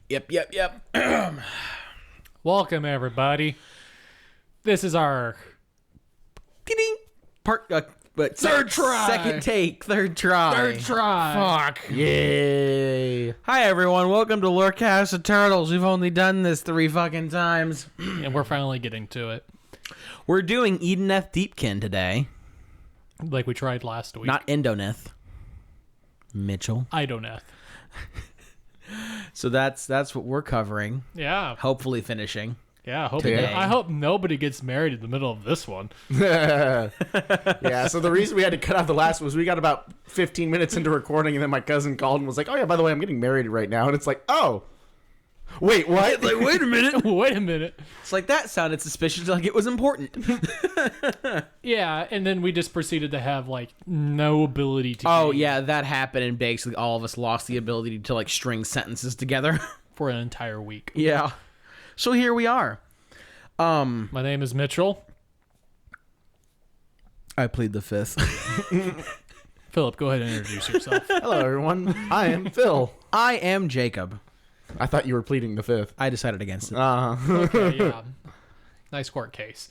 Yep. Welcome, everybody. This is our third try. Third try. Fuck. Yay. Hi, everyone. Welcome to Lorecast of Turtles. We've only done this 3 fucking times. And we're finally getting to it. We're doing Idoneth Deepkin today. Like we tried last week. Not Idoneth. Mitchell. Idoneth. So that's what we're covering. Yeah. Hopefully finishing. Yeah, Today. I hope nobody gets married in the middle of this one. Yeah, so the reason we had to cut out the last was we got about 15 minutes into recording, and then my cousin called and was like, oh yeah, by the way, I'm getting married right now. And it's like, oh, wait, what? Like, wait a minute. Wait a minute. It's like that sounded suspicious, like it was important. Yeah, and then we just proceeded to have, like, no ability to... Oh, yeah, that happened, and basically all of us lost the ability to, like, string sentences together. For an entire week. Yeah. So here we are. My name is Mitchell. I plead the fifth. Philip, go ahead and introduce yourself. Hello, everyone. I am Phil. I am Jacob. I thought you were pleading the fifth. I decided against it. Okay, yeah. Nice court case.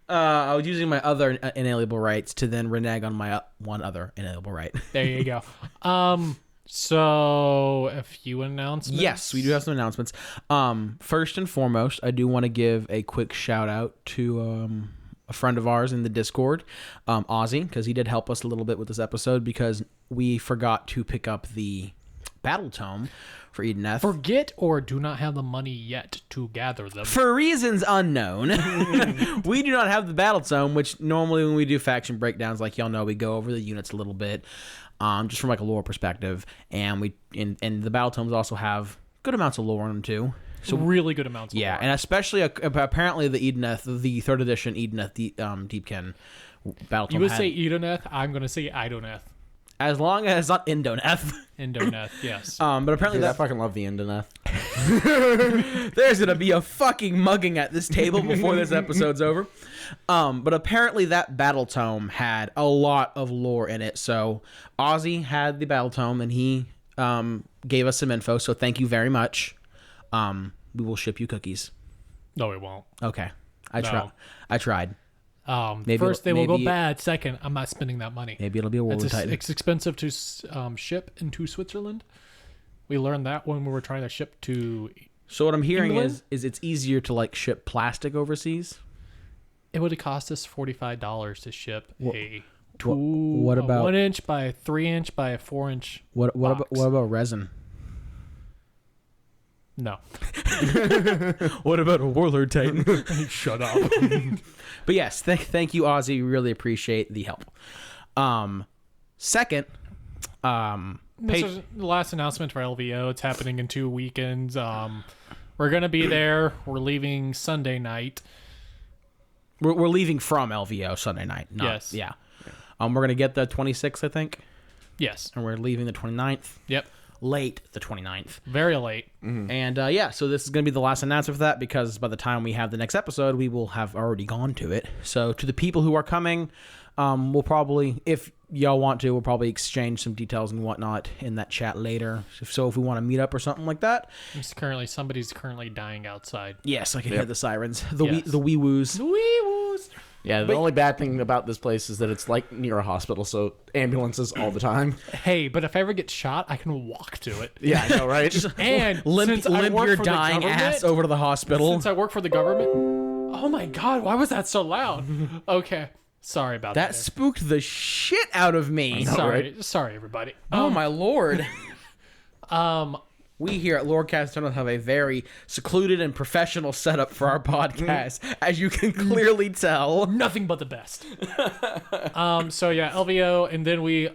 I was using my other inalienable rights to then renege on my one other inalienable right. There you go. So a few announcements. Yes, we do have some announcements. First and foremost, I do want to give a quick shout out to a friend of ours in the Discord, Ozzy, because he did help us a little bit with this episode because we forgot to pick up the battle tome for Idoneth. Forget or do not have the money yet to gather them. For reasons unknown, we do not have the battle tome, which normally when we do faction breakdowns, like y'all know, we go over the units a little bit, just from like a lore perspective, and the battle tomes also have good amounts of lore in them too. So really good amounts of lore. And especially apparently the Idoneth, the 3rd edition Idoneth Deepkin battle tome. You would say Idoneth, I'm going to say Idoneth. As long as it's not Idoneth. Idoneth, yes. But apparently Dude, I fucking love the Idoneth. there's gonna be a fucking mugging at this table before this episode's over. But apparently that battle tome had a lot of lore in it. So Ozzy had the battle tome and he gave us some info. So thank you very much. We will ship you cookies. No, we won't. Okay, I tried. First, they will go bad. Second, I'm not spending that money. Maybe it'll be a World of Titan. It's expensive to ship into Switzerland. We learned that when we were trying to ship to. So what I'm hearing England? is it's easier to like ship plastic overseas. It would have cost us $45 to ship what about 1 inch by a 3 inch by a 4 inch. What about resin? No. What about a Warlord Titan? Shut up. But yes, thank you, Ozzy. We really appreciate the help. Second, This is the last announcement for LVO. It's happening in 2 weekends. We're gonna be there. We're leaving Sunday night. we're leaving from LVO Sunday night. Yes. Yeah. We're gonna get the 26th, I think, Yes. and we're leaving the 29th. Yep. Late the 29th. Very late. And so this is going to be the last announcement for that because by the time we have the next episode, we will have already gone to it. So to the people who are coming, we'll probably, if y'all want to, we'll probably exchange some details and whatnot in that chat later. So if we want to meet up or something like that. Somebody's currently dying outside. Yes, I can hear the sirens. The Yes. wee woos. The wee-woos. Yeah, the only bad thing about this place is that it's like near a hospital, so ambulances all the time. Hey, but if I ever get shot, I can walk to it. Yeah, I know, right? And Limp since I work your for the dying government- ass over to the hospital. Since I work for the government. Oh my God! Why was that so loud? Okay, sorry about that. That spooked the shit out of me. Sorry, everybody. Oh my lord. We here at Lorecast Tunnel have a very secluded and professional setup for our podcast, as you can clearly tell. Nothing but the best. So yeah, LVO, and then we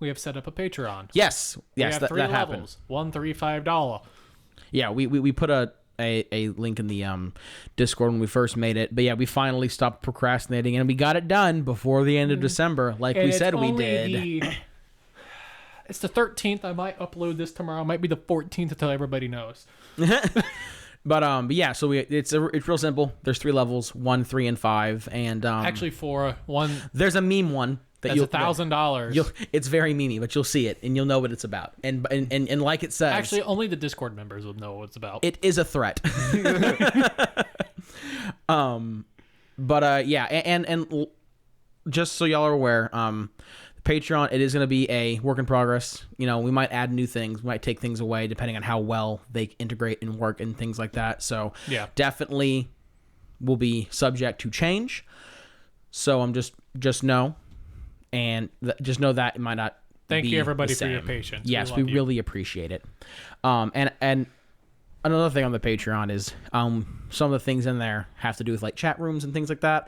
have set up a Patreon. Yes, We have that 3 happened. levels. $1, $3, $5. Yeah, we put a link in the Discord when we first made it, but yeah, we finally stopped procrastinating and we got it done before the end of December, like we said we did. It's the 13th. I might upload this tomorrow. It might be the 14th until everybody knows. But yeah, so it's real simple. There's 3 levels, 1, 3, and 5, and Actually, 4. One. There's a meme one That's $1,000. It's very memey, but you'll see it and you'll know what it's about. And like it says, Actually, only the Discord members will know what it's about. it is a threat. Yeah, and just so y'all are aware, Patreon, it is going to be a work in progress. You know, we might add new things, we might take things away depending on how well they integrate and work and things like that. So yeah, definitely will be subject to change. So I'm just know, and just know that it might not. Thank be you everybody the for your same. patience. Yes, we really appreciate it. And another thing on the Patreon is some of the things in there have to do with like chat rooms and things like that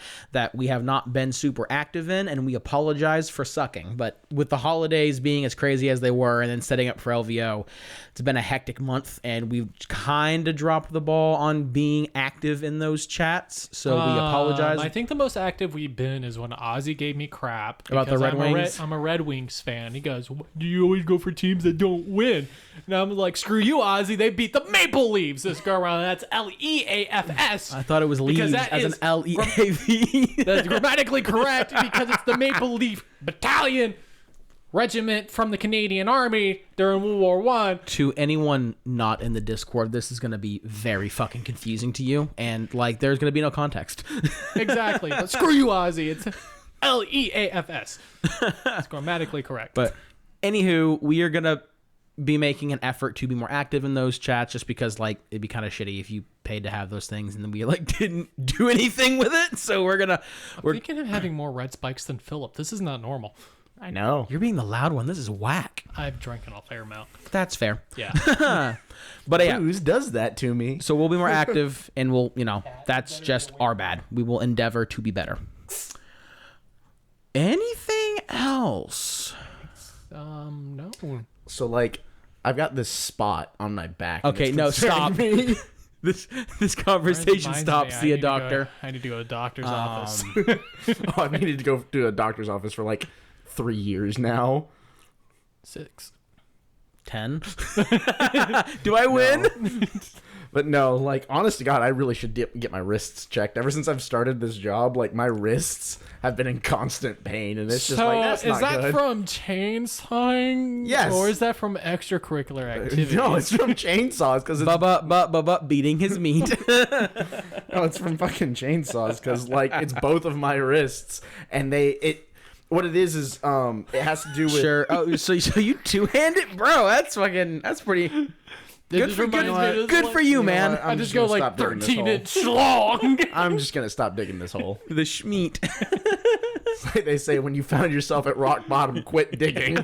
we have not been super active in, and we apologize for sucking. But with the holidays being as crazy as they were and then setting up for LVO, it's been a hectic month, and we've kind of dropped the ball on being active in those chats. So we apologize. I think the most active we've been is when Ozzy gave me crap about the Red Wings. I'm a Red Wings fan. He goes, "Do you always go for teams that don't win?" And I'm like, "Screw you, Ozzy. They beat the Maple Leafs this go around. That's Leafs." I thought it was Leaves as an Leav. That's grammatically correct because it's the Maple Leaf Battalion Regiment from the Canadian Army during World War One. To anyone not in the Discord, this is going to be very fucking confusing to you, and like there's going to be no context. Exactly. But screw you, Ozzy. It's Leafs. It's grammatically correct. But anywho, we are going to be making an effort to be more active in those chats, just because like it'd be kind of shitty if you paid to have those things and then we like didn't do anything with it. So we're thinking of having more red spikes than Philip. This is not normal. I know. You're being the loud one. This is whack. I've drank a fair amount. That's fair. Yeah. But yeah, Booze does that to me. so we'll be more active, and we'll, that's just our bad. We will endeavor to be better. Anything else? No. So like, I've got this spot on my back. and Okay, it's no, stop. concerning me. This conversation stops. See a doctor. I need to go to a doctor's office. Oh, I've needed to go to a doctor's office for like 3 years now. 6. 10. Do I win? But no, like, honest to God, I really should get my wrists checked. Ever since I've started this job, like, my wrists have been in constant pain, and it's just like, that's not good. Is that from chainsawing? Yes. Or is that from extracurricular activities? No, it's from chainsaws, because it's... Bubba beating his meat. No, it's from fucking chainsaws, because, like, it's both of my wrists, and what it is, it has to do with... Sure. Oh, so you two-handed? Bro, that's pretty... Good for you, man. I just go like 13-inch long. I'm just gonna stop digging this hole. The schmeat. Like they say, when you found yourself at rock bottom, quit digging.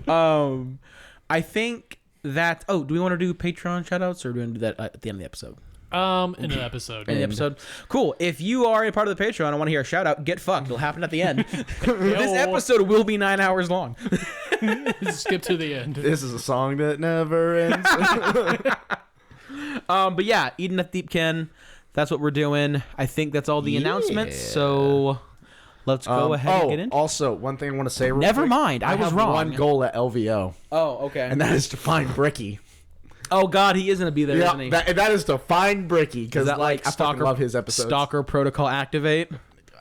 I think that... Oh, do we want to do Patreon shoutouts, or do we want to do that at the end of the episode? In an episode. In the episode. Cool. If you are a part of the Patreon and want to hear a shout out, get fucked. It'll happen at the end. This episode will be 9 hours long. Skip to the end. This is a song that never ends. But yeah, Idoneth Deepkin. That's what we're doing. I think that's all the announcements. So let's go ahead and get in. Also, one thing I want to say real Never quick. mind. I was have wrong. one goal at LVO. Oh, okay. And that is to find Bricky. Oh God, he is gonna be there, isn't he? That is to find Bricky, because like I fucking love his episodes. Stalker Protocol activate.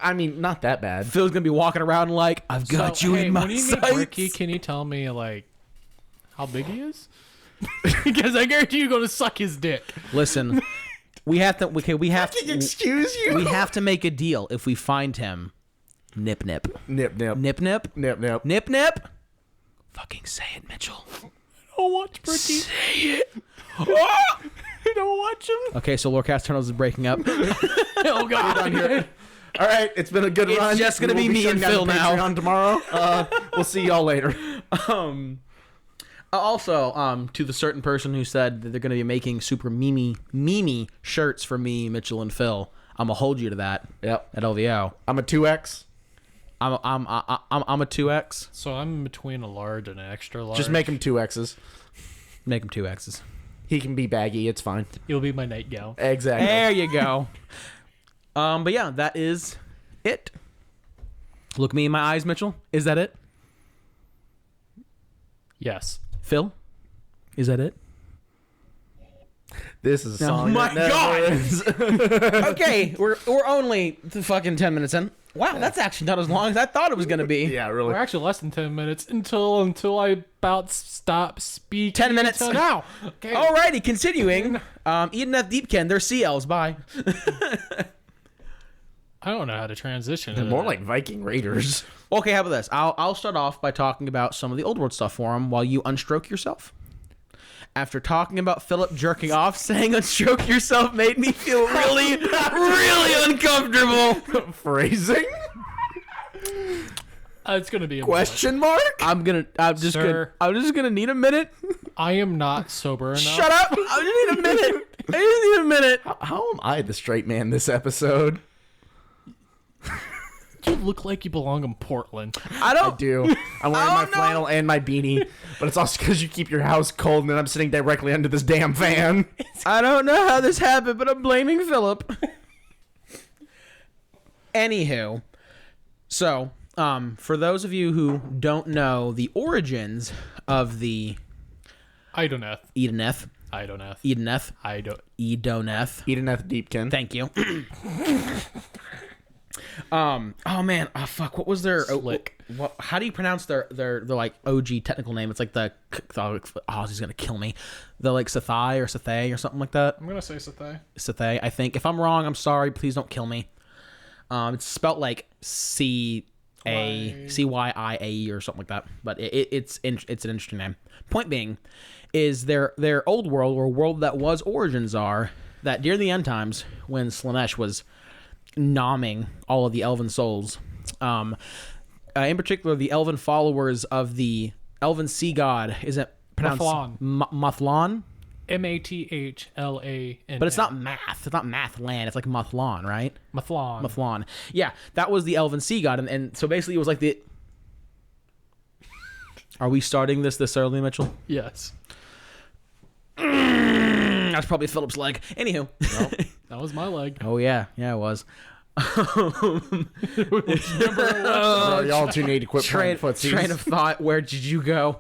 I mean, not that bad. Phil's gonna be walking around like, I've got you in my when you meet sights. Ricky, can you tell me like how big he is? Because I guarantee you're gonna suck his dick. Listen, we have to. Okay, we have to. Excuse you. We have to make a deal. If we find him, nip. Nip. Fucking say it, Mitchell. Don't watch Bricky. Say it. Don't watch him. Okay, so Lorecast Turtles is breaking up. Oh God. on here. All right, it's been a good run. It's just gonna We will be me and shutting Phil down now. Patreon tomorrow. We'll see y'all later. Also, to the certain person who said that they're going to be making super meme shirts for me, Mitchell, and Phil, I'm gonna hold you to that. Yep. At LVO, I'm a 2X. I'm a 2X. So I'm between a large and an extra large. Just make him 2Xs. Make them 2Xs. He can be baggy. It's fine. You'll be my nightgown. Exactly. There you go. But yeah, that is it. Look me in my eyes, Mitchell. Is that it? Yes. Phil? Is that it? This is a Oh song. my that never God. ends. Okay, we're only fucking 10 minutes in. Wow, that's actually not as long as I thought it was going to be. Yeah, really. We're actually less than 10 minutes until I about stop speaking. 10 minutes. Until now. Okay. Alrighty, continuing. Idoneth Deepkin, they're sea elves. Bye. I don't know how to transition. They're to more that. like Viking raiders. Okay, how about this? I'll start off by talking about some of the old world stuff for him while you unstroke yourself. After talking about Philip jerking off, saying unstroke yourself made me feel really, really uncomfortable. Phrasing? It's gonna be a Question mark? I'm just Sir. gonna need a minute. I am not sober enough. Shut up! I just need a minute. I just need a minute. How am I the straight man this episode? You look like you belong in Portland. I don't. I do. I'm wearing my flannel and my beanie, but it's also because you keep your house cold and then I'm sitting directly under this damn fan. I don't know how this happened, but I'm blaming Philip. Anywho, so for those of you who don't know the origins of the Idoneth. Idoneth, Idoneth. Idoneth. Idoneth Deepkin. Thank you. Oh man. Oh fuck. What was their? Slick. What? How do you pronounce their like OG technical name? It's like the. Oh, he's gonna kill me. The like Sethai or Sethay or something like that. I'm gonna say Sethay. Sethay. I think. If I'm wrong, I'm sorry. Please don't kill me. It's spelt like CYIAE or something like that. But it's an interesting name. Point being, is their old world, or world that was origins, are that during the end times when Slaanesh was nomming all of the elven souls, in particular the elven followers of the elven sea god, is it pronounced Mathlan? Mathlan. But it's not math. It's not Mathland. It's like Mathlan, right? Mathlan. Yeah, that was the elven sea god, and so basically it was like the. Are we starting this early, Mitchell? Yes. That's probably Philip's leg. Anywho. Well, that was my leg. Oh yeah, it was. Y'all two need to quit playing footsies. Train of thought. Where did you go?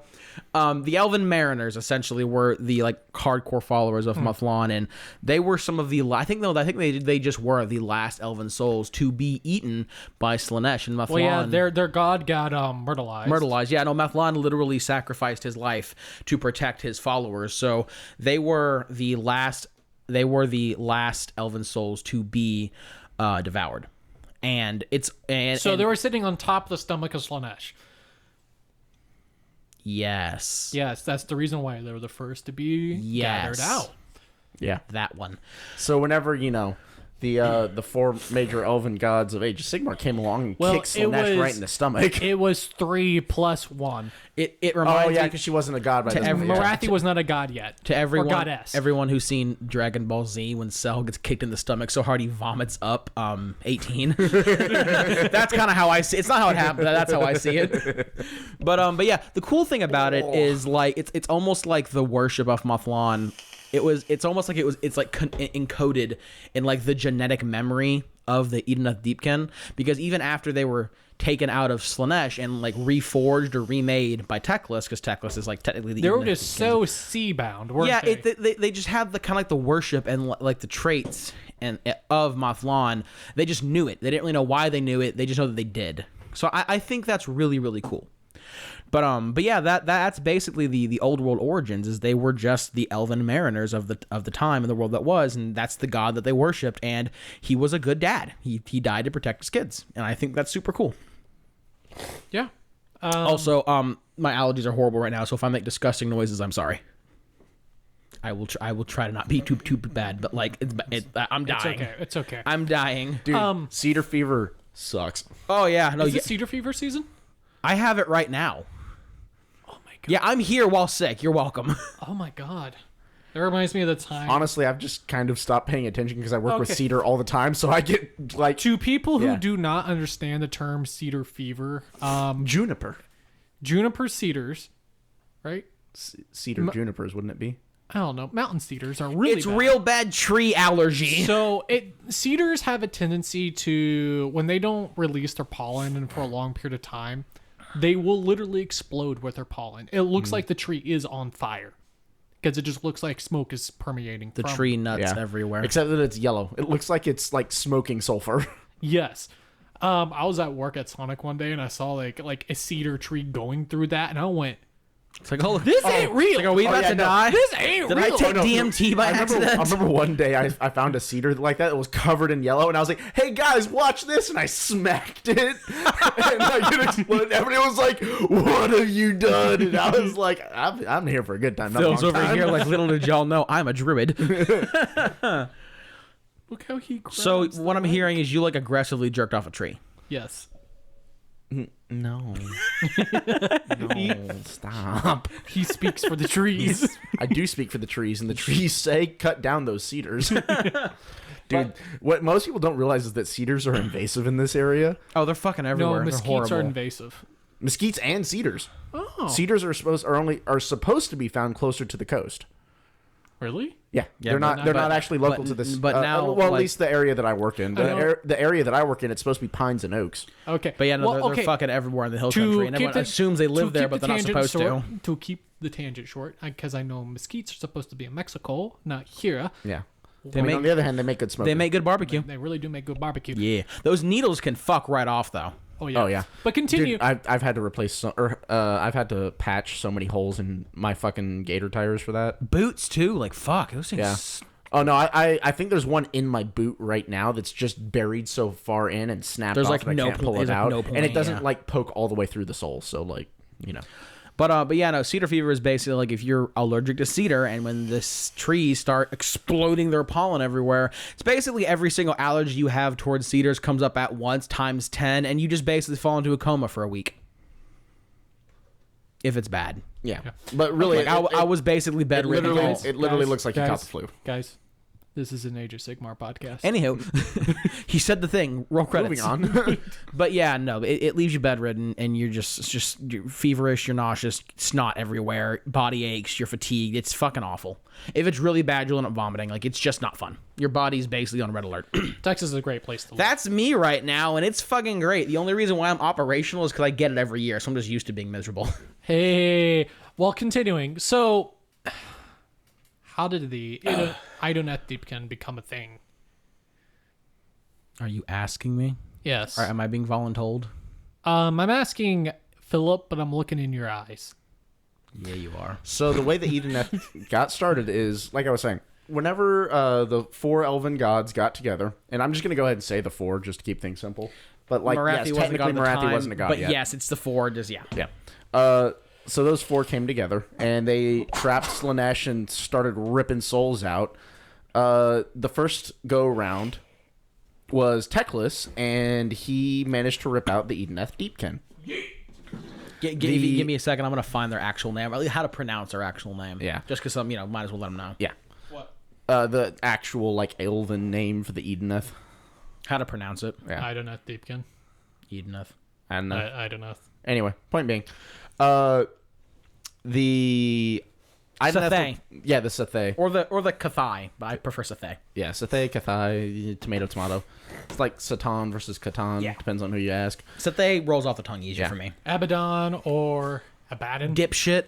The Elven Mariners essentially were the like hardcore followers of Mathlan, and they were some of the. I think they just were the last Elven souls to be eaten by Slaanesh and Mathlan. Well, yeah, their god got myrtleized. Myrtleized, yeah. No, Mathlan literally sacrificed his life to protect his followers. So they were the last. They were the last Elven souls to be devoured, and so they were sitting on top of the stomach of Slaanesh. Yes. Yes, that's the reason why they were the first to be gathered out. Yeah. That one. So whenever, the four major elven gods of Age of Sigmar came along and kicked Slaanesh right in the stomach. It was 3 + 1. It reminds me because she wasn't a god by this point. Marathi was not a god yet. to everyone, or goddess. everyone who's seen Dragon Ball Z, when Cell gets kicked in the stomach so hard he vomits up 18. That's kind of how I see it. It's not how it happened, but that's how I see it. But yeah, the cool thing about it is like it's almost like the worship of Mathlan. It's almost like it's like encoded in like the genetic memory of the Idoneth Deepkin, because even after they were taken out of Slaanesh and like reforged or remade by Teclis, because Teclis is like technically the. They were Idoneth just so sea-bound, weren't they? They just have the kind of like the worship and like the traits and of Mathlan. They just knew it. They didn't really know why they knew it. They just know that they did. So I think that's really, really cool. But yeah, that's basically the old world origins. Is they were just the elven mariners of the time in the world that was, and that's the god that they worshipped. And he was a good dad. He died to protect his kids, and I think that's super cool. Yeah. Also, my allergies are horrible right now, so if I make disgusting noises, I'm sorry. I will try to not be too bad, but like I'm dying. It's okay. I'm dying, Dude, cedar fever sucks. Oh yeah, no, Is it cedar fever season? I have it right now. Oh my god. Yeah, I'm here while sick. You're welcome. Oh my god. That reminds me of the time. Honestly, I've just kind of stopped paying attention because I work with cedar all the time, so I get like To people who do not understand the term cedar fever, juniper. juniper cedars, right? Cedar junipers, wouldn't it be? I don't know. Mountain cedars are really It's bad. real bad tree allergy. So cedars have a tendency to, when they don't release their pollen and for a long period of time, they will literally explode with their pollen. It looks like the tree is on fire because it just looks like smoke is permeating. The tree nuts everywhere. Except that it's yellow. It looks like it's like smoking sulfur. Yes. I was at work at Sonic one day and I saw like a cedar tree going through that, and I went, It's like, oh, "This ain't real. Like, are we about to die? This ain't Did real." I take DMT by accident? I remember one day I found a cedar like that. It was covered in yellow, and I was like, "Hey guys, watch this!" And I smacked it, and like it exploded. Everybody was like, "What have you done?" And I was like, "I'm here for a good time." Not a Phil's long over time. here like, little did y'all know, I'm a druid. Look how he. So grabs what the I'm mic. hearing is you like aggressively jerked off a tree. Yes. No. No, stop. He speaks for the trees. I do speak for the trees, and the trees say cut down those cedars. Dude, what most people don't realize is that cedars are invasive in this area. Oh, they're fucking No, everywhere. They're mesquites horrible. are invasive. Mesquites and cedars. Oh, Cedars are supposed to be found closer to the coast. really? Yeah, Yeah, they're but not. They're but- not actually local but- to this. but now, well, at like- least the area that I work in. I know. The area that I work in, it's supposed to be pines and oaks. Okay. But yeah, no, Well, they're fucking everywhere in the hill To country, and keep everyone the- assumes they live to there, keep but the they're not tangent supposed short, to keep the tangent short, because I know mesquites are supposed to be in Mexico, not here. Yeah. They I mean, make on the other hand, they make good smoke. they make good barbecue. They really do make good barbecue. Yeah, those needles can fuck right off though. Oh yeah. Oh yeah. But continue. Dude, I've had to replace I've had to patch so many holes in my fucking gator tires for that. Boots too, like fuck. Those things. Yeah. Oh no, I think there's one in my boot right now that's just buried so far in and snapped There's, off like, that I no can't pull there's, it like, out, no and point, it doesn't yeah. like poke all the way through the sole. So like, you know. But yeah, no. Cedar fever is basically like if you're allergic to cedar, and when this trees start exploding their pollen everywhere, it's basically every single allergy you have towards cedars comes up at once times 10, and you just basically fall into a coma for a week. If it's bad. Yeah. But really, Like, I was basically bedridden. it literally Guys, looks like you caught the flu. Guys, this is an Age of Sigmar podcast. Anywho, he said the thing. Roll credits. Moving on. But yeah, no, it leaves you bedridden, and you're just you're feverish, you're nauseous, snot everywhere, body aches, you're fatigued. It's fucking awful. If it's really bad, you'll end up vomiting. Like, it's just not fun. Your body's basically on red alert. Texas is a great place to live. That's me right now, and it's fucking great. The only reason why I'm operational is because I get it every year, so I'm just used to being miserable. Hey, well, continuing. So, how did the Idoneth Deepkin become a thing? Are you asking me? Yes. Or am I being voluntold? I'm asking Philip, but I'm looking in your eyes. Yeah, you are. So the way that Idoneth got started is, like I was saying, whenever the four elven gods got together, and I'm just going to go ahead and say the four just to keep things simple. But like, yes, technically Marathi wasn't a god but yet. yes, it's the four. Just yeah. Yeah. So those four came together, and they trapped Slaanesh and started ripping souls out. The first go-round was Teclis, and he managed to rip out the Idoneth Deepkin. If you give me a second, I'm gonna find their actual name, or how to pronounce their actual name. Yeah. Just because might as well let them know. Yeah. What? The actual, like, elven name for the Idoneth. How to pronounce it. Yeah. Idoneth Deepkin. Edenoth. And Idoneth. anyway, point being, the Sathay. Yeah, the Sathay. Or the Cathai, but I prefer Sathay. Yeah, Sathay, Cathai, tomato. It's like Satan versus Catan. Yeah. Depends on who you ask. Sathay rolls off the tongue easier Yeah. for me. Abaddon or Abaddon. Dipshit.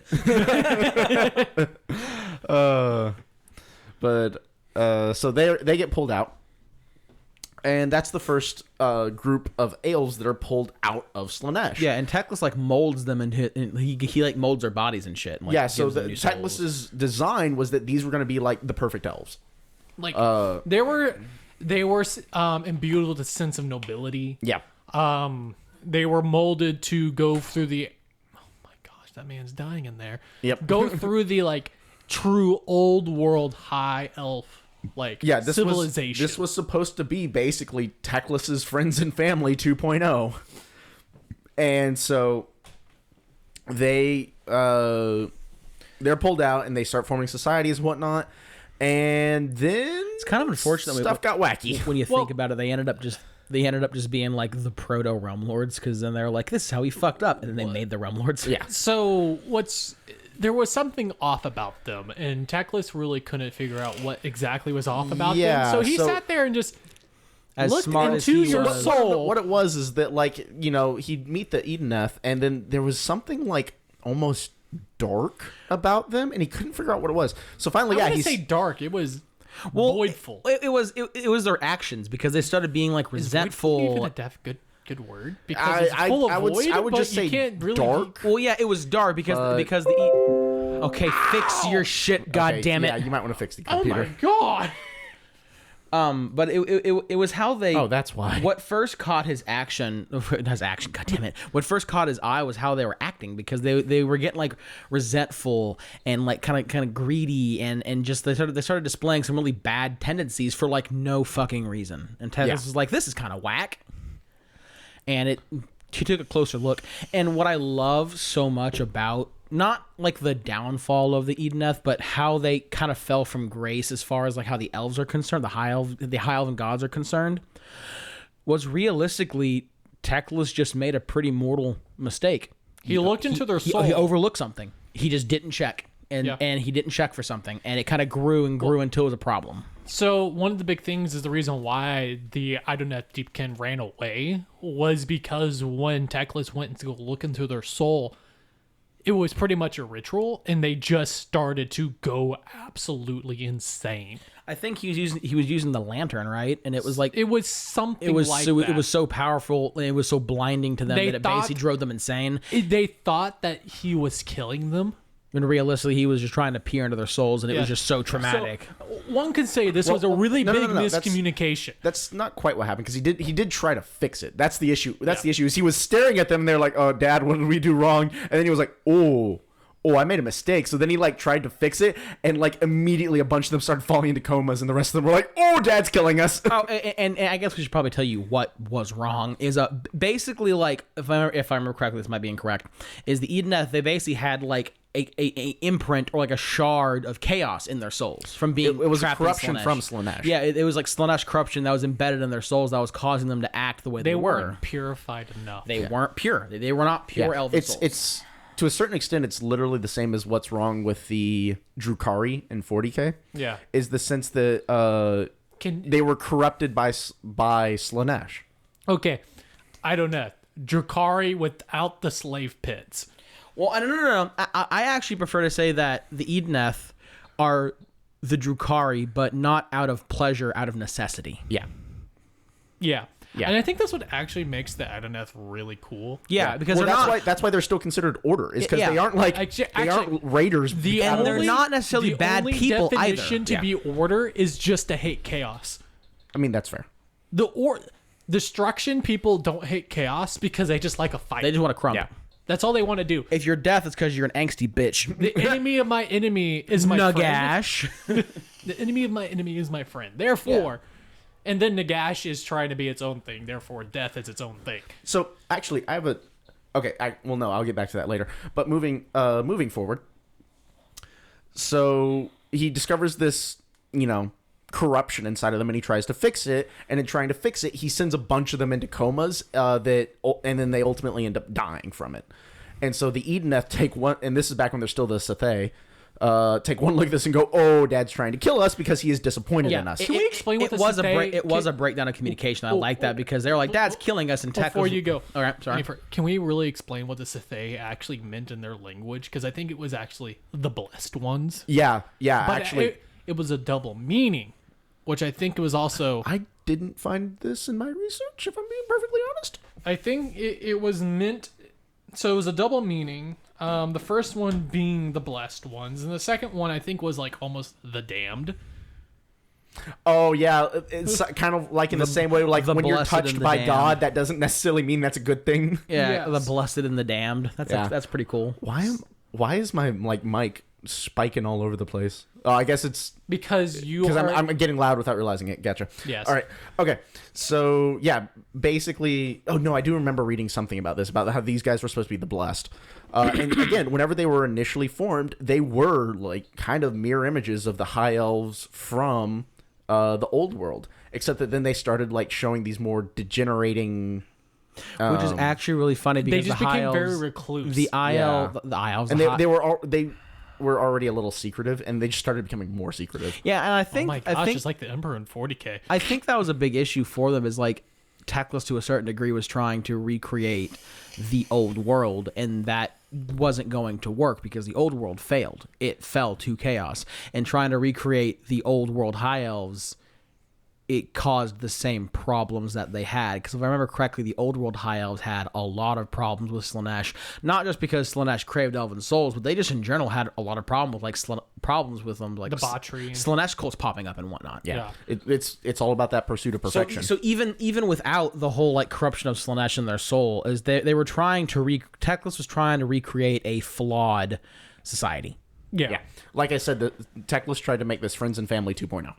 So they get pulled out, and that's the first group of elves that are pulled out of Slaanesh. Yeah, and Teclis like molds them and he like molds their bodies and shit. And, like, Yeah, so gives them new souls. Teclis's design was that these were going to be like the perfect elves. Like they were imbued with a sense of nobility. Yeah. They were molded to go through the. Oh my gosh, that man's dying in there. Yep. Go through the like true old world high elf like Yeah, this civilization. this was supposed to be basically Teclis's friends and family 2.0. And so they're pulled out and they start forming societies and whatnot. And then It's kind of unfortunate stuff got wacky. when you think about it. They ended up just being like the proto realm lords, because then they're like, this is how he fucked up, and then they made the realm lords. Yeah. So there was something off about them, and Teclis really couldn't figure out what exactly was off about Yeah, them. So he so- sat there and just As looked smart as into he your was. soul. What it was is that, like, you know, he'd meet the Idoneth, and then there was something like almost dark about them, and he couldn't figure out what it was. So finally, I yeah, wouldn't he's say dark. It was Well, voidful. It was their actions, because they started being like Is voidful resentful. even a good good word because it's full of void. I would but just you say can't really dark. Well, yeah, it was dark because Okay, fix your shit, god Okay, damn it. Yeah, you might want to fix the Oh computer. my god! But it was how they. Oh, that's why. What first caught his action? His action. God damn it! What first caught his eye was how they were acting because they were getting like resentful and like kind of greedy and just they started displaying some really bad tendencies for like no fucking reason. And Tethys was like, this is kind of whack. And he took a closer look. And what I love so much about not like the downfall of the Idoneth, but how they kind of fell from grace as far as like how the elves are concerned, the high elven gods are concerned, was realistically Teclis just made a pretty mortal mistake. He looked into their soul. He overlooked something. He just didn't check. And he didn't check for something. And it kind of grew and grew until it was a problem. So one of the big things is the reason why the Idoneth Deepkin ran away was because when Teclis went to go look into their soul, it was pretty much a ritual, and they just started to go absolutely insane. I think he was using the lantern, right? And it was like It was something it was like so that. it was so powerful and it was so blinding to them They that it basically drove them insane. They thought that he was killing them. When realistically, he was just trying to peer into their souls, and it was just so traumatic. So, one could say this was a really big miscommunication. That's not quite what happened because he did try to fix it. That's the issue. That's the issue. Is he was staring at them and they're like, "Oh, Dad, what did we do wrong?" And then he was like, "Oh, I made a mistake." So then he like tried to fix it, and like immediately a bunch of them started falling into comas, and the rest of them were like, "Oh, Dad's killing us." Oh, and I guess we should probably tell you what was wrong. Is basically like if I remember correctly, this might be incorrect. Is the Idoneth they basically had like a imprint or like a shard of chaos in their souls from being It was a trapped in corruption Slaanesh. from Slaanesh. Yeah, it was like Slaanesh corruption that was embedded in their souls that was causing them to act the way they were. Weren't purified enough. They weren't pure. They were not pure elven souls. It's to a certain extent, it's literally the same as what's wrong with the Drukhari in 40K. Yeah. Is the sense that they were corrupted by Slaanesh. Okay, Idoneth, Drukhari without the slave pits. Well, no. I actually prefer to say that the Idoneth are the Drukhari, but not out of pleasure, out of necessity. Yeah. Yeah. Yeah. And I think that's what actually makes the Idoneth really cool. Yeah, because that's why they're still considered order. Is because Yeah. they aren't like Actually, they aren't raiders. and they're not necessarily bad people The only definition either. to be order is just to hate chaos. I mean, that's fair. Destruction people don't hate chaos because they just like a fight. They just want to crumble. Yeah. That's all they want to do. If you're death, it's because you're an angsty bitch. The enemy of my enemy is my friend. Nagash. The enemy of my enemy is my friend. Therefore, and then Nagash is trying to be its own thing. Therefore, death is its own thing. So actually, I have a. Okay, no, I'll get back to that later. But moving forward. So he discovers this, corruption inside of them, and he tries to fix it. And in trying to fix it, he sends a bunch of them into comas and then they ultimately end up dying from it. And so the Idoneth take one, and this is back when they're still the Sethe. Take one look at this and go, "Oh, Dad's trying to kill us because he is disappointed in us." Can we explain what it the was Sethe... It was a breakdown of communication. I like that because they're like, "Dad's killing us," and Tech Before you go, all right, sorry. Can we really explain what the Sethe actually meant in their language? Because I think it was actually the blessed ones. Yeah, But actually, it was a double meaning, which I think it was also... I didn't find this in my research, if I'm being perfectly honest. I think it was meant... So it was a double meaning. The first one being the blessed ones, and the second one I think was like almost the damned. Oh yeah, it's kind of like in the same way, like the when you're blessed touched and the by damned. God, that doesn't necessarily mean that's a good thing. Yeah, Yes. the blessed and the damned. That's pretty cool. Why is my mic spiking all over the place? Oh, I guess it's Because I'm getting loud without realizing it. Gotcha. Yes. All right. Okay. So yeah, basically. Oh no, I do remember reading something about this, about how these guys were supposed to be the blessed. And again, whenever they were initially formed, they were like kind of mirror images of the high elves from the old world, except that then they started like showing these more degenerating. Which is actually really funny because they just the high became very elves, recluse. the Yeah. ILs, and the they were already a little secretive, and they just started becoming more secretive. yeah, and I Oh think my gosh, I think it's like the Emperor in 40K. I think that was a big issue for them. Is like Teclis to a certain degree was trying to recreate the old world, and that wasn't going to work because the old world failed. It fell to chaos, and trying to recreate the old world high elves it caused the same problems that they had. Because if I remember correctly, the Old World High Elves had a lot of problems with Slaanesh. Not just because Slaanesh craved elven souls, but they just in general had a lot of problems with problems with them, like debauchery, Slaanesh cults popping up and whatnot. Yeah. It's all about that pursuit of perfection. So even without the whole like corruption of Slaanesh in their soul, is they were trying to Teclis was trying to recreate a flawed society. Yeah. Like I said, the Teclis tried to make this Friends and Family 2.0.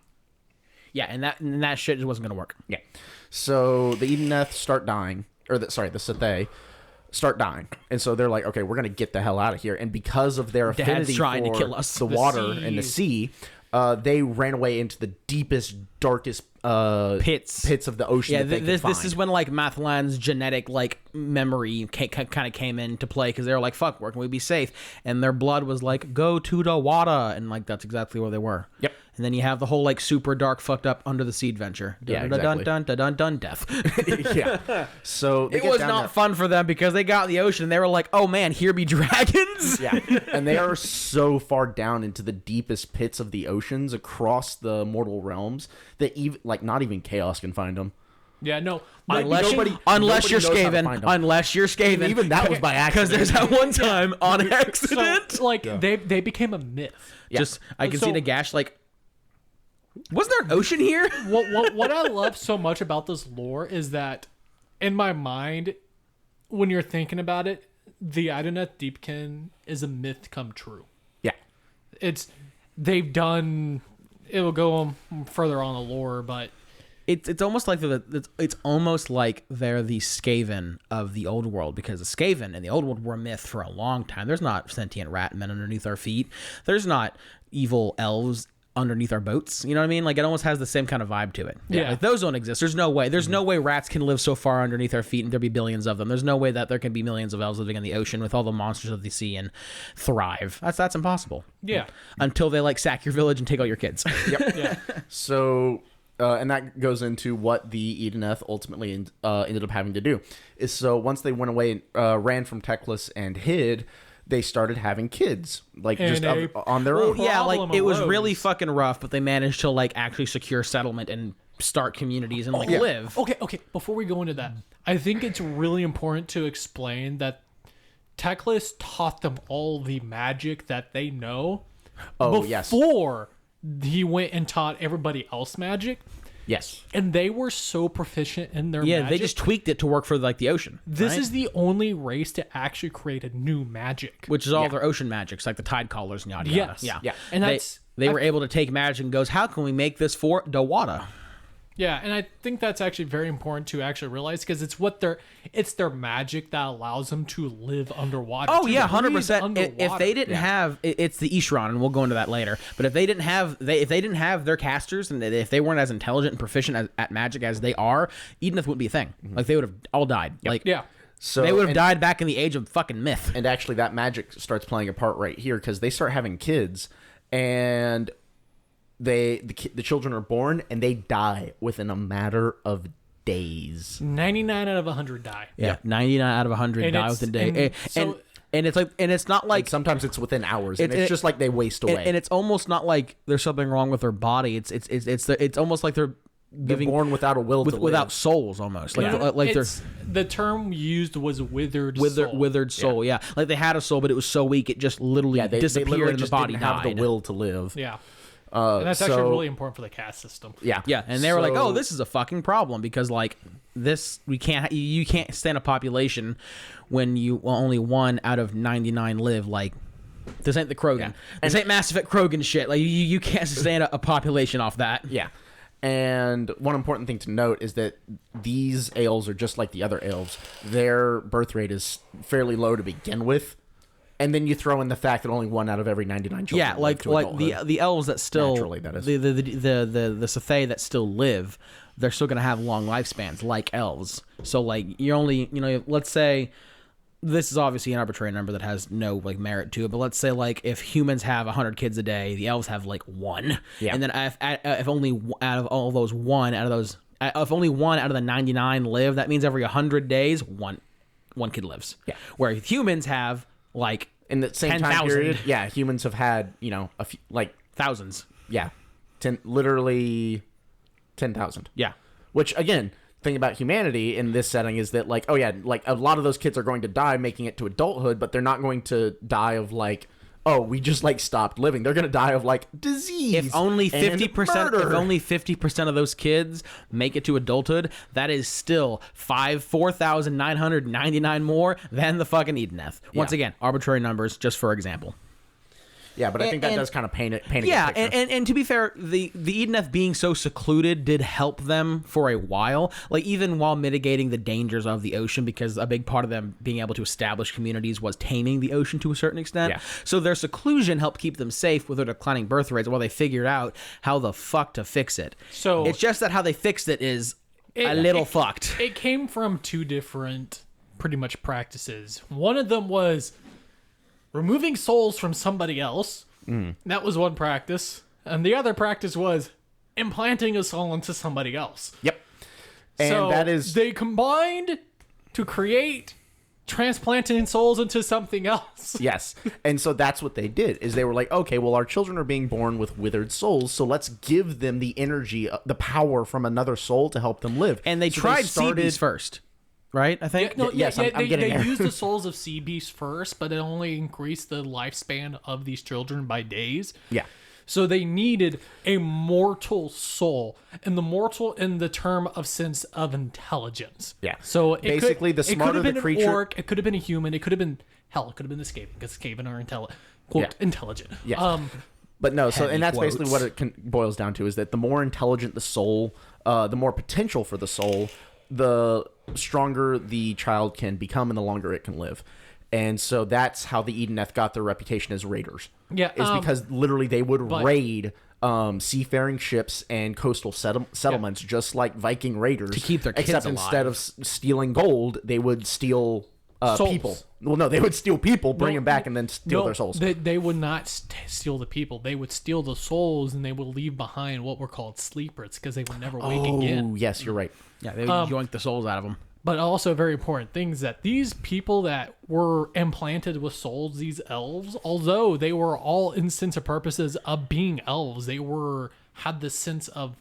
Yeah, and that shit just wasn't going to work. Yeah. So the Idoneth start dying, the Sethe start dying. And so they're like, okay, we're going to get the hell out of here. And because of their affinity trying for to kill us. the water and the sea, they ran away into the deepest, darkest pits of the ocean. Yeah, that they could find. this is when like Mathlan's genetic like memory kind of came into play, because they were like, "Fuck, where can we be safe?" And their blood was like, "Go to the water," and like that's exactly where they were. Yep. And then you have the whole like super dark, fucked up under the sea adventure. Yeah, dun exactly. dun dun dun dun death. Yeah. So they It get was down not there. fun for them because they got in the ocean and they were like, "Oh man, here be dragons." Yeah, and they are so far down into the deepest pits of the oceans across the mortal realms that even like not even chaos can find them. Yeah, no. Unless nobody you're knows how to Skaven, find 'em. unless you're Skaven, Even that was by because accident. there's that one time on accident. So, like they became a myth. Just I can So- see Nagash like, wasn't there an ocean here? What I love so much about this lore is that in my mind, when you're thinking about it, the Idoneth Deepkin is a myth come true. Yeah. They've done. It will go further on the lore, but It's almost like it's almost like they're the Skaven of the old world, because the Skaven in the old world were a myth for a long time. There's not sentient rat men underneath our feet. There's not evil elves underneath our boats. You know what I mean? Like it almost has the same kind of vibe to it. Yeah. Like those don't exist. There's no way. There's no way rats can live so far underneath our feet and there be billions of them. There's no way that there can be millions of elves living in the ocean with all the monsters of the sea and thrive. That's impossible. yeah, Until they like sack your village and take all your kids. Yep. yeah, So, and that goes into what the Idoneth ultimately ended up having to do. Is so once they went away and ran from Teclis and hid, they started having kids, like And just on their own. Yeah, like problem it was arose. really fucking rough, but they managed to like actually secure settlement and start communities and like live. Okay. Before we go into that, I think it's really important to explain that Teclis taught them all the magic that they know. Oh, yes. Before he went and taught everybody else magic, Yes. and they were so proficient in their Yeah, magic. they just tweaked it to work for like the ocean. This right? is the only race to actually create a new magic. which is all their ocean magics, like the tide callers and yada yada. Yes. Yeah, Yeah. And they, that's- they were able to take magic and goes, how can we make this for Dawada? Yeah, and I think that's actually very important to actually realize, because it's their magic that allows them to live underwater. Oh to yeah, breathe 100%. If underwater. they didn't have, it's the Ishran, and we'll go into that later. But if they didn't have their casters, and if they weren't as intelligent and proficient at magic as they are, Idoneth wouldn't be a thing. Like they would have all died. Like Yeah. So they would have and- died back in the age of fucking myth. And actually, that magic starts playing a part right here because they start having kids, and the children are born and they die within a matter of days. 99 out of 100 die. Yeah, 99 out of 100 And die it's- within a day. and so- And it's like, and it's not like Like sometimes it's within hours, and It- it's it- just like they waste away. and it's almost not like there's something wrong with their body. It's almost like they're They're giving born without a will to live. without souls almost. Like No, like they're the term used was withered soul. withered soul. Yeah. Like they had a soul, but it was so weak it just literally they disappeared literally and the just body didn't have died. the will to live. Yeah. And that's actually so- really important for the caste system. Yeah, Yeah, and they were like, So- "Oh, this is a fucking problem because like this you can't stand a population when only 1 out of 99 live. Like this ain't the Krogan. This ain't Mass Effect Krogan shit. Like you can't sustain a population off that. Yeah. And one important thing to note is that these elves are just like the other elves. Their birth rate is fairly low to begin with. And then you throw in the fact that only 1 out of every 99 children Yeah, live like to adulthood. the elves that still Naturally, that is. the Sethe that still live, they're still gonna have long lifespans like elves. So like you're only let's say this is obviously an arbitrary number that has no like merit to it, but let's say like if humans have 100 kids a day, the elves have like 1. Yeah. And then if only out of all those if only 1 out of the 99 live, that means every 100 days one kid lives. Yeah. Where humans have like in the same 10,000. time period, yeah, humans have had, a few, like, thousands. yeah, literally 10,000. Yeah. Which, again, thing about humanity in this setting is that, like, oh yeah, like a lot of those kids are going to die making it to adulthood, but they're not going to die of like, oh, we just like stopped living. They're going to die of like disease. If only 50%, murder. if only 50% of those kids make it to adulthood, that is still 4,999 more than the fucking Idoneth. Once again, arbitrary numbers, just for example. Yeah, but I think that does kind of paint a good Yeah, picture. and to be fair, the Idoneth being so secluded did help them for a while, like even while mitigating the dangers of the ocean, because a big part of them being able to establish communities was taming the ocean to a certain extent. Yeah. So their seclusion helped keep them safe with their declining birth rates while they figured out how the fuck to fix it. So it's just that how they fixed it is a little fucked. It came from two different, pretty much, practices. One of them was removing souls from somebody else. That was one practice. And the other practice was implanting a soul into somebody else. Yep. And so that is... they combined to create transplanting souls into something else. Yes. And so that's what they did, is they were like, okay, well, our children are being born with withered souls, so let's give them the energy, the power from another soul to help them live. And they So tried started... sea beasts first, right? I think. Yes, I'm getting they there. used the souls of sea beasts first, but it only increased the lifespan of these children by days. Yeah. So they needed a mortal soul, and the mortal in the term of sense of intelligence. Yeah. So Basically, the smarter it could have the been creature- an orc, it could have been a human, it could have been hell, it could have been the Skaven, because Skaven are quote intelligent. Yeah. But no, so Heavy and that's quotes. basically what it boils down to, is that the more intelligent the soul, the more potential for the soul, the stronger the child can become and the longer it can live. And so that's how the Idoneth got their reputation as raiders. Yeah, is because literally they would raid seafaring ships and coastal settlements just like Viking raiders To keep their kids except alive. instead of stealing gold, they would steal Souls. people. Well, no, they would steal people, bring them back, and then steal their souls. They would not steal the people. They would steal the souls, and they would leave behind what were called sleepers, because they would never wake again. Oh, yes, you're right. Yeah, they would yoink the souls out of them. But also very important things that these people that were implanted with souls, these elves, although they were all intents and purposes of being elves, they had this sense of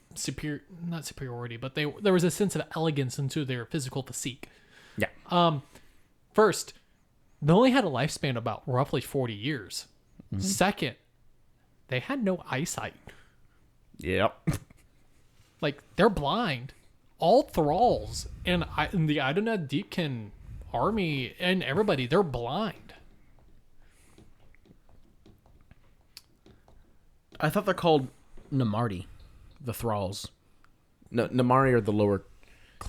not superiority, but there was a sense of elegance into their physical physique. Yeah. First, they only had a lifespan of about roughly 40 years. Mm-hmm. Second, they had no eyesight. Yep. Like, they're blind. All thralls in the Idoneth Deepkin army and everybody, they're blind. I thought they're called Namarti, the thralls. No, Namari are the lower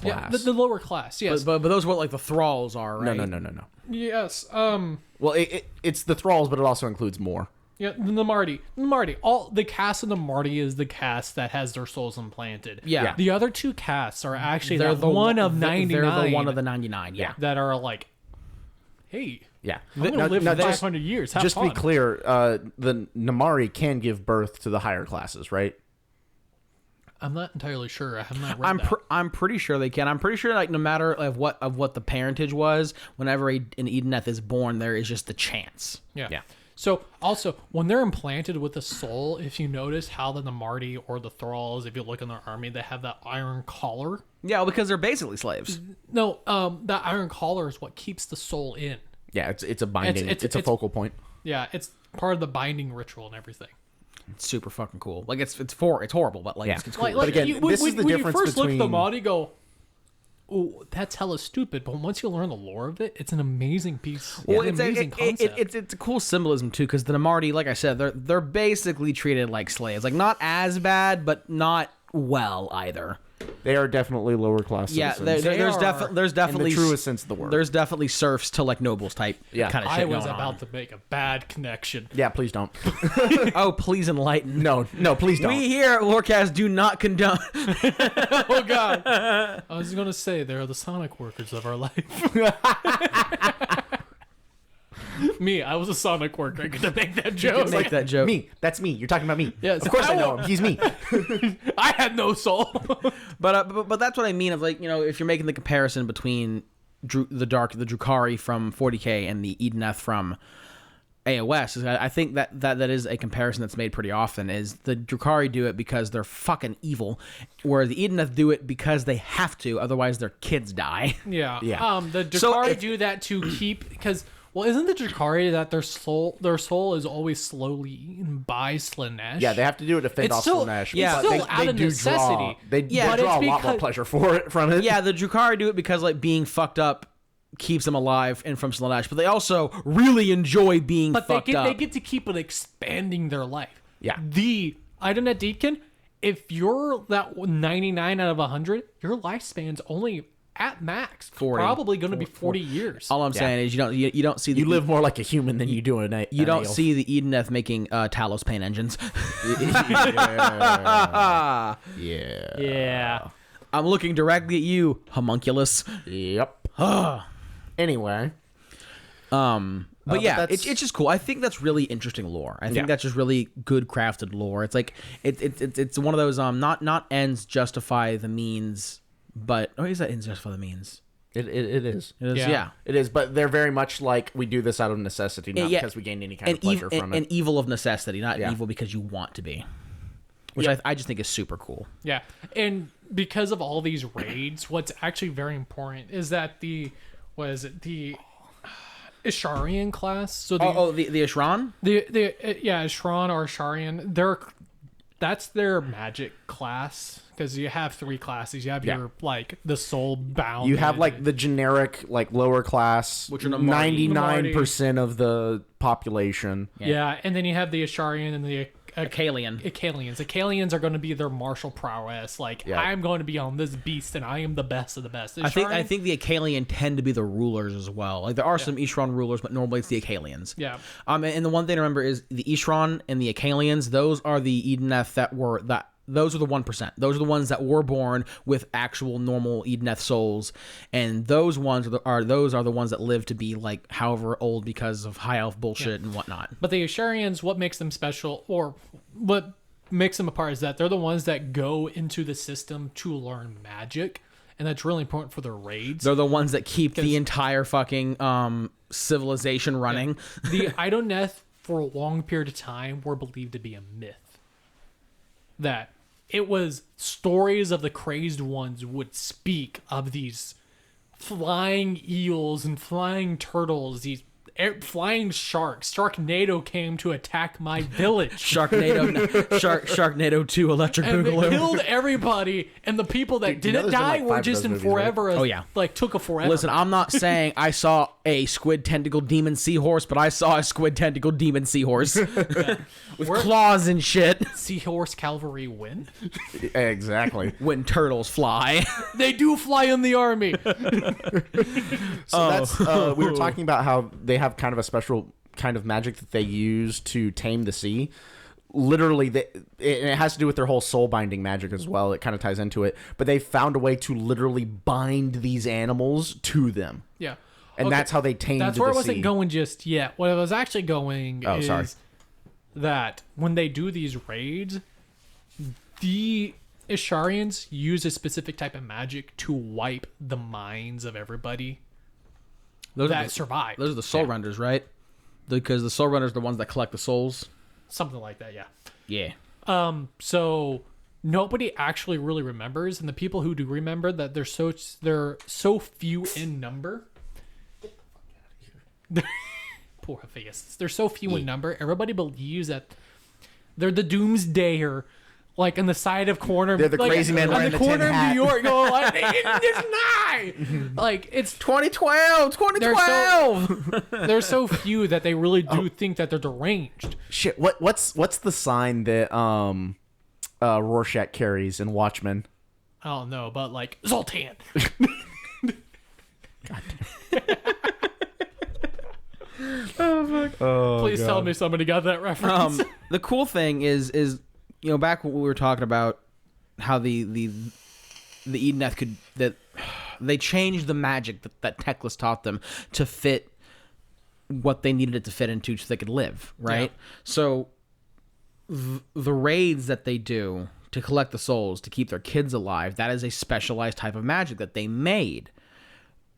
Yeah, class. the lower class, yes. But those are what like the thralls are, right? No. Yes, Well, it's the thralls, but it also includes more. yeah, the Namarti. All the cast of Namarti is the cast that has their souls implanted. Yeah. The other two casts are actually They're the one of 99. They're the one of the 99. Yeah. that are like, hey, Yeah. I'm gonna live for 500 years. Have Just to fun. be clear, the Namari can give birth to the higher classes, right? I'm not entirely sure. I have not read that. I'm pretty sure they can. I'm pretty sure like no matter of what the parentage was, whenever an Idoneth is born, there is just the chance. Yeah. So also, when they're implanted with a soul, if you notice how the Namarti or the thralls, if you look in their army, they have that iron collar. Yeah, well, because they're basically slaves. No, that iron collar is what keeps the soul in. Yeah, it's a binding. It's a it's- focal point. Yeah, it's part of the binding ritual and everything. It's super fucking cool. Like it's horrible, but like Yeah. it's cool. Like, again, this is the when difference you first look at the between- mod, you go, "Oh, that's hella stupid." But once you learn the lore of it, it's an amazing piece. Well, It's an amazing concept. it's a cool symbolism too, because the Namarti, like I said, they're basically treated like slaves. Like not as bad, but not well either. They are definitely lower class Yeah, citizens. there's definitely in the truest sense of the word. There's definitely serfs to like nobles type Yeah. kind of shit I was going about on. to make a bad connection. Yeah, please don't. Oh, please enlighten. No, please don't. We here at Lorecast do not condone. Oh God! I was gonna say they're the Sonic workers of our life. Me, I was a Sonic worker. I get to make that joke. Make that joke. Me. That's me. You're talking about me. Yes, Of course I I know won't- him. He's me. I had no soul. But that's what I mean of like, you know, if you're making the comparison between the Drukari from 40K and the Idoneth from AOS. I think that is a comparison that's made pretty often. Is the Drukhari do it because they're fucking evil, where the Idoneth do it because they have to, otherwise their kids die. Yeah. Yeah. The Drukhari do that to keep because. Well, isn't the Drukhari that their soul is always slowly eaten by Slaanesh? Yeah, they have to do it to fend off Slaanesh. yeah, it's still out of necessity. They Yeah, draw but a it's lot more because- pleasure from it. Yeah, the Drukhari do it because like being fucked up keeps them alive and from Slaanesh, but they also really enjoy being fucked up. They get to keep it expanding their life. Yeah. The Idoneth Deepkin, if you're that 99 out of 100, your lifespan's only at max 40. probably going to be 40 years. All I'm saying is you don't see the You live more like a human than you do you don't elf. see the Idoneth making Talos paint engines. yeah. Yeah. I'm looking directly at you, homunculus. Yep. Anyway. But yeah, that's- it's just cool. I think that's really interesting lore. I think that's just really good crafted lore. It's like it's one of those not ends justify the means, but is that ends justify the means? It is. It is, Yeah. yeah. It is, but they're very much like we do this out of necessity, not Yeah. because we gain any kind of pleasure from it. And evil of necessity, not Yeah. evil because you want to be, which I just think is super cool. Yeah. And because of all these raids, what's actually very important is that the Isharian class. So The Ishran? Ishran or Isharian, that's their magic class because you have 3 classes. You have your like the soul bound. You have like the generic like lower class, Which are the Marty. 99% of the population. yeah, and then you have the Isharian and the Akalian. Akalians. Akalians are going to be their martial prowess. Like Yeah. I'm going to be on this beast, and I am the best of the best. I Isharian- think the Akalian tend to be the rulers as well. Like there are some Ishran rulers, but normally it's the Akalians. Yeah. And the one thing to remember is the Ishran and the Akalians. Those are the Idoneth those are the 1%. Those are the ones that were born with actual normal Idoneth souls, and those ones are the ones that live to be like however old because of high elf bullshit and whatnot. But the Isharians, what makes them special, or what makes them apart, is that they're the ones that go into the system to learn magic, and that's really important for their raids. They're the ones that keep the entire fucking civilization running. The Idoneth, for a long period of time, were believed to be a myth. That it was stories of the crazed ones would speak of these flying eels and flying turtles, these flying sharks. Sharknado came to attack my village. Sharknado 2 Electric And they Boogaloo. killed everybody, and the people that do you know didn't there's been, die like, were 5 of just those in movies, right? forever. Oh, yeah. Like took a forever. Listen, I'm not saying I saw a squid tentacle demon seahorse, but I saw a squid tentacle demon seahorse with claws and shit. Seahorse cavalry win. Exactly. When turtles fly. They do fly in the army. So that's we were talking about how they have kind of a special kind of magic that they use to tame the sea. Literally, it has to do with their whole soul binding magic as well. It kind of ties into it, but they found a way to literally bind these animals to them, Yeah. and that's how they tamed That's the where I sea. wasn't going just yet. What I was actually going is sorry. that when they do these raids, the Isharians use a specific type of magic to wipe the minds of everybody Those that survive. Those are the soul renders, right? Because the soul renders are the ones that collect the souls. Something like that, yeah. Yeah. So nobody actually really remembers, and the people who do remember that they're so few in number. Poor Hephaestus. They're so few in number. Everybody believes that they're the doomsdayer, like on the side of corner. They're the like, crazy man on wearing the the tin corner of hat. New York. Going like, it's not. Like it's 2012! 2012! they're so few that they really do think that they're deranged. Shit, what's the sign that Rorschach carries in Watchmen? I don't know, but like Zoltan. Please tell me somebody got that reference. The cool thing is back when we were talking about how the Idoneth they changed the magic that Teclis taught them to fit what they needed it to fit into so they could live, right? Yeah. So the raids that they do to collect the souls to keep their kids alive, that is a specialized type of magic that they made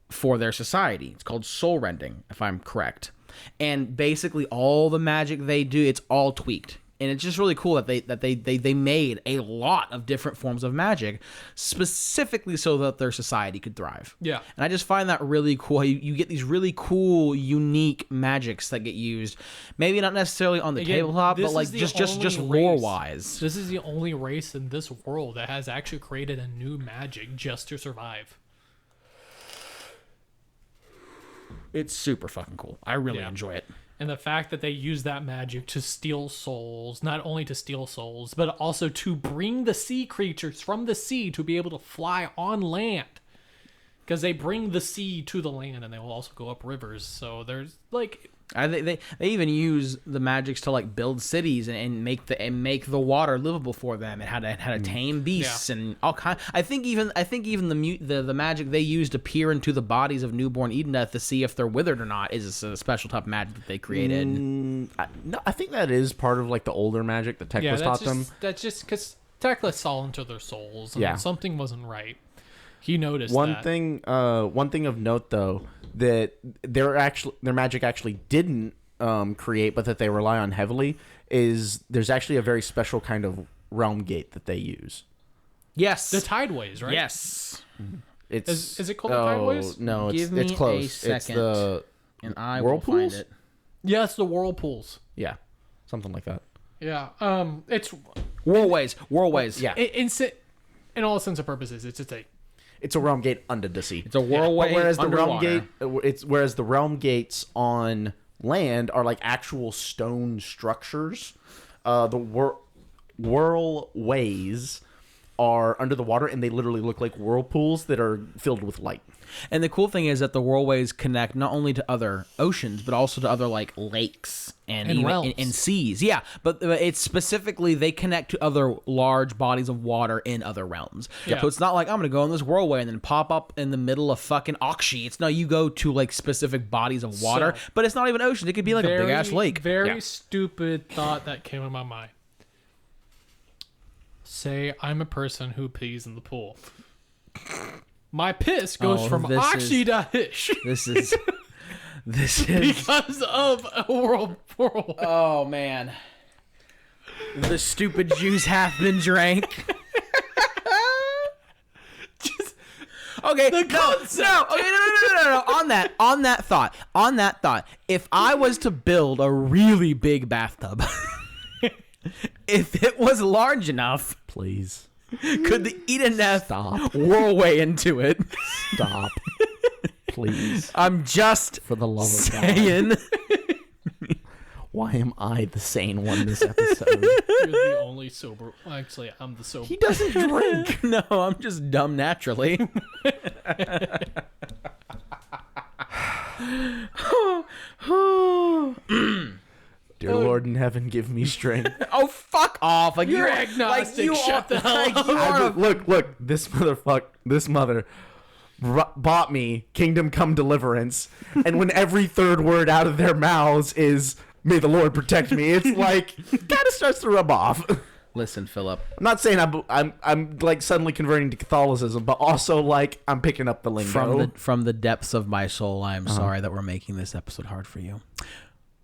for their society. It's called soul rending, if I'm correct. and basically all the magic they do, it's all tweaked. And it's just really cool that they made a lot of different forms of magic specifically so that their society could thrive. Yeah. And I just find that really cool. You get these really cool, unique magics that get used. Maybe not necessarily on the tabletop, but like just lore-wise. This is the only race in this world that has actually created a new magic just to survive. It's super fucking cool. I really enjoy it. And the fact that they use that magic to steal souls, not only to steal souls, but also to bring the sea creatures from the sea to be able to fly on land. Because they bring the sea to the land, and they will also go up rivers. So there's like... They even use the magics to like build cities and make the water livable for them, and how to tame beasts and all kind. I think even the magic they use to peer into the bodies of newborn Idoneth to see if they're withered or not is a special type of magic that they created. No, I think that is part of like the older magic that Teclis taught them. That's just because Teclis saw into their souls, and something wasn't right. He noticed one thing of note though, that their magic actually didn't create, but that they rely on heavily, is there's actually a very special kind of realm gate that they use. Yes, the Tideways, right? Yes, is it called the Tideways? No, Give it's me close. a second, it's the and I whirlpools? will find it. Yes, the whirlpools. Yeah, something like that. Yeah, it's whirlways. Yeah, in all sense and purposes, it's a realm gate under the sea. It's a whirlway. Whereas the underwater. realm gates on land are like actual stone structures. The whirlways are under the water, and they literally look like whirlpools that are filled with light. And the cool thing is that the whirlways connect not only to other oceans, but also to other like lakes and even and seas. Yeah, but it's specifically they connect to other large bodies of water in other realms. Yeah. So it's not like I'm going to go on this whirlway and then pop up in the middle of fucking Oxy. It's no, you go to like specific bodies of water, but it's not even ocean. It could be like a big ass lake. Very stupid thought that came in my mind. Say I'm a person who pees in the pool. My piss goes from Oxy to Hish. This is because of a whirlpool. Oh man, the stupid juice hath been drank. Okay, no. On that thought. If I was to build a really big bathtub, if it was large enough, Please. Could the Idoneth Stop. whirlway into it? Stop. Please. I'm just For the love of saying. Why am I the sane one this episode? You're the only sober. Actually, I'm the sober. He doesn't drink. No, I'm just dumb naturally. Dear Lord in heaven, give me strength. Oh, fuck off! Like You're you, agnostic. Like you Shut the hell like up. you are. Look, this mother bought me Kingdom Come Deliverance, and when every third word out of their mouths is "May the Lord protect me," it's like kind of starts to rub off. Listen, Philip. I'm not saying I'm like suddenly converting to Catholicism, but also like I'm picking up the lingo. From the depths of my soul, I am sorry that we're making this episode hard for you.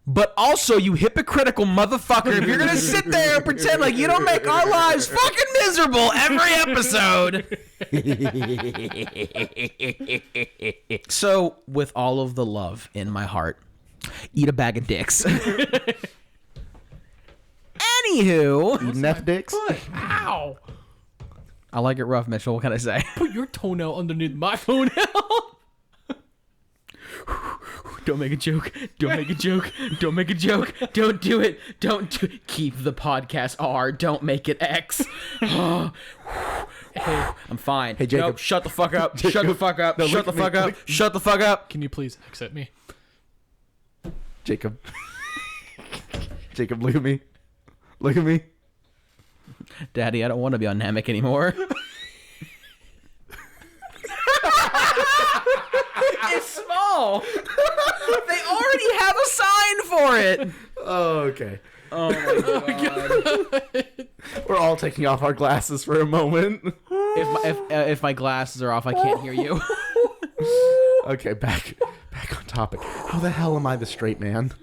But also, you hypocritical motherfucker, if you're gonna sit there and pretend like you don't make our lives fucking miserable every episode. So, with all of the love in my heart, eat a bag of dicks. Anywho, Idoneth dicks. Ow! I like it rough, Mitchell. What can I say? Put your toenail underneath my toenail. Don't make a joke. Don't make a joke. Don't make a joke. Don't do it. Don't do it. Keep the podcast R. Don't make it X. Hey, I'm fine. Hey, Jacob. Nope, shut the fuck up. Jacob. Shut the fuck up. No, Shut the look at fuck me. up. Look- Shut the fuck up. Can you please exit me? Jacob. Jacob, look at me. Look at me. Daddy, I don't want to be on Namek anymore. It's small. They already have a sign for it. Oh, okay. Oh my god. We're all taking off our glasses for a moment. If my glasses are off, I can't hear you. Okay, back on topic. How the hell am I the straight man?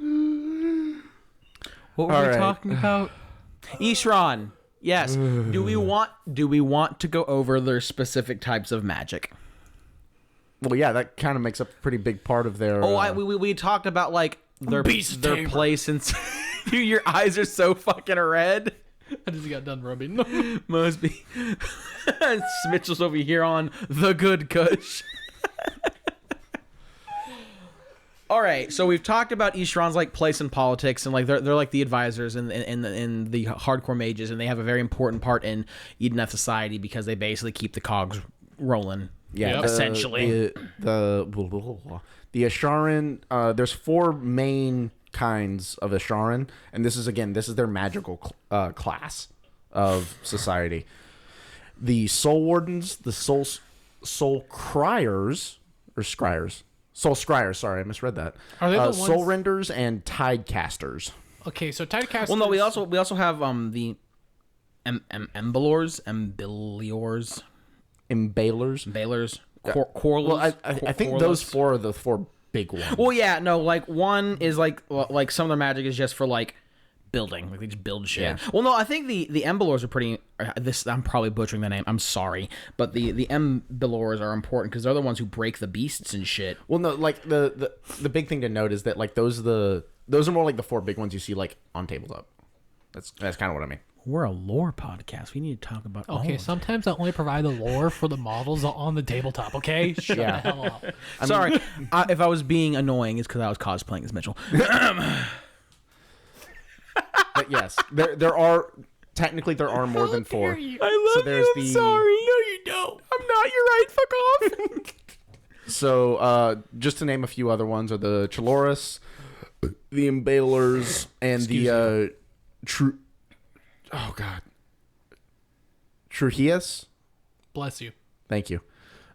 What were we talking about? Ishran. Yes. Do we want to go over their specific types of magic? Well, yeah, that kind of makes up a pretty big part of their. We talked about like their place and your eyes are so fucking red. I just got done rubbing. Must be. Mitchell's over here on the good kush. All right, so we've talked about Ishran's like place in politics, and like they're like the advisors in the hardcore mages, and they have a very important part in Idoneth society because they basically keep the cogs rolling. Yeah, essentially. The Asharan. There's 4 main kinds of Asharan, and this is their magical class of society. The Soul Wardens, the Soul Criers or Scryers. Soul Scryers, sorry, I misread that. Are they the ones... Soul Renders and Tide Casters. Okay, so Tide Casters... Well, no, we also have the Embelors, Embalers, Corlers. Well, I think those 4 are the 4 big ones. Well, yeah, no, like one is like some of their magic is just for like building, like they just build shit. Yeah. Well, no, I think the Embelors are pretty. I'm probably butchering the name. I'm sorry, but the Embelors are important because they're the ones who break the beasts and shit. Well, no, like the big thing to note is that like those are more like the 4 big ones you see like on tabletop. That's kind of what I mean. We're a lore podcast. We need to talk about. Okay, sometimes I only provide the lore for the models on the tabletop. Okay, shut the hell up. Sorry, if I was being annoying, it's because I was cosplaying as Mitchell. But yes, there are technically more than 4. I love you. I'm sorry. No, you don't. I'm not. You're right. Fuck off. So, just to name a few other ones are the Chaloris, the Embalers, and Truhias. Bless you. Thank you.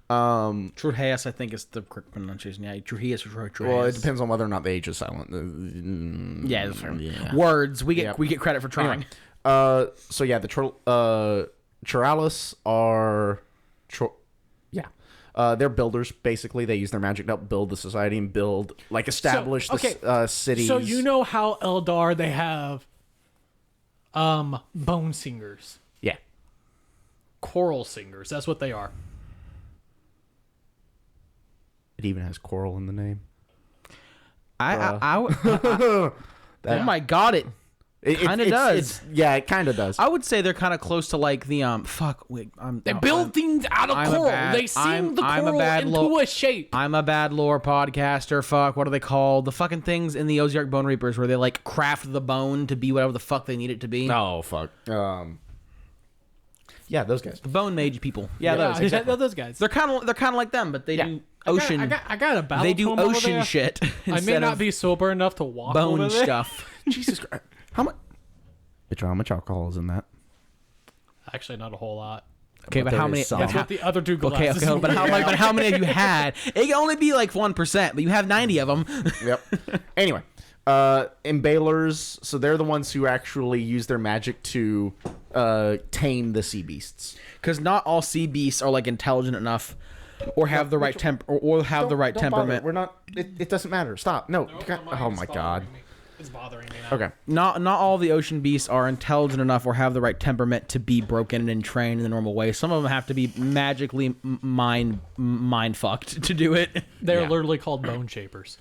Truhias, I think is the correct pronunciation. Yeah, Truhias or Truhias. Well, it depends on whether or not the H is silent. Yeah, that's fair. Yeah. Words. We get credit for trying. Anyway, so yeah, the Chiralis are, they're builders. Basically, they use their magic to help build the society and establish the cities. So you know how Eldar they have, bone singers. Yeah. Choral singers. That's what they are. It even has coral in the name. Oh my god! It kind of does. It kind of does. I would say they're kind of close to like the They build things out of coral. They sing the coral into a shape. I'm a bad lore podcaster. Fuck, what are they called? The fucking things in the Ozark Bone Reapers where they like craft the bone to be whatever the fuck they need it to be. Oh fuck. Yeah, those guys. The bone mage people. Yeah, those. Exactly. Those guys. They're kind of like them, but they do ocean. I got a battle. They do tome over ocean there. shit. I may not be sober enough to walk bone over there. stuff. Jesus Christ. How much alcohol is in that? Actually, not a whole lot. Okay, but how many? That's what the other 2 glasses. Okay, but how many have you had? It can only be like 1%, but you have 90 of them. Yep. Anyway, Embalers. So they're the ones who actually use their magic to tame the sea beasts. Because not all sea beasts are like intelligent enough, or have the right temperament. Bother. We're not. It doesn't matter. Stop. No. Oh my god. It's bothering me now. Okay. Not all the ocean beasts are intelligent enough or have the right temperament to be broken and trained in the normal way. Some of them have to be magically mind fucked to do it. They're literally called bone shapers.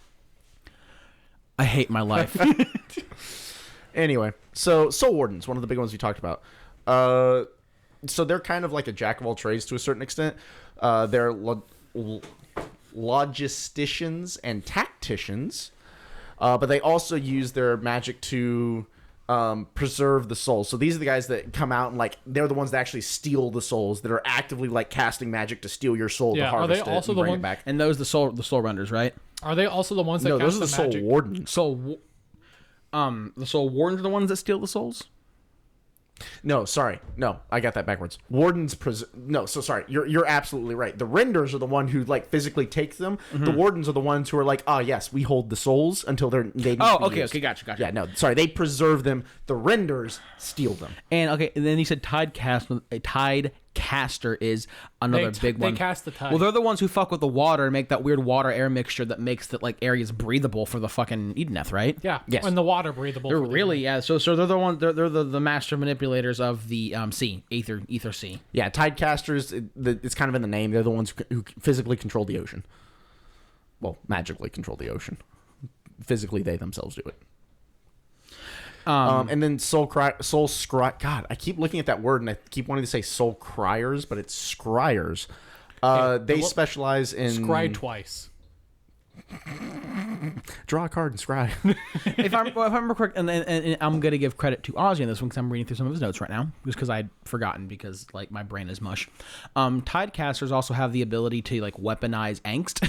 I hate my life. Anyway, so Soul Wardens, one of the big ones we talked about. So they're kind of like a jack of all trades to a certain extent. They're logisticians and tacticians. But they also use their magic to preserve the souls. So these are the guys that come out and they're the ones that actually steal the souls, that are actively casting magic to steal your soul to harvest it and bring it back. And those the soul renders, right? Are they also the ones that no, cast those are the magic? Soul Wardens. The soul wardens are the ones that steal the souls? No, sorry. No, I got that backwards. Wardens sorry. You're absolutely right. The renders are the one who physically takes them. Mm-hmm. The wardens are the ones who are yes, we hold the souls until they need to be used. Okay, gotcha. Yeah, no, sorry. They preserve them. The renders steal them. And then you said tide Tidecaster is another big one. They cast the tide. Well, they're the ones who fuck with the water and make that weird water-air mixture that makes the like areas breathable for the fucking Idoneth, right? Yeah. Yes. And the water breathable. They're for the- really So they're the ones. They're the master manipulators of the sea, ether sea. Yeah, Tidecasters, it's kind of in the name. They're the ones who physically control the ocean. Well, magically control the ocean. Physically, they themselves do it. And then soul scry. God, I keep looking at that word and I keep wanting to say soul criers, but it's scryers. They specialize in Scry twice. Draw a card and scry. If I remember correct, and I'm gonna give credit to Ozzy on this one because I'm reading through some of his notes right now, just because I'd forgotten because like my brain is mush. Tidecasters also have the ability to like weaponize angst.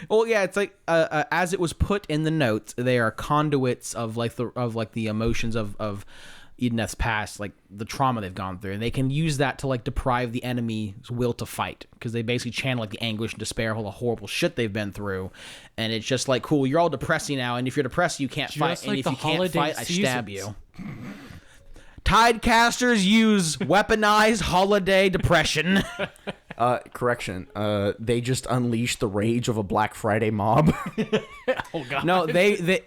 Well, yeah, it's like as it was put in the notes, they are conduits of the emotions of Idoneth's past, like the trauma they've gone through, and they can use that to like deprive the enemy's will to fight because they basically channel like the anguish and despair of all the horrible shit they've been through, and it's just like, cool, you're all depressy now, and if you're depressed, you can't fight, and like if the you can't holiday fight, I stab seasons. you. Tidecasters use weaponized holiday depression. Correction. They just unleash the rage of a Black Friday mob. Oh god. No, they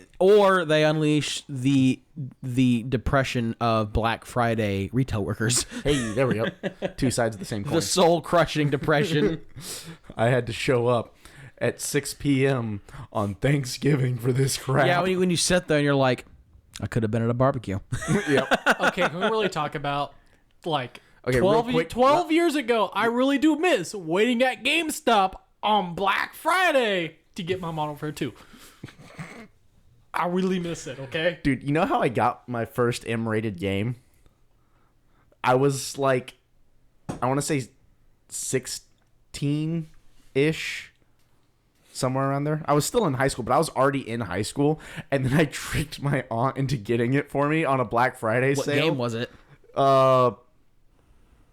unleash the depression of Black Friday retail workers. Hey, there we go. Two sides of the same coin. The soul crushing depression. I had to show up at 6 p.m. on Thanksgiving for this crap. Yeah, when you sit there and you're like, I could have been at a barbecue. Yep. Okay, can we really talk about like Okay, 12, real quick. 12 years ago, I really do miss waiting at GameStop on Black Friday to get my Model Warfare 2. I really miss it, okay? Dude, you know how I got my first M-rated game? I was like, I want to say 16-ish. Somewhere around there. I was still in high school, but I was already in high school. And then I tricked my aunt into getting it for me on a Black Friday What sale. game was it?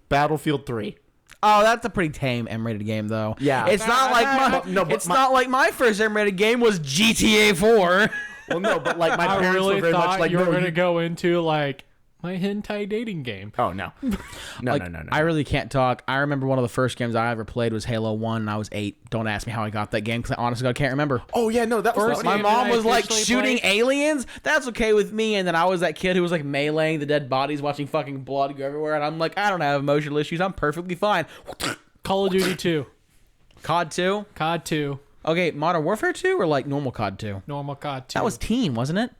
Battlefield 3. Oh, that's a pretty tame M-rated game, though. Yeah. it's not like not like my first M-rated game was GTA 4. Well, no, but like my I parents really were very thought much like, you were no, going to go into like my hentai dating game. Oh, no. No, Like, no. I really can't talk. I remember one of the first games I ever played was Halo 1, and I was 8. Don't ask me how I got that game, because I honestly can't remember. Oh, yeah, no, that was First the My game mom that I was like officially shooting played? aliens. That's okay with me. And then I was that kid who was like meleeing the dead bodies, watching fucking blood go everywhere. And I'm like, I don't have emotional issues. I'm perfectly fine. Call of Duty 2. COD 2? COD 2. Okay, Modern Warfare 2 or like normal COD 2? Normal COD 2. That was teen, wasn't it?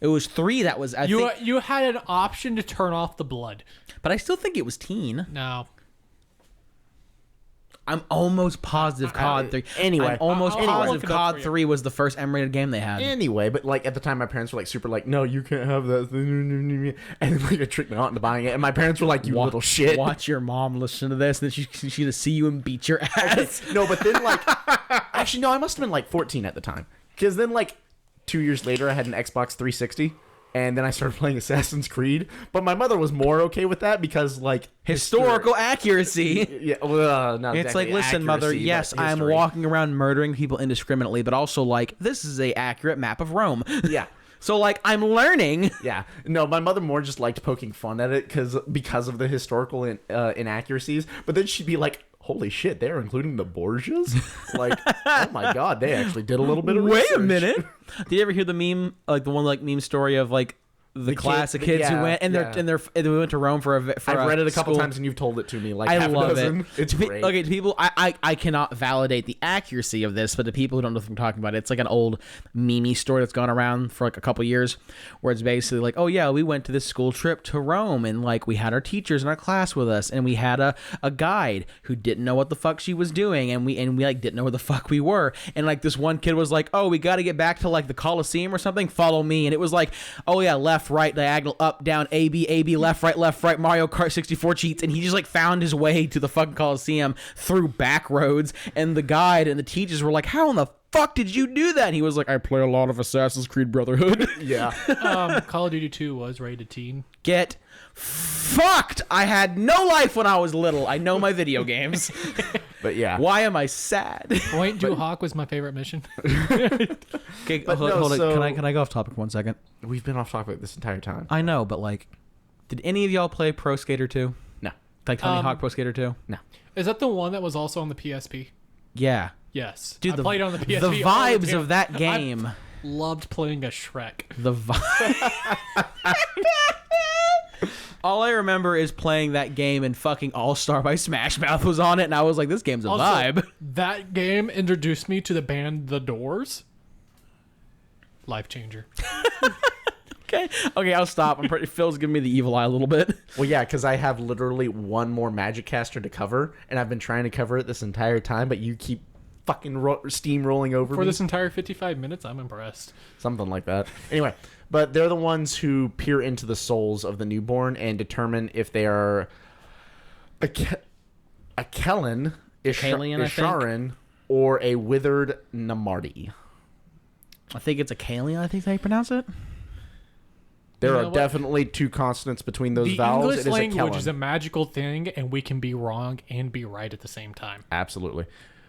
It was 3 that was, I think. You had an option to turn off the blood. But I still think it was teen. No. I'm almost positive COD 3. anyway. I'm almost I'll positive look it up COD for you. 3 was the first M-rated game they had. Anyway, but like at the time, my parents were like super like, no, you can't have that. And then like I tricked my aunt into buying it, and my parents were like, you little shit. Watch your mom listen to this, and then she's gonna see you and beat your ass. No, but then like, actually no, I must have been like 14 at the time, because then like 2 years later, I had an Xbox 360. And then I started playing Assassin's Creed. But my mother was more okay with that because, like... Historical accuracy. Yeah, well, not It's exactly like, listen, mother, accuracy, yes, but I'm history. walking around murdering people indiscriminately, but also, like, this is a accurate map of Rome. Yeah. So, like, I'm learning. Yeah. No, my mother more just liked poking fun at it because of the historical inaccuracies. But then she'd be like, holy shit, they're including the Borgias? Like, oh my god, they actually did a little bit of Wait research. a minute. Did you ever hear the meme, like, the one, like, meme story of, like, the class of kids who went, and they went to Rome for I've read it a couple school. times, and you've told it to me like I half love a dozen. it. It's great. Okay, to people, I cannot validate the accuracy of this, but to people who don't know what I'm talking about, it's like an old meme story that's gone around for like a couple years, where it's basically like, oh yeah, we went to this school trip to Rome, and like we had our teachers in our class with us, and we had a guide who didn't know what the fuck she was doing, and we like didn't know where the fuck we were, and like this one kid was like, oh, we got to get back to like the Colosseum or something, follow me, and it was like, oh yeah, left, right, diagonal, up, down, A, B, left, right, Mario Kart 64 cheats, and he just like found his way to the fucking Coliseum through back roads, and the guide and the teachers were like, how in the fuck did you do that? And he was like, I play a lot of Assassin's Creed Brotherhood. Yeah. Call of Duty 2 was rated teen. Get fucked. I had no life when I was little. I know my video games. But yeah. Why am I sad? Point Du Hawk was my favorite mission. Okay, But hold, no, hold it. so- Can I go off topic 1 second? We've been off topic this entire time. I know, but like, did any of y'all play Pro Skater 2? No. Like Tony Hawk Pro Skater 2? No. Is that the one that was also on the PSP? Yeah. Yes. Dude, I played it on the PSP. The all the vibes time. of that game. Loved playing a Shrek. The All I remember is playing that game and fucking All-Star by Smash Mouth was on it, and I was like, this game's a Also, vibe. that game introduced me to the band The Doors. Life changer. Okay, I'll stop. Phil's giving me the evil eye a little bit. Well, yeah, because I have literally one more Magic Caster to cover, and I've been trying to cover it this entire time, but you keep fucking steamrolling over For me. this entire 55 minutes, I'm impressed. Something like that. Anyway, but they're the ones who peer into the souls of the newborn and determine if they are a Kellen, Kalian, I think. Isharan, or a withered Namarti. I think it's a Kalian, I think they pronounce it. There You know are what? definitely two consonants between those The vowels. English It is language a Kellen. is a magical thing, and we can be wrong and be right at the same time. Absolutely.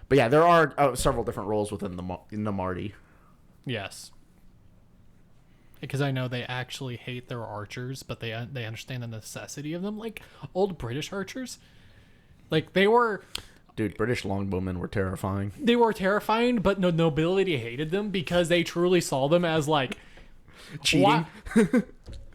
But yeah, there are several different roles within the Namarti. Yes. Because I know they actually hate their archers, but they understand the necessity of them. Like old British archers, like they were Dude, British longbowmen were terrifying. terrifying, but the nobility hated them because they truly saw them as like Cheating.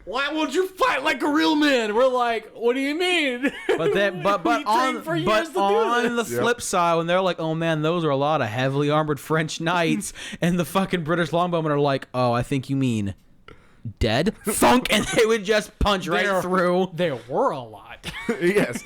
Why won't you fight like a real man? We're like, what do you mean? But then, but We trained for years to do on the this. flip side, when they're like, "Oh man, those are a lot of heavily armored French knights," and the fucking British longbowmen are like, "Oh, I think you mean dead?" Thunk, and they would just punch right through. There were a lot. Yes,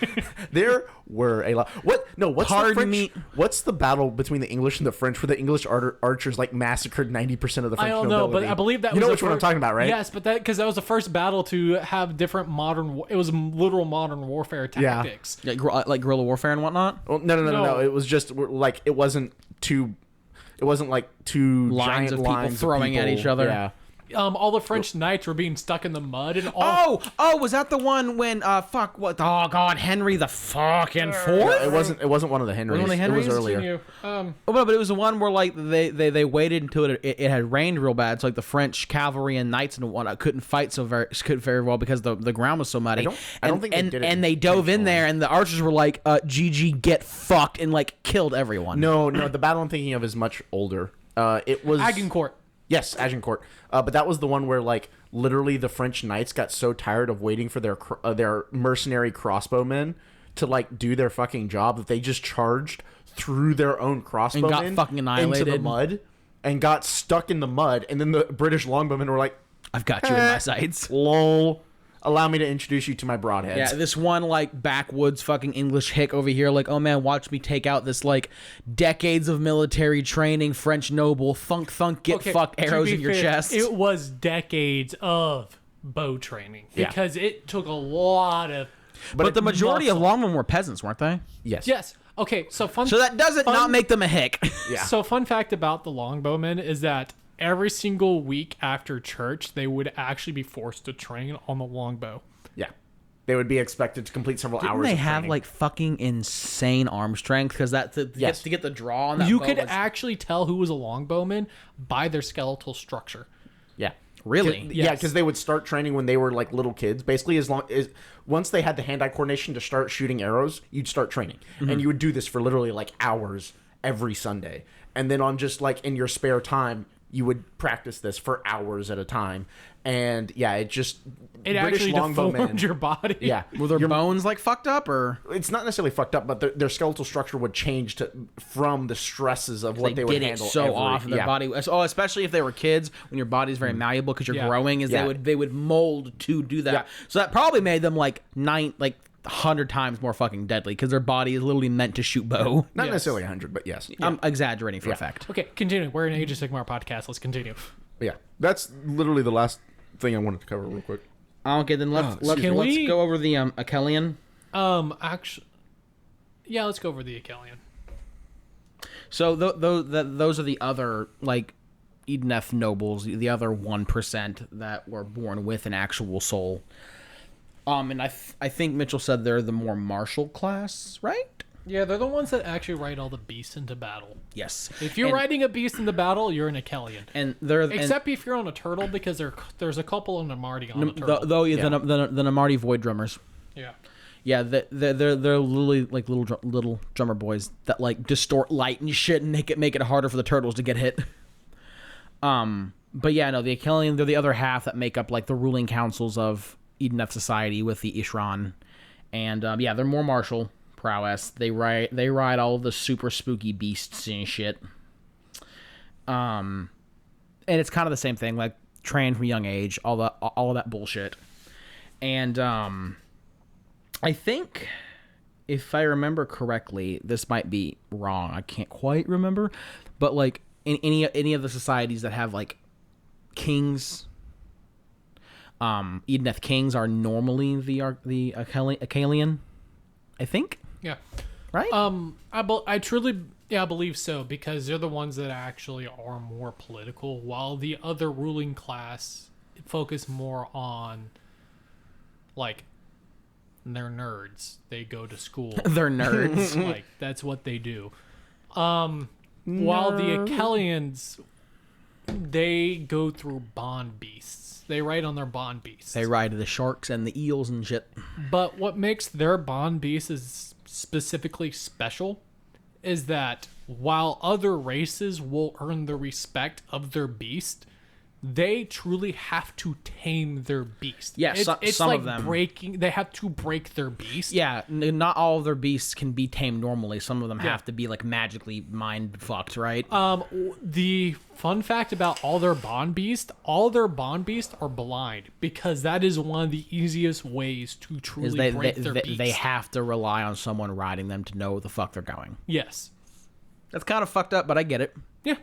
there were a lot. What? No, what's Pardon the French? me. What's the battle between the English and the French, where the English archers like massacred 90% of the French I don't know, but nobility? I believe that you was know the which one I'm fir- talking about, right? Yes, but that because that was the first battle to have different modern. It was literal modern warfare Yeah. tactics. Like guerrilla warfare and whatnot. Well, no. No. It was just like it wasn't like two Lines giant of people lines of throwing at people. each other. Yeah. All the French knights were being stuck in the mud and all. Oh, was that the one when oh god, Henry the fucking No, fourth? it wasn't one of the Henrys. Wasn't it It was Henrys? earlier. Continue. Oh, no, but it was the one where like they waited until it had rained real bad, so like the French cavalry and knights and whatnot couldn't fight very well because the ground was so muddy. I don't think they and, did it and they dove in intentionally. there, and the archers were like, "GG, get fucked," and like killed everyone. No, the battle I'm thinking of is much older. It was Agincourt. Yes, Agincourt. But that was the one where, like, literally the French knights got so tired of waiting for their mercenary crossbowmen to, like, do their fucking job that they just charged through their own crossbowmen fucking into the annihilated. mud and got stuck in the mud. And then the British longbowmen were like, I've got you in my sights. lol. Allow me to introduce you to my broadheads. Yeah, this one like backwoods fucking English hick over here, like, oh man, watch me take out this like decades of military training French noble. Thunk, get Okay, fucked, to arrows be in your fair, chest. It was decades of bow training Yeah. because it took a lot of. but the majority of muscle. longmen were peasants, weren't they? Yes. Yes. Okay. So So that doesn't not make them a hick. Yeah. So fun fact about the longbowmen is that every single week after church, they would actually be forced to train on the longbow. Yeah. They would be expected to complete several Didn't hours they of have training. like fucking insane arm strength? Because that Yes. to get the draw on that You bow could was- actually tell who was a longbowman by their skeletal structure. Yeah. really. Yeah, Yes. because they would start training when they were like little kids. Basically, as long as once they had the hand-eye coordination to start shooting arrows, you'd start training, and you would do this for literally like hours every Sunday. And then on just like in your spare time, you would practice this for hours at a time. And yeah, it It actually deformed longbowmen. your body. Yeah, Were their bones like fucked up or? it's not necessarily fucked up, but their skeletal structure would change from the stresses of what they would did it handle. so often. Their yeah. body, especially if they were kids, when your body's very malleable because you're Yeah. growing, is Yeah. they would mold to do that. Yeah. So that probably made them like 100 times more fucking deadly because their body is literally meant to shoot bow. Not Yes. necessarily 100, but yes. I'm exaggerating for effect. Okay, continue. We're an Age of Sigmar podcast. Let's continue. Yeah, that's literally the last thing I wanted to cover real quick. Okay, then let's Can we- go over the Achelian. Actually, yeah, let's go over the Achelian. So those are the other like Idoneth nobles, the other 1% that were born with an actual soul. And I think Mitchell said they're the more martial class, right? Yeah, they're the ones that actually ride all the beasts into battle. Yes. If you're riding a beast into battle, you're an Achelian. and they're Except if you're on a turtle, because there's a couple on the Marty on a and turtle. the Namarti Void Drummers. Yeah. Yeah, they're literally like little drummer boys that like distort light and shit and make it harder for the turtles to get hit. But yeah, no, the Achelian, they're the other half that make up like the ruling councils of Idoneth society with the Ishran, and yeah, they're more martial prowess. They ride all of the super spooky beasts and shit. And it's kind of the same thing, like trained from a young age, all of that bullshit. And I think, if I remember correctly, this might be wrong. I can't quite remember, but like in any of the societies that have like kings, Idoneth kings are normally the Achelian, I think. Yeah. Right? I truly believe so, because they're the ones that actually are more political, while the other ruling class focus more on, like, they're nerds. They go to school. They're nerds. Like, that's what they do. While the Achelians, they go through bond beasts. They ride on their bond beasts. They ride the sharks and the eels and shit. But what makes their bond beasts specifically special is that while other races will earn the respect of their beast, they truly have to tame their beast. Yeah, it's some like of them. they have to break their beast. Yeah, not all of their beasts can be tamed normally. Some of them have to be like magically mind fucked, right? The fun fact about all their bond beasts are blind, because that is one of the easiest ways to truly break their beast. They have to rely on someone riding them to know where the fuck they're going. Yes. That's kind of fucked up, but I get it. Yeah.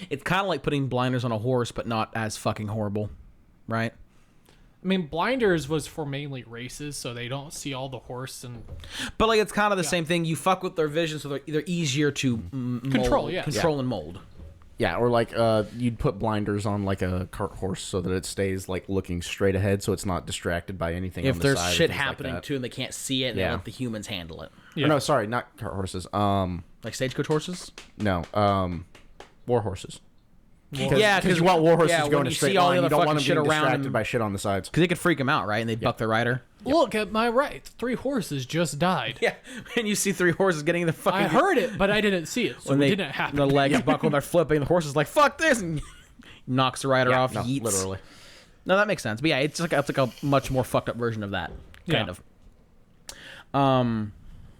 It's kind of like putting blinders on a horse, but not as fucking horrible, right? I mean, blinders was for mainly races, so they don't see all the horse and... But like, it's kind of the same thing. You fuck with their vision, so they're easier to Control and mold. Yeah, or like you'd put blinders on like a cart horse so that it stays like looking straight ahead, so it's not distracted by anything. If on the there's side, shit things like happening that. too and they can't see it, they let the humans handle it. Yeah. Or no, sorry, not cart horses. Like stagecoach horses? No, war horses. Yeah, because you want war horses yeah, to go when in a you straight see all the line. You other don't want them fucking being shit around distracted them. by shit on the sides. Because it could freak them out, right? And they'd buck the rider. Look, at my right, 3 horses just died. Yeah, and you see 3 horses getting the fucking... I heard it, but I didn't see it, so when it didn't happen. The legs buckle, they're flipping, the horse is like, fuck this, and knocks the rider off, No, yeets. literally. No, that makes sense. But yeah, it's like a much more fucked up version of that, kind of.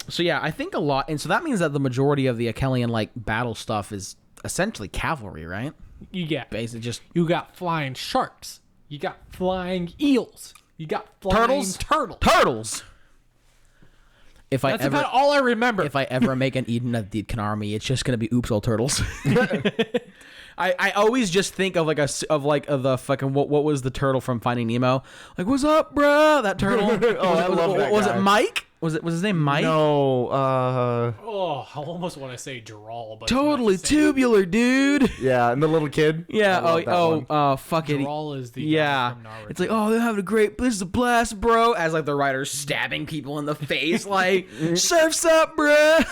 So yeah, I think a lot... And so that means that the majority of the Achelian, like, battle stuff is essentially cavalry, right? Basically just... You got flying sharks. You got flying eels. You got flying turtles. Turtles! That's about all I remember. If I ever make an Idoneth Deepkin army, it's just gonna be oops all turtles. I always just think of the fucking what was the turtle from Finding Nemo? Like, what's up, bruh? That turtle. I love that Was guy. it Mike? Was his name Mike? No, Oh, I almost want to say Gerald, but Totally it's not the same. tubular, dude. yeah, and the little kid. Yeah. I love that one. Fucking. Gerald is the guy Yeah. from Naruto. It's like, oh, they're having a great. This is a blast, bro. As like the rider's stabbing people in the face, like, surf's up, bruh.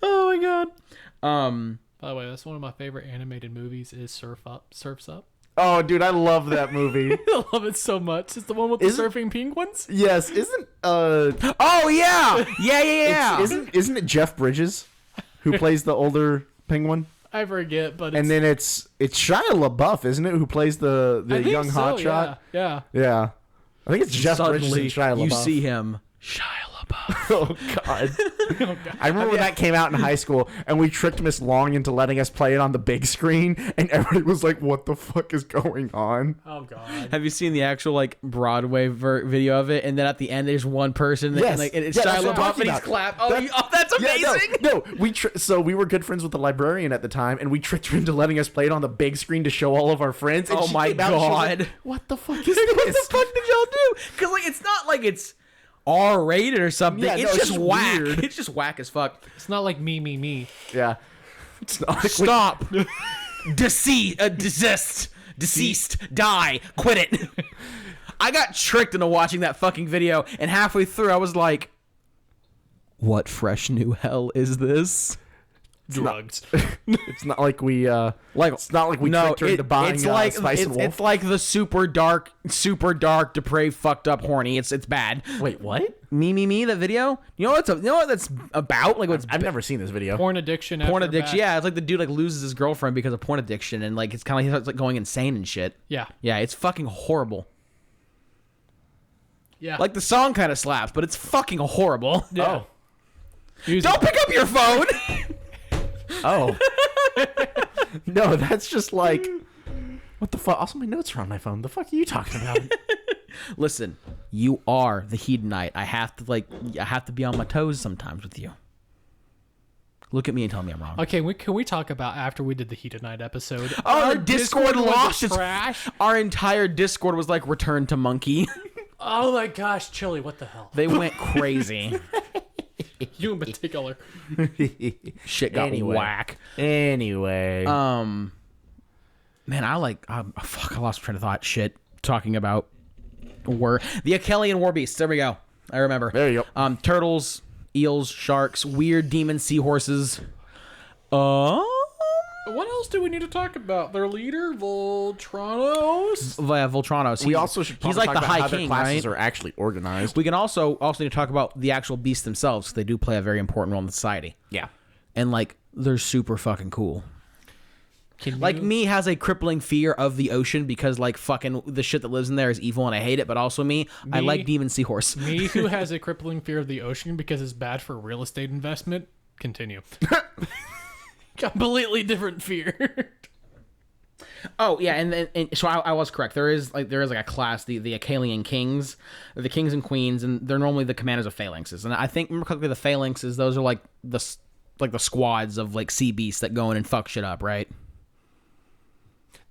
Oh my god. By the way, that's one of my favorite animated movies. Is Surf's Up. Oh, dude, I love that movie. I love it so much. It's the one with the surfing penguins. Yes, isn't Oh yeah. Yeah. isn't it Jeff Bridges who plays the older penguin? I forget, but it's, And then it's Shia LaBeouf, isn't it, who plays the I think young so, hotshot? Yeah. Yeah. I think it's Jeff Bridges and Shia LaBeouf. you see him. Shia LaBeouf. Oh God! I remember when that came out in high school, and we tricked Miss Long into letting us play it on the big screen, and everybody was like, "What the fuck is going on?" Oh God. Have you seen the actual like Broadway video of it? And then at the end, there's one person, Yes. and like it's Yeah, Shia that's what I'm LaBeouf, talking and he's about. clapping. Oh, that's amazing. No, so we were good friends with the librarian at the time, and we tricked her into letting us play it on the big screen to show all of our friends. And Oh she my came out and she was like, God. what the fuck is What this? the fuck did y'all do? Because like it's not like it's R-rated or something. Yeah, no, it's it's just just whack. weird. It's just whack as fuck. It's not like me. Yeah. It's not like Stop. Deceased. Die. Quit it. I got tricked into watching that fucking video, and halfway through I was like, what fresh new hell is this? drugs. It's not like we it's not like we No, tricked her into buying it's like Spice and Wolf. it's like the super dark, depraved, fucked up, horny. It's bad. Wait, what? Me, the video. You know what that's about? Like what's I've never seen this video. Porn addiction. porn after addiction? back. Yeah, it's like the dude like loses his girlfriend because of porn addiction, and like it's kind of he starts like going insane and shit. Yeah. Yeah, it's fucking horrible. Yeah. Like the song kind of slaps, but it's fucking horrible. Yeah. Oh. Don't pick up your phone. Oh. No, that's just like, what the fuck? Also, my notes are on my phone. The fuck are you talking about? Listen, you are the hedonite. I have to be on my toes sometimes with you. Look at me and tell me I'm wrong. Okay, can we talk about after we did the Hedonite episode? Oh, Our the Discord was lost its trash. Our entire Discord was like return to monkey. Oh my gosh, Chili, what the hell? They went crazy. You in particular. Shit got Anyway. whack. Anyway. Man, I lost train of thought. Shit, talking about the Achelian war beasts. There we go. I remember. There you go. Turtles, eels, sharks, weird demon seahorses. What else do we need to talk about? Their leader, Voltronos. Voltronos. We also should he's probably like talk the about high how their king, classes right? are actually organized. We can also need to talk about the actual beasts themselves, because they do play a very important role in society. Yeah. And like they're super fucking cool. Can Like you- me has a crippling fear of the ocean because like fucking the shit that lives in there is evil and I hate it. But also I like demon seahorse. Me, who has a crippling fear of the ocean because it's bad for real estate investment. Continue. Completely different fear. Oh yeah, and so I was correct. There is like a class, the Achelian kings, the kings and queens, and they're normally the commanders of phalanxes. And I think remember correctly, the phalanxes, those are like the squads of like sea beasts that go in and fuck shit up, right?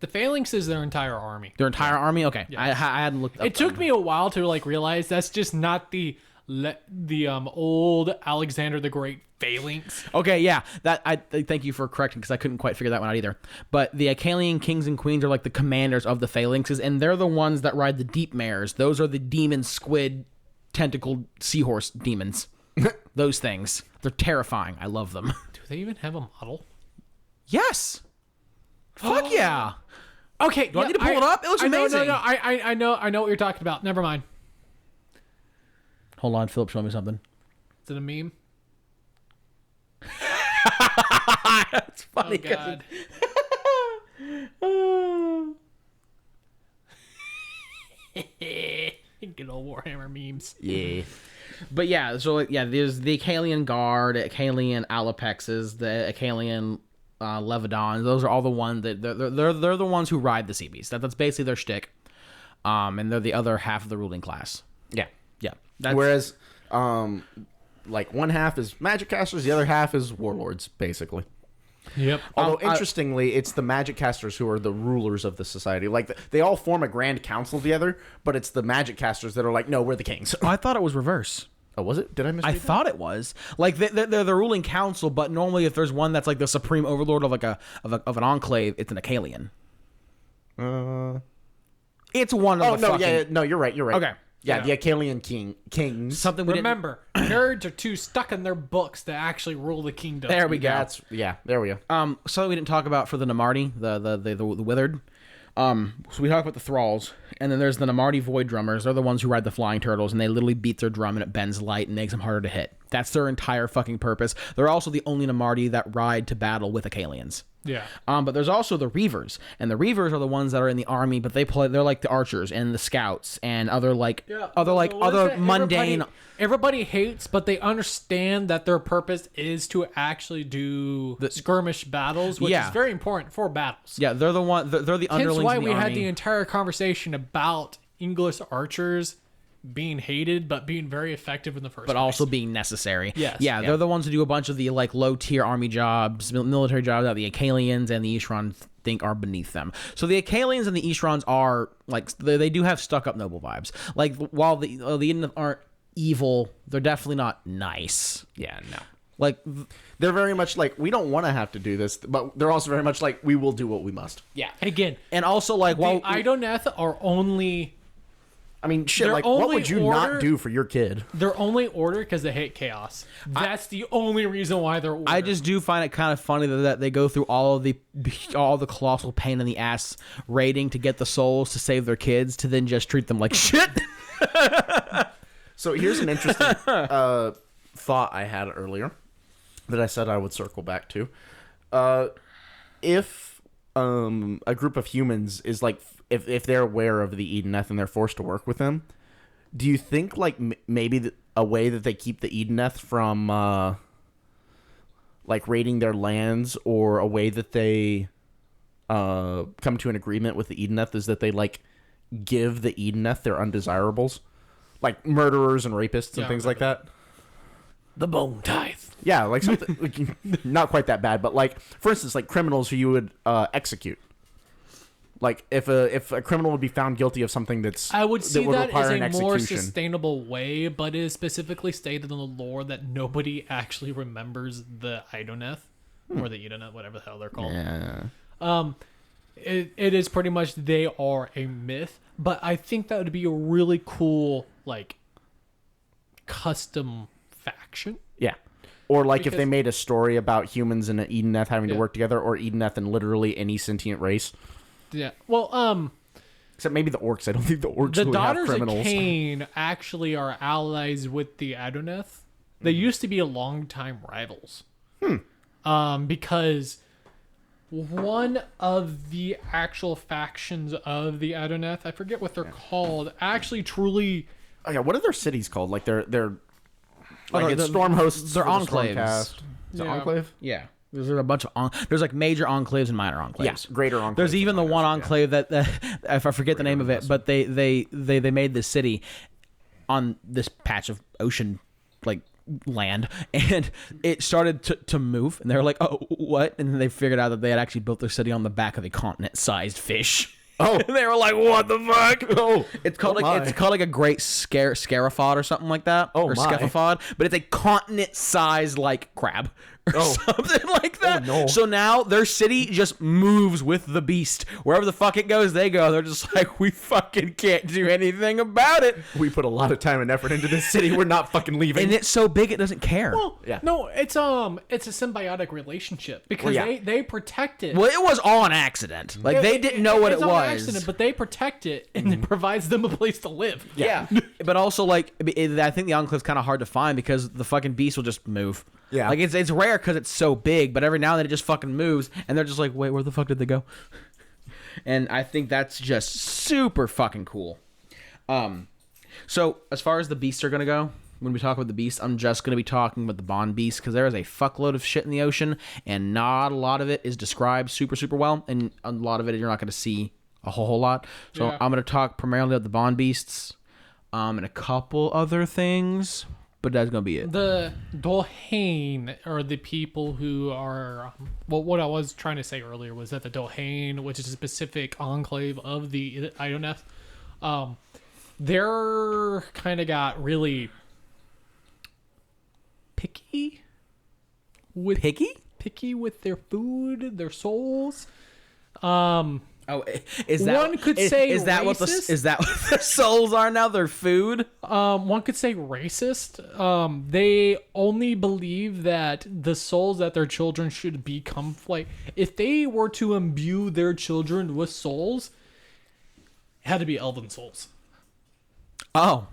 The phalanx is their entire army. Their entire army. Okay, Yeah. I hadn't looked. Up It took me a while to like realize that's just not the old Alexander the Great phalanx. Okay, yeah, that I thank you for correcting because I couldn't quite figure that one out either. But the Achelian kings and queens are like the commanders of the phalanxes, and they're the ones that ride the deep mares. Those are the demon squid, tentacled seahorse demons. Those things, they're terrifying. I love them. Do they even have a model? Yes. Fuck yeah. Okay, Do I need to pull it up? It looks amazing. No, I know what you're talking about. Never mind. Hold on, Philip, show me something. Is it a meme? That's funny. Oh God. Good old Warhammer memes. Yeah. But yeah, so like, yeah, there's the Achelian Guard, Achelian Alapexes, the Achelian Levidons. Those are all the ones that they're the ones who ride the sea beasts. That's basically their shtick. And they're the other half of the ruling class. Yeah. Yeah. That's, Whereas, like one half is magic casters, the other half is warlords, basically. Yep. Although interestingly, it's the magic casters who are the rulers of the society. Like they all form a grand council together, but it's the magic casters that are like, no, we're the kings. I thought it was reverse. Oh, was it? Did I miss? I thought it was like they're the ruling council, but normally if there's one that's like the supreme overlord of like of an enclave, it's an Achelian. It's one of Oh the no, fucking... yeah, no, you're right. You're right. Okay. Yeah, the Achelian kings. Something we Remember, nerds are too stuck in their books to actually rule the kingdom. There we go. There we go. Something we didn't talk about for the Namarti, the withered. So we talked about the thralls, and then there's the Namarti void drummers. They're the ones who ride the flying turtles, and they literally beat their drum and it bends light and makes them harder to hit. That's their entire fucking purpose. They're also the only Namarti that ride to battle with Achelians. Yeah. But there's also the Reavers, and the Reavers are the ones that are in the army, but they're like the archers and the scouts and other mundane. Everybody hates, but they understand that their purpose is to actually do skirmish battles, which is very important for battles. Yeah, they're the one. They're the underlings. Hence why in the we army. had the entire conversation about English archers being hated but being very effective in the first but place. also being necessary. Yes. Yeah, they're the ones who do a bunch of the like low tier army jobs, military jobs that the Achelians and the Ishrons think are beneath them. So the Achelians and the Ishrons are like they do have stuck up noble vibes. Like while the Idoneth aren't evil, they're definitely not nice. Yeah, no. Like They're very much like, we don't want to have to do this, but they're also very much like, we will do what we must. yeah, Again, and also like the Idoneth are only I mean, shit, Their like, what only would you order- not do for your kid? They're only ordered because they hate chaos. That's the only reason why they're ordered. I just do find it kind of funny that they go through all the colossal pain in the ass raiding to get the souls to save their kids to then just treat them like shit. So here's an interesting thought I had earlier that I said I would circle back to. If a group of humans is like, if they're aware of the Idoneth and they're forced to work with them, do you think like maybe a way that they keep the Idoneth from like raiding their lands, or a way that they come to an agreement with the Idoneth is that they like give the Idoneth their undesirables, like murderers and rapists and things like that? the bone tithe. Yeah, like something like, not quite that bad, but like for instance, like criminals who you would execute. Like if a criminal would be found guilty of something I would see that as an a more execution. sustainable way, but it is specifically stated in the lore that nobody actually remembers the Idoneth or the Idoneth, whatever the hell they're called. Yeah. It is pretty much they are a myth, but I think that would be a really cool like custom faction. Yeah. Or like if Because- they made a story about humans and an Idoneth having to Yeah. work together, or Idoneth and literally any sentient race. Yeah. Well, Except maybe the orcs. I don't think the orcs the really have daughters of criminals. Cain actually are allies with the Idoneth. They used to be a longtime rivals. Because one of the actual factions of the Idoneth, I forget what they're called, actually truly Oh yeah, what are their cities called? Like they're like they're- it's storm hosts. they're for the enclaves. Stormcast. Is it Yeah. enclave? Yeah. There's a bunch of there's like major enclaves and minor enclaves. Yes, greater enclaves. There's even the and one minors, enclave that if I forget the name of it, but they made this city on this patch of ocean like land, and it started to move, and they were like, oh, what? And then they figured out that they had actually built their city on the back of a continent-sized fish. Oh. And they were like, what the fuck? Oh, It's called oh like my. it's called like a great scarafod or something like that. Oh or my. scaphopod, but it's a continent-sized like crab or Oh. something like that. Oh, no. So now their city just moves with the beast. Wherever the fuck it goes, they go. They're just like, we fucking can't do anything about it. We put a lot of time and effort into this city. We're not fucking leaving. And it's so big it doesn't care. well, Yeah. no, it's a symbiotic relationship because Well, yeah. they protect it. Well, it was all an accident. Like they didn't know what it it's on was. accident, but they protect it and it provides them a place to live. Yeah. But also, like, I think the Enclave's kind of hard to find because the fucking beast will just move. Yeah. Like, it's rare because it's so big, but every now and then it just fucking moves, and they're just like, wait, where the fuck did they go? And I think that's just super fucking cool. So, as far as the beasts are going to go, when we talk about the beasts, I'm just going to be talking about the Bond beast because there is a fuckload of shit in the ocean, and not a lot of it is described super, super well, and a lot of it you're not going to see a whole lot. So Yeah. I'm going to talk primarily about the Bond beasts, and a couple other things, but that's going to be it. The Dolhane are the people who are. Well, what I was trying to say earlier was that the Dolhane, which is a specific enclave of the Idoneth, they're kind of got really picky with picky with their food, their souls. Oh, is that One could say is that what racist? is that what the souls are now? Their food? One could say racist. They only believe that the souls that their children should become, like, if they were to imbue their children with souls, it had to be elven souls. Oh,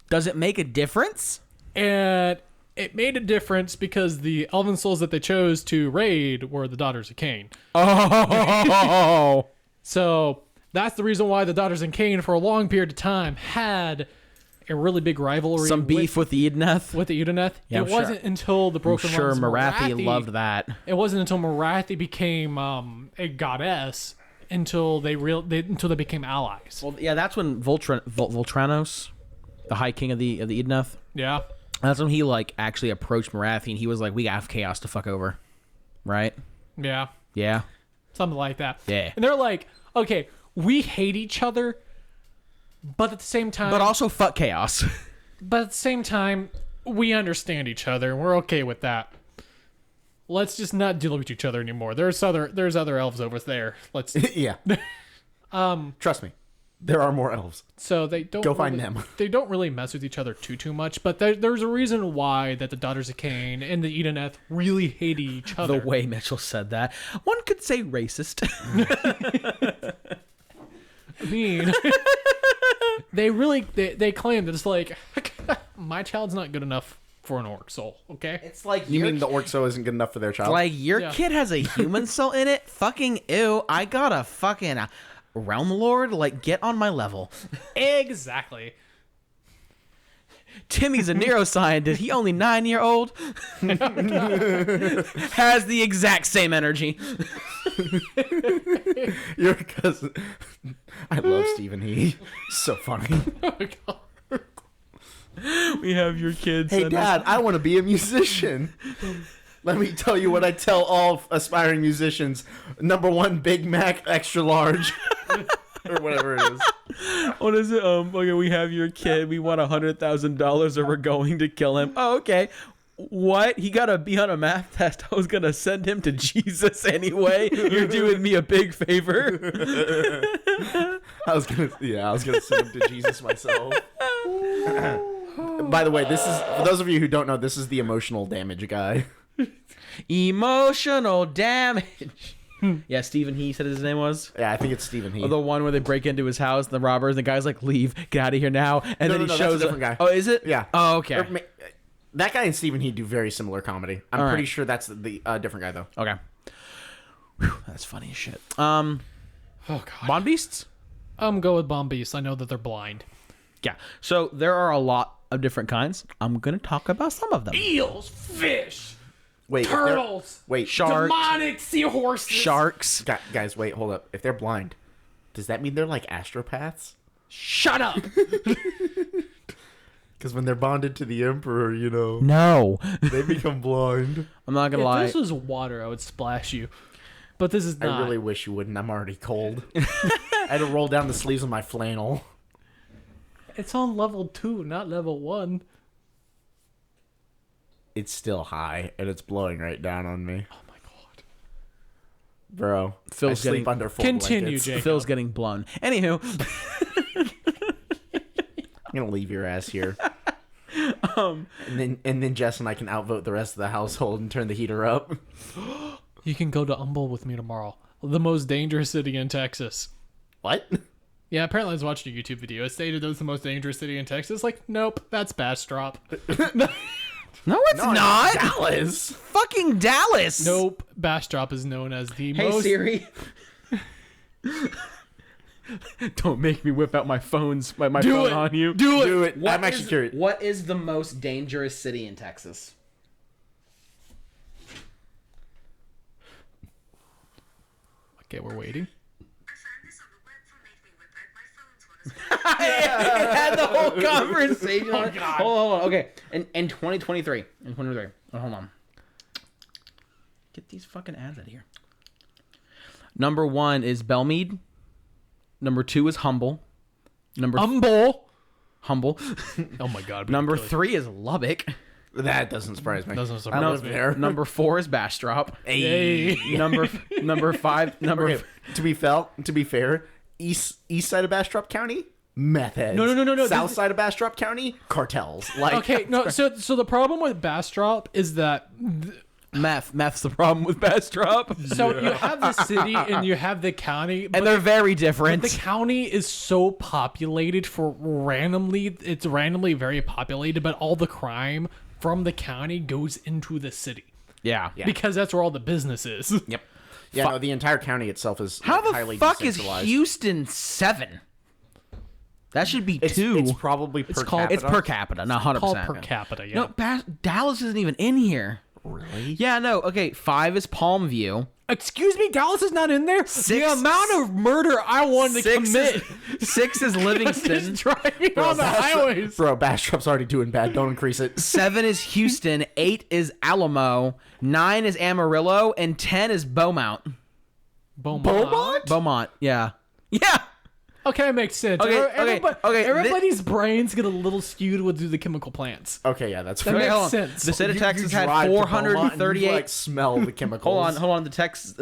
does it make a difference? And it made a difference because the elven souls that they chose to raid were the daughters of Cain. Oh, So that's the reason why the daughters of Cain, for a long period of time, had a really big rivalry. some beef with the Idoneth. with the Idoneth. Yeah, It I'm sure. wasn't until the I'm Broken sure Realms of Marathi loved that. It wasn't until Marathi became a goddess until they became allies. Well, yeah, that's when Voltranos, the High King of the Idoneth, Yeah. that's when he like actually approached Marathi and he was like, "We got chaos to fuck over," right? Yeah. Yeah. Something like that. Yeah. And they're like, okay, we hate each other, but at the same time But also fuck chaos. but at the same time, we understand each other and we're okay with that. Let's just not deal with each other anymore. There's other elves over there. Let's yeah. Trust me. There are more elves. So they don't Go find really- them. They don't really mess with each other too much, but there's a reason why that the Daughters of Cain and the Idoneth really hate each other. The way Mitchell said that, one could say racist. I mean, they claim that it's like my child's not good enough for an orc soul. Okay, It's like You mean the orc soul isn't good enough for their child? like your Yeah. kid has a human soul in it? Fucking ew! I got a fucking realm lord. Like, get on my level. exactly. Timmy's a neuroscientist. He only 9-year-old. Has the exact same energy. Your cousin. I love Stephen He. So funny. Oh my God. We have your kids. Hey, Dad, I want to be a musician. Let me tell you what I tell all aspiring musicians. Number 1, Big Mac, extra large. Or whatever it is. What is it? Okay, we have your kid. We want $100,000 or we're going to kill him. Oh, okay. What? He got to be on a math test. I was going to send him to Jesus anyway. You're doing me a big favor. I was gonna send him to Jesus myself. By the way, this is for those of you who don't know, this is the emotional damage guy. Emotional damage. Yeah, Stephen He said his name was. Yeah, I think it's Stephen He. The one where they break into his house, the robbers, and the guy's like, leave, get out of here now. And then he that's shows a different up. guy. Oh, is it? Yeah. Oh, okay. That guy and Stephen He do very similar comedy. I'm All pretty right. sure that's the different guy though. Okay. Whew, that's funny as shit. Oh God. Bond Beasts? Go with Bomb Beast. I know that they're blind. Yeah. So there are a lot of different kinds. I'm going to talk about some of them. Eels, fish, Wait, if they're- turtles, wait, Shark, demonic seahorses. sharks. guys, wait, hold up. If they're blind, does that mean they're like astropaths? Shut up. Because when they're bonded to the Emperor, No. they become blind. I'm not going If to lie. this was water, I would splash you. But this is not. I really wish you wouldn't. I'm already cold. I had to roll down the sleeves of my flannel. It's on level 2, not level 1. It's still high, and it's blowing right down on me. Oh my God. Bro, Phil's I sleep getting- under full Continue, blankets. Jake. Phil's getting blown. Anywho. I'm gonna leave your ass here. And then Jess and I can outvote the rest of the household and turn the heater up. You can go to Humble with me tomorrow. The most dangerous city in Texas. What? Yeah, apparently I was watching a YouTube video. It stated it was the most dangerous city in Texas. Like, nope, that's Bastrop. No, it's not. Dallas. Fucking Dallas. Nope, Bastrop is known as the Hey, most... Siri. Don't make me whip out my phone Do it. on you. Do it. I'm actually curious. What is the most dangerous city in Texas? Okay, we're waiting. I had the whole conversation. Oh, God. Hold on. Okay. In 2023. Hold on. Get these fucking ads out of here. Number 1 is Belmead. Number 2 is Humble. Humble. Oh my God. Number 3 is Lubbock. That doesn't surprise me. Doesn't I surprise live me. there. Number 4 is Bastrop. Hey. Number 5. Okay, to be fair, east side of Bastrop County, meth heads. No. South side of Bastrop County, cartels. Like, Okay, no, so the problem with Bastrop is that... Meth's the problem with Bastrop. So you have the city and you have the county, but And they're very the different. county is so populated it's randomly very populated, but all the crime from the county goes into the city Yeah. because that's where all the business is. Yep. Yeah, no, the entire county itself is How like, highly the fuck is decentralized. Houston 7? That should be It's 2. It's probably per called- capita. It's per capita, not 100%. Called per capita, yeah. No, Dallas isn't even in here. Really? Yeah, no. Okay, 5 is Palmview. Excuse me, Dallas is not in there? The amount of murder I wanted to commit 6 is Livingston. just driving on the highways. Bro, Bastrop's already doing bad. Don't increase it. 7 is Houston. 8 is Alamo. 9 is Amarillo. And 10 is Beaumont. Beaumont? Beaumont, yeah. Yeah. Okay, it makes sense. Everybody's brains get a little skewed with the chemical plants. Okay, yeah, that's That fair. makes hold on. sense. The state of You Texas had drive to Beaumont and you, 438. like, smell the chemicals. Hold on. The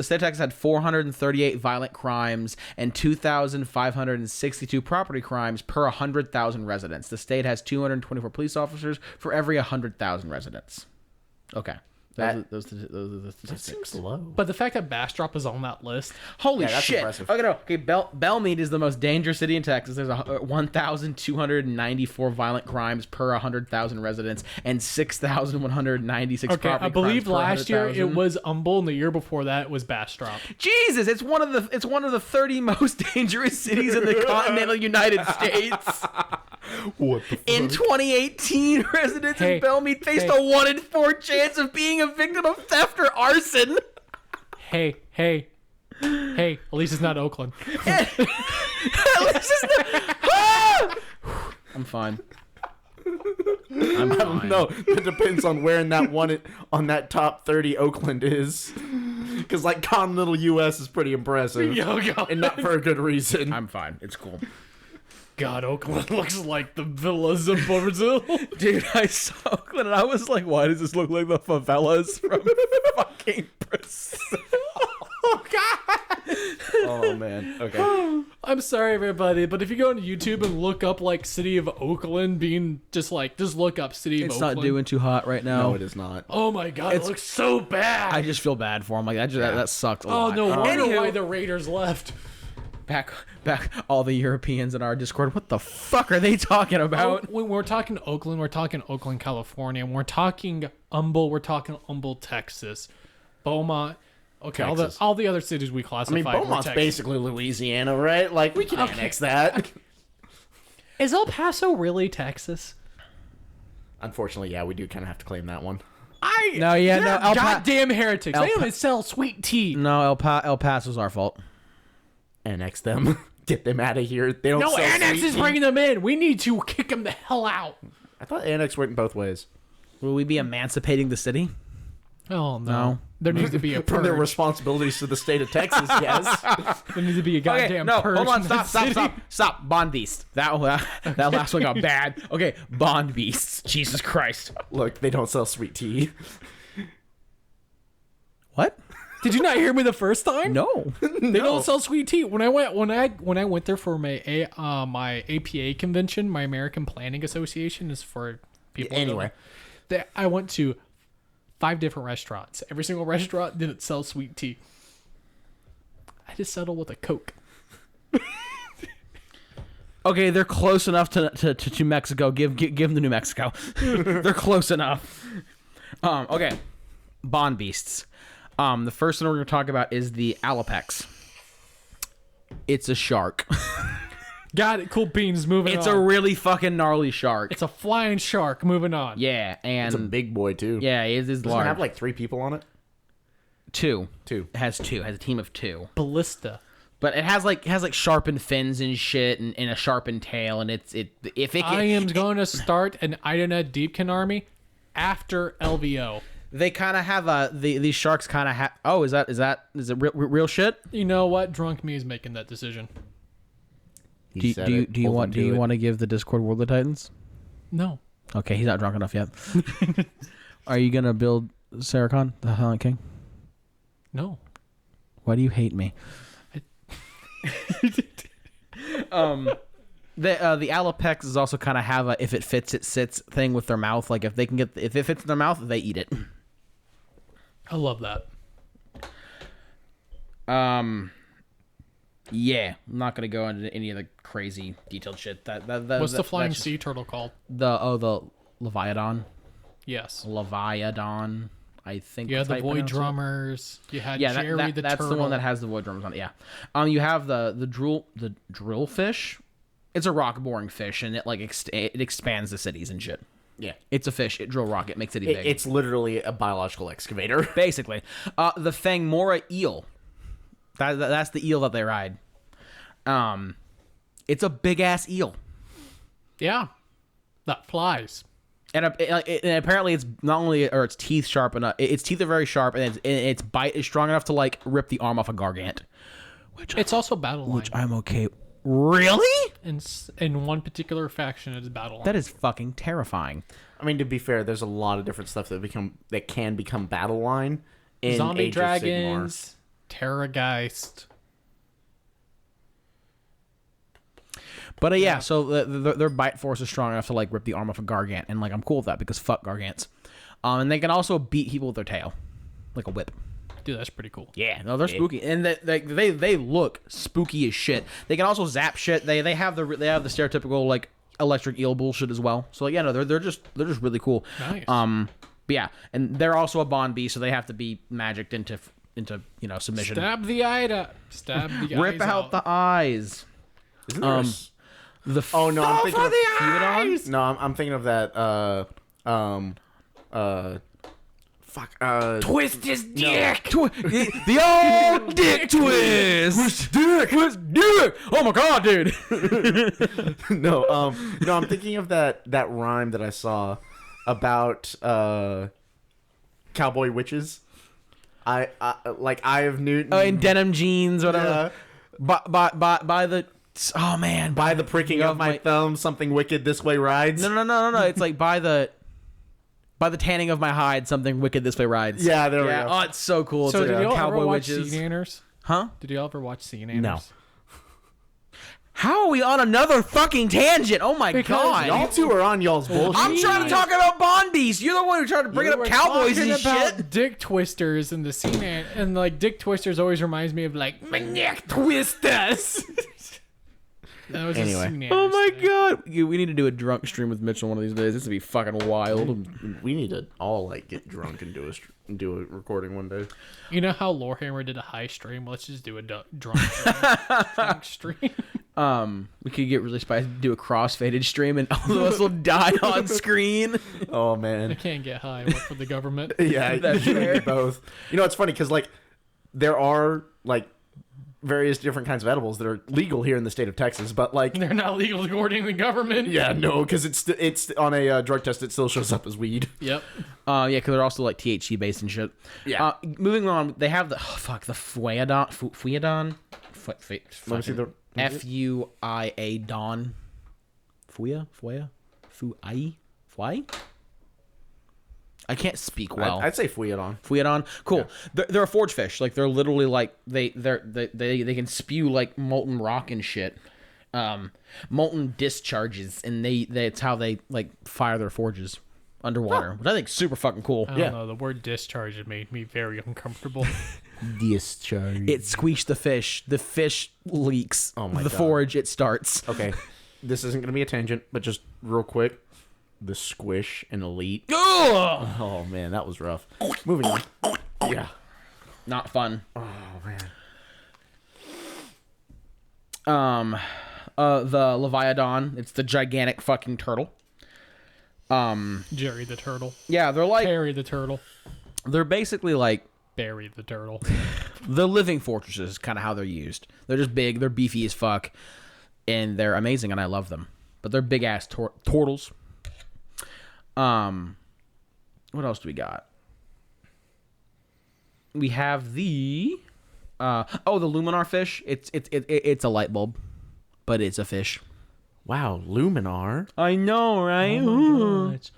state of Texas had 438 violent crimes and 2,562 property crimes per 100,000 residents. The state has 224 police officers for every 100,000 residents. Okay. Those are the statistics. Seems low. But the fact that Bastrop is on that list, Holy Yeah, that's shit. impressive. Okay, no. Okay, Bellmead is the most dangerous city in Texas. There's 1,294 violent crimes per 100,000 residents and 6,196 okay, property I believe crimes per last year 100,000. it was Humble, and the year before that it was Bastrop. Jesus, it's one of the 30 most dangerous cities in the continental United States. What the In 2018, residents Hey, in Bellmead faced hey. a 1 in 4 chance of being a victim of theft or arson. Hey, at least it's not Oakland. At least it's not- Ah! I'm fine. I'm fine. No, it depends on where in that one on that top 30 Oakland is. Because like continental U.S. is pretty impressive, and not for a good reason. I'm fine. It's cool. God, Oakland looks like the villas of Brazil. Dude, I saw Oakland and I was like, why does this look like the favelas from fucking Brazil? Oh man. Okay. I'm sorry, everybody, but if you go into YouTube and look up like City of Oakland being just look up City of It's Oakland. not doing too hot right now. No, it is not. Oh my God, it looks so bad. I just feel bad for him. Like that sucked a lot. no wonder Anywho, why the Raiders left. back, all the Europeans in our Discord. What the fuck are they talking about? When we're talking Oakland, we're talking Oakland, California. When we're talking Humble, we're talking Humble, Texas. Beaumont. Okay, Texas. all the other cities we I classify. mean, Beaumont's basically Louisiana, right? Like we can annex that. Is El Paso really Texas? Unfortunately, yeah, we do kind of have to claim that one. Goddamn heretics! They don't even sell sweet tea. No, El Paso's our fault. Annex them. Get them out of here. They don't. No, sell Annex sweet is tea. bringing them in. We need to kick them the hell out. I thought annex went both ways. Will we be emancipating the city? Oh no. No. There needs to be a From their purge. responsibilities to the state of Texas, yes. There needs to be a goddamn purge. Hold on, in that city. stop. Bond Beast. That last one got bad. Okay, Bond Beasts. Jesus Christ. Look, they don't sell sweet tea. What? Did you not hear me the first time? No. They don't sell sweet tea. When I went there for my my APA convention, my American Planning Association is for people. Anyway. I went to 5 different restaurants. Every single restaurant didn't sell sweet tea. I just settled with a Coke. Okay, they're close enough to Mexico. Give them to New Mexico. They're close enough. Okay, Bond Beasts. The first one we're going to talk about is the Alopex. It's a shark. Got it. Cool beans. Moving It's on. a really fucking gnarly shark. It's a flying shark. Moving on. Yeah, and It's a big boy too. yeah, it is Doesn't large. it have like 3 people on it? Two. Two. It has two. It has a team of 2. Ballista. But it has like sharpened fins and shit, and a sharpened tail, and if it can, I am going to start an Idoneth Deepkin army after LVO. they kind of have these sharks kind of have. Oh, is it real shit? You know what? Drunk me is making that decision. Do you want to give the Discord World of Titans? No. Okay, he's not drunk enough yet. Are you gonna build Saracon, the Silent King? No. Why do you hate me? The Alopex is also kind of have a if it fits it sits thing with their mouth. Like if it fits in their mouth, they eat it. I love that. Yeah, I'm not gonna go into any of the crazy detailed shit. What's the flying sea turtle called? The Leviathan. Yes. Leviathan. I think. You had that's the how you Void pronounce it. Drummers. You had Yeah, Jerry the that's turtle. the one that has the void drummers on it. Yeah. You have the drill fish. It's a rock boring fish, and it like it expands the cities and shit. Yeah. It's a fish. It drill rock. It makes city big. It's literally a biological excavator. Basically, the Fangmora eel. That's the eel that they ride. It's a big ass eel, Yeah. That flies. and apparently it's not only are its teeth sharp enough. Its teeth are very sharp, and its bite is strong enough to like rip the arm off a gargant. It's also battle line. Which I'm okay. Really? In one particular faction, it's battle line. That is fucking terrifying. I mean, to be fair, there's a lot of different stuff that can become battle line in Zombie Age of Sigmar. dragons, Terrorgeist. But yeah, so their bite force is strong enough to like rip the arm off a Gargant, and like I'm cool with that because fuck Gargants. And they can also beat people with their tail, like a whip. Dude, that's pretty cool. Yeah, no, they're spooky, and they look spooky as shit. They can also zap shit. They have the stereotypical like electric eel bullshit as well. So like, yeah, no, they're just really cool. Nice. But yeah, and they're also a bond beast, so they have to be magicked into submission. Stab the eye out. Stab the eyes Rip out the eyes. Isn't there Oh no, I'm thinking of Feudon? No, I'm thinking of that. Twist his dick. The old dick twist. Dick. Oh my god, dude. no, I'm thinking of that rhyme that I saw about cowboy witches. I like Eye of Newton. In denim jeans, whatever. Yeah. By the. Oh man, By the pricking of my thumb, something wicked this way rides. No. It's like by the tanning of my hide, something wicked this way rides. Yeah, there we go. Oh, it's so cool. So It's did like y'all cowboy ever watch witches. Sea Nanners? Huh? Did y'all ever watch Sea Nanners? No. How are we on another fucking tangent? Oh my god. Y'all two are on y'all's bullshit. I'm trying to talk about Bond Beast. You're the one who tried to bring up cowboys and about shit. Dick Twisters and the Sea Nan, and like Dick Twisters always reminds me of like my neck twisters. That was Anyway. a Sea Nanners Oh my thing. god. We need to do a drunk stream with Mitchell one of these days. This would be fucking wild. We need to all like get drunk and do a recording one day. You know how Lorehammer did a high stream? Let's just do a drunk stream. We could get really spicy, do a crossfaded stream, and all of us will die on screen. Oh I man. can't get high. Work for the government. Yeah, That's you fair. do both. You know, it's funny because like there are like various different kinds of edibles that are legal here in the state of Texas, but like They're not legal according to the government. yeah, no, because it's on a drug test. It still shows up as weed. Yep. Yeah, because they're also like THC based and shit. Yeah. Moving on, they have the the Fuiadon. Let me see the Fuia Don. Fuia. I can't speak well. I'd say Fuiadon. Fuiadon. Cool. They're a forge fish. Like they're literally like they can spew like molten rock and shit. Molten discharges, and that's how they like fire their forges underwater, which I think is super fucking cool. I don't know. The word discharge made me very uncomfortable. Discharge. It squeezed the fish. The fish leaks. Oh my the God. forge. It starts. Okay, this isn't gonna be a tangent, but just real quick, the squish and elite. Ugh! Oh man, that was rough. Moving on. Yeah. Not fun. Oh man. The Leviathan. It's the gigantic fucking turtle. Jerry the turtle. Yeah, they're like Harry the turtle. they're basically like Barry the turtle. the living fortresses. Is kind of how they're used. They're just big. They're beefy as fuck, and they're amazing, and I love them. But they're big ass turtles. What else do we got? We have the the Luminar fish. It's a light bulb, but it's a fish. Wow, Luminar. I know, right? Oh my gosh.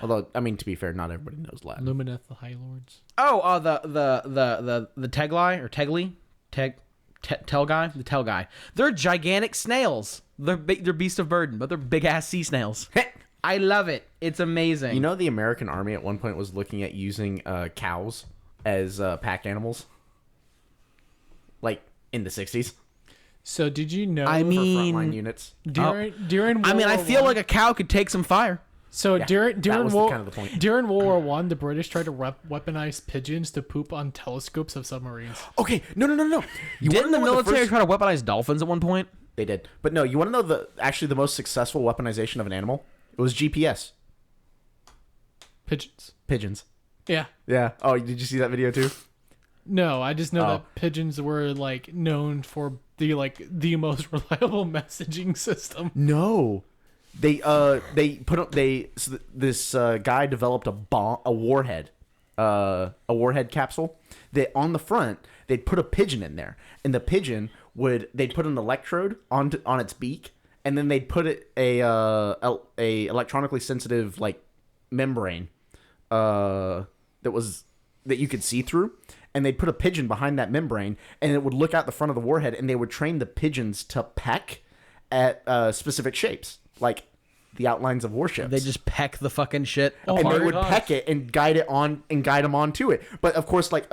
Although, I mean, to be fair, not everybody knows Latin. Lumineth the High Lords. The Tegli or Tegli, Telgai, the Telgai. They're gigantic snails. They're big. They're beasts of burden, but they're big ass sea snails. I love it. It's amazing. You know, the American Army at one point was looking at using cows as pack animals, like in the 60s. So did you know? I For mean, frontline units. during World I War feel I- like a cow could take some fire. So during that was World kind of the point. during World War One, the British tried to weaponize pigeons to poop on telescopes of submarines. Okay, no. You Didn't wanna the know what military first- try to weaponize dolphins at one point? They did, but no. You want to know the most successful weaponization of an animal? It was GPS. Pigeons. Pigeons. Yeah. Yeah. Oh, did you see that video too? No, I just know Oh. that pigeons were like known for the most reliable messaging system. No. This guy developed a warhead capsule that on the front they'd put a pigeon in there, and the pigeon they'd put an electrode on its beak, and then they'd put a electronically sensitive like membrane that you could see through, and they'd put a pigeon behind that membrane, and it would look out the front of the warhead, and they would train the pigeons to peck at specific shapes, like the outlines of warships. They just peck the fucking shit and apart. they would peck it and guide them onto it. But of course, like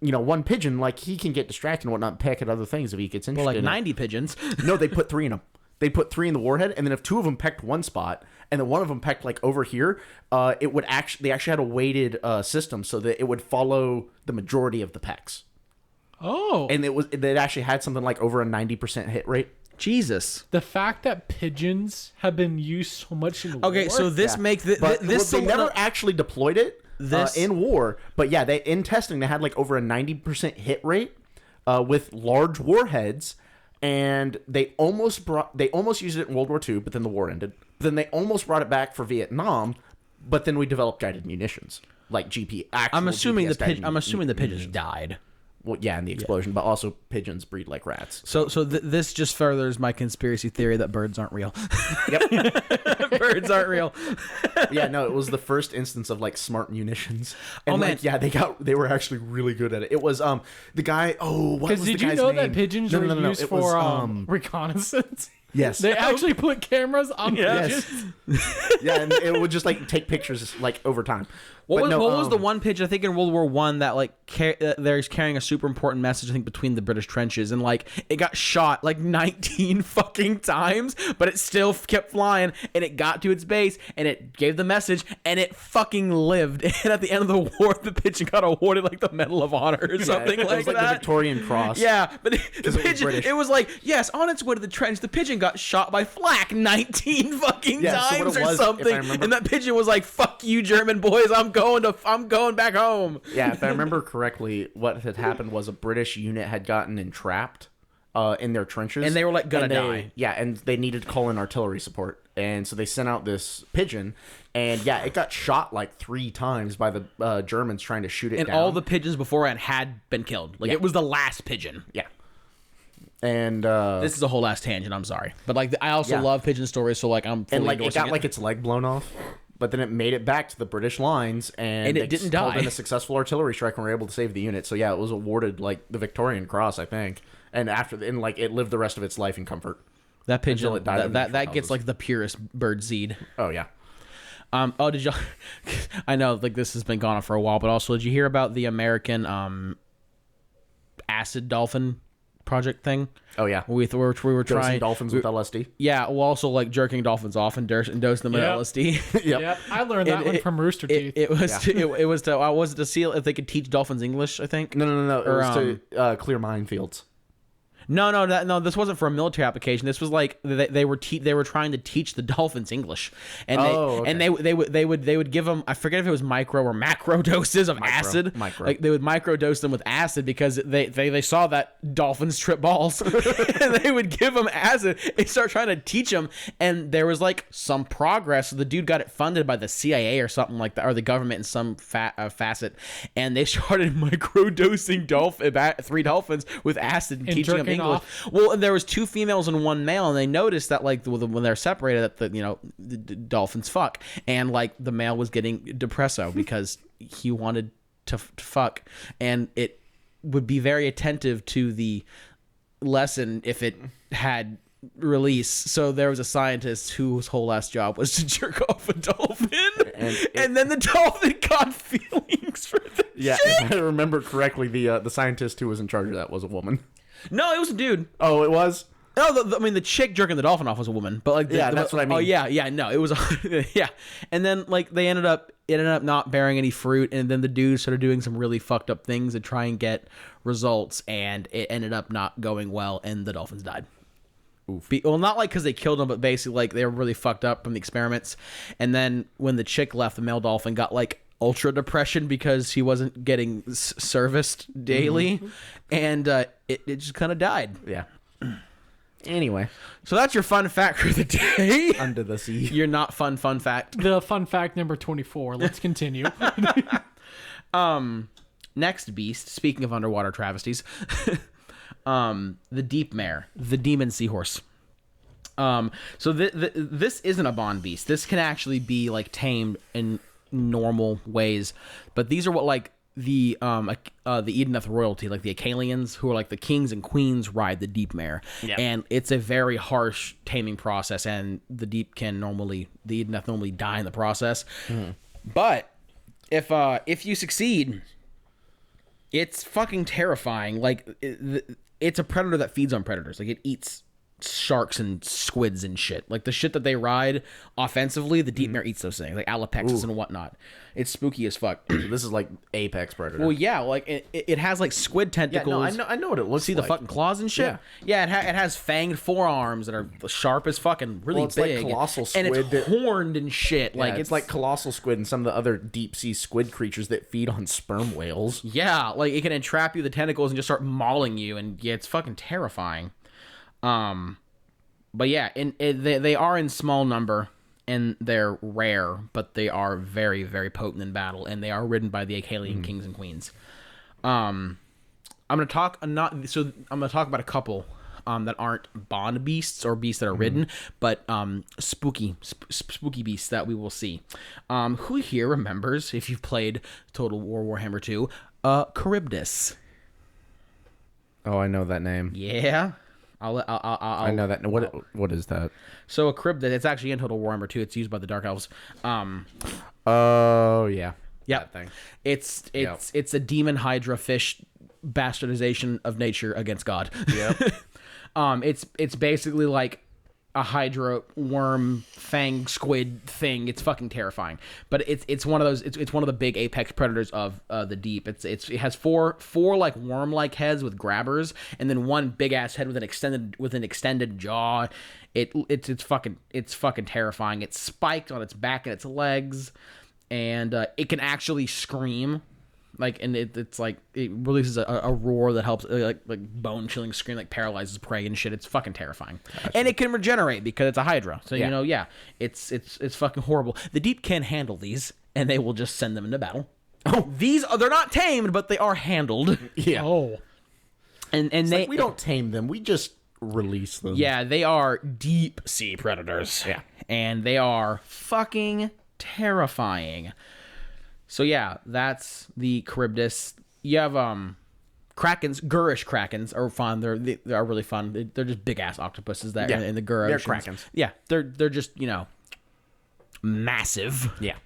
one pigeon, like he can get distracted and whatnot, peck at other things if he gets interested. Well, like in 90 pigeons. No, they put 3 in them. They put 3 in the warhead, and then if 2 of them pecked one spot, and then one of them pecked like over here, they actually had a weighted system so that it would follow the majority of the pecks. Oh, And it actually had something like over a 90% hit rate. Jesus. the fact that pigeons have been used so much in war. Okay, so this But this they never actually deployed it in war. But yeah, in testing they had like over a 90% hit rate with large warheads, and they almost used it in World War II, but then the war ended. Then they almost brought it back for Vietnam, but then we developed guided munitions like I'm assuming the pigeons munitions. died. Well, yeah, in the explosion, but also pigeons breed like rats. So this just furthers my conspiracy theory that birds aren't real. Yep. Birds aren't real. Yeah, no, it was the first instance of like smart munitions. And man. like, yeah, they were actually really good at it. It was the guy. Oh, what was the Because did you guy's know name? that pigeons No, were no, no, no. used It was, for reconnaissance? Yes. They actually put cameras on Yes. pigeons. Yeah, and it would just like take pictures like over time. What But was the one pigeon I think in World War One that like there's carrying a super important message I think between the British trenches, and like it got shot like 19 fucking times, but it still kept flying, and it got to its base and it gave the message and it fucking lived. And at the end of the war, the pigeon got awarded like the Medal of Honor or something it was like that. the Victorian Cross. Yeah, but the was pigeon, British. it was like, yes, on its way to the trench, the pigeon got shot by flak 19 fucking Yeah, so what times it or was, if I something. remember- And that pigeon was like, fuck you, German boys, I'm going back home. Yeah, if I remember correctly, what had happened was a British unit had gotten entrapped in their trenches. And they were, like, gonna And they- die. Yeah, and they needed to call in artillery support. And so they sent out this pigeon, and yeah, it got shot like 3 times by the Germans trying to shoot it And down. all the pigeons beforehand had been killed. Like, Yeah. it was the last pigeon. Yeah. And This is a whole ass tangent, I'm sorry. But, like, I also Yeah. love pigeon stories, so, like, I'm fully and like it endorsing got like its leg blown off, but then it made it back to the British lines, and it didn't called die. in a successful artillery strike and were able to save the unit. So yeah, it was awarded like the Victorian Cross, I think. And like it lived the rest of its life in comfort. That pigeon, Until it died of that natural gets, causes. like, the purest bird seed. Oh yeah. Oh, did y'all... I know, like, this has been gone on for a while, but also, did you hear about the American acid dolphin project thing? Oh yeah. We were Dosing trying... dolphins with LSD. Yeah, well, also, like, jerking dolphins off and dosing them with Yep. LSD. Yep. Yeah, I learned that one from Rooster Teeth. It was to see if they could teach dolphins English, I think. No. It Or, was to clear minefields. No. This wasn't for a military application. This was like they were trying to teach the dolphins English, and they would give them, I forget if it was micro or macro doses of acid. Micro. Like they would micro dose them with acid because they saw that dolphins trip balls, and they would give them acid. They start trying to teach them, and there was like some progress. So the dude got it funded by the CIA or something like that, or the government in some facet, and they started micro dosing 3 dolphins with acid and teaching them jerking English. off. Well, and there was 2 females and 1 male, and they noticed that like when they're separated, that the dolphins fuck, and like the male was getting depresso because he wanted to fuck, and it would be very attentive to the lesson if it had release. So there was a scientist whose whole last job was to jerk off a dolphin, and then the dolphin got feelings for the Yeah, chick. if I remember correctly, the scientist who was in charge of that was a woman. No, it was a dude. Oh, it was? No, I mean the chick jerking the dolphin off was a woman, but like That's what I mean. Oh yeah, no, it was yeah. And then like it ended up not bearing any fruit, and then the dude started doing some really fucked up things to try and get results, and it ended up not going well, and the dolphins died. Oof. Well, not like because they killed them, but basically like they were really fucked up from the experiments. And then when the chick left, the male dolphin got like ultra depression because he wasn't getting serviced daily, and it just kind of died. Yeah. Anyway, So that's your fun fact for the day. under the sea. You're not fun fact. The fun fact number 24. Let's continue. Next beast, speaking of underwater travesties, the deep mare, the demon seahorse. So this isn't a bond beast. This can actually be like tamed in normal ways, but these are what like the Idoneth royalty, like the Acalians, who are like the kings and queens, ride the deep mare. Yep. And it's a very harsh taming process, and the Deepkin the Idoneth normally die in the process. But if you succeed, it's fucking terrifying. Like it's a predator that feeds on predators. Like it eats sharks and squids and shit. Like the shit that they ride offensively, the deep mare eats those things, like alapexes and whatnot. It's spooky as fuck. This is like apex predator. Well, yeah, like it has like squid tentacles. I know what it looks See like. the fucking claws and shit. Yeah, it has fanged forearms that are sharp as fucking, really Well, it's like big, colossal and squid it's that- horned and shit. Yeah, Like it's like colossal squid and some of the other deep sea squid creatures that feed on sperm whales. yeah, like it can entrap you the tentacles and just start mauling you, and yeah, it's fucking terrifying. But yeah, they are in small number and they're rare, but they are very, very potent in battle, and they are ridden by the Acalian kings and queens. I'm gonna talk about a couple that aren't bond beasts or beasts that are ridden, but spooky beasts that we will see. Who here remembers, if you've played Total War Warhammer 2, Charybdis? Oh, I know that name. Yeah. I know that. What is that? So a Charybdis, it's actually in Total Warhammer 2. It's used by the Dark Elves. Oh yeah. Yeah, That thing. It's a demon hydra fish bastardization of nature against God. Yep. It's basically like a hydra worm fang squid thing. It's fucking terrifying. But it's one of those. It's one of the big apex predators of the deep. It has four like worm like heads with grabbers, and then one big ass head with an extended jaw. It's fucking terrifying. It's spiked on its back and its legs, and it can actually scream. It's like it releases a roar that helps like bone chilling scream, like paralyzes prey and shit. It's fucking terrifying. Gotcha. And it can regenerate because it's a hydra. So it's fucking horrible. The deep can handle these, and they will just send them into battle. Oh, they're not tamed, but they are handled. Yeah. Oh. And We don't tame them. We just release them. Yeah, they are deep sea predators. Yeah. And they are fucking terrifying. So yeah, that's the Charybdis. You have Krakens. Gurish Krakens are fun. They are really fun. They're just big ass octopuses that are in the Gur They're oceans. Krakens. Yeah, they're just massive. Yeah.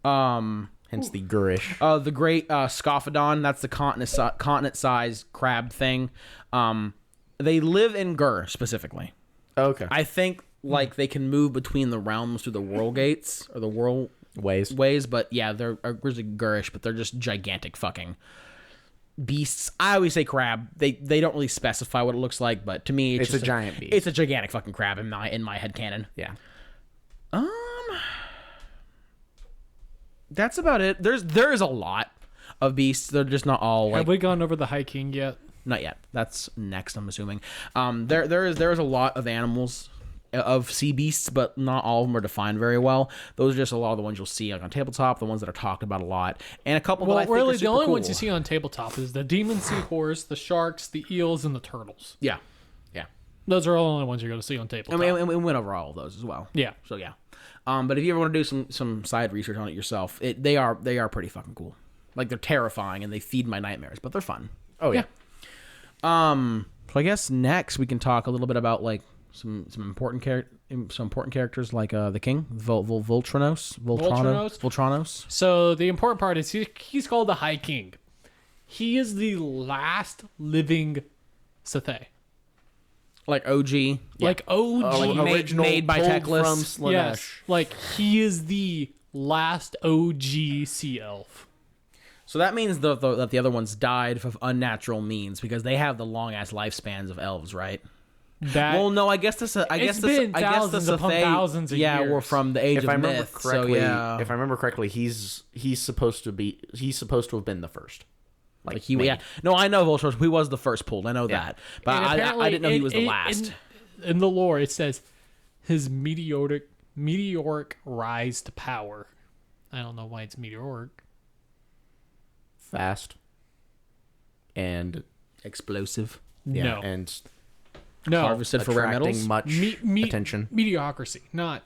Hence the Gurish. The great Scaphodon. That's the continent-sized crab thing. They live in Gur specifically. Okay. I think like they can move between the realms through the world gates or the world ways, but yeah, they're grizzly Gurish, but they're just gigantic fucking beasts. I always say crab. They don't really specify what it looks like, but to me, it's a just giant beast. It's a gigantic fucking crab in my headcanon. Yeah. That's about it. There is a lot of beasts. They're just not all like. Have we gone over the High King yet? Not yet. That's next, I'm assuming. There is a lot of animals, of sea beasts, but not all of them are defined very well. Those are just a lot of the ones you'll see like on tabletop, the ones that are talked about a lot, and a couple that I think are super the only cool. ones you see on tabletop is the demon seahorse, the sharks, the eels, and the turtles. Yeah, Those are all the only ones you're going to see on tabletop. and we went over all of those as well. Yeah. So yeah, but if you ever want to do some side research on it yourself, they are pretty fucking cool. Like they're terrifying and they feed my nightmares, but they're fun. Oh yeah. So I guess next we can talk a little bit about like some important characters like the king Voltranos. So the important part is he's called the High King. He is the last living Sethe. Like OG. Like OG. Like Original made by pulled Teclis. from Slanesh. Yes. Like he is the last OG sea elf. So that means that the other ones died of unnatural means because they have the long ass lifespans of elves, right? Well, no, I guess this. It's been thousands upon thousands of years. We're from the age If of I remember myth. correctly, So yeah, if I remember correctly, he's supposed to have been the first. like he. Yeah, no, I know Voltron. He was the first pulled. I know that, but And I apparently didn't know he was the last. In the lore, it says his meteoric rise to power. I don't know why it's meteoric. Fast and Explosive. No. and No. Harvested for rare attracting metals. much attention. Mediocrity, not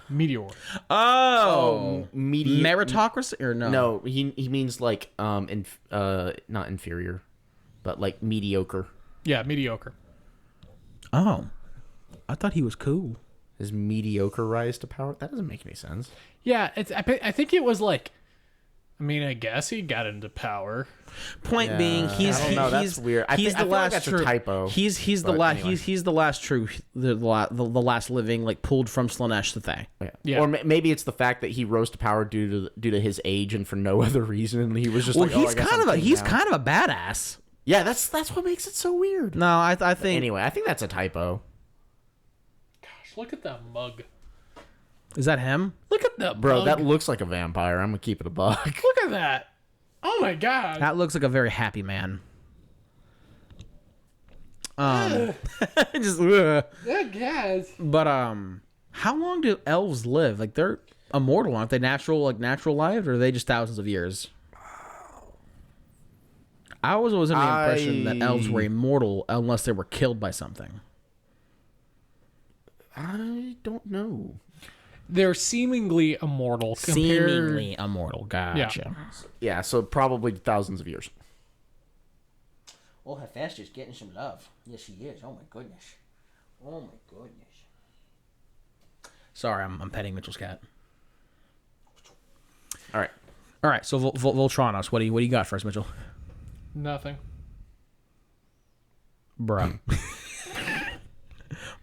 meteor. Oh, Medi- meritocracy or no? No, he means like not inferior, but like mediocre. Yeah, mediocre. Oh, I thought he was cool. His mediocre rise to power? That doesn't make any sense. Yeah, I think it was like, I mean, I guess he got into power. Point being, he's I don't know, that's he's weird. I he's feel the like last that's a true typo, He's the but last anyway. he's the last true the last living like pulled from Slaanesh to Thay. Yeah. Or maybe it's the fact that he rose to power due to his age and for no other reason. And he was just Well, like, he's I guess kind I'm of a king he's now. kind of a badass. Yeah, that's what makes it so weird. No, I think Anyway, I think that's a typo. Gosh, look at that mug. is that him? Look at that Bro, mug. that looks like a vampire. I'm gonna keep it a buck. Look at that. Oh my god. That looks like a very happy man. Just Yeah, guys. but how long do elves live? Like they're immortal, aren't they? Natural life, or are they just thousands of years? I was always under the impression that elves were immortal unless they were killed by something. I don't know. They're seemingly immortal. Seemingly immortal. Gotcha. Yeah, so probably thousands of years. Oh, Hephaestus getting some love. Yes, she is. Oh my goodness. Oh my goodness. Sorry, I'm petting Mitchell's cat. All right. All right, so Voltronos, what do you got for us, Mitchell? Nothing. Bruh.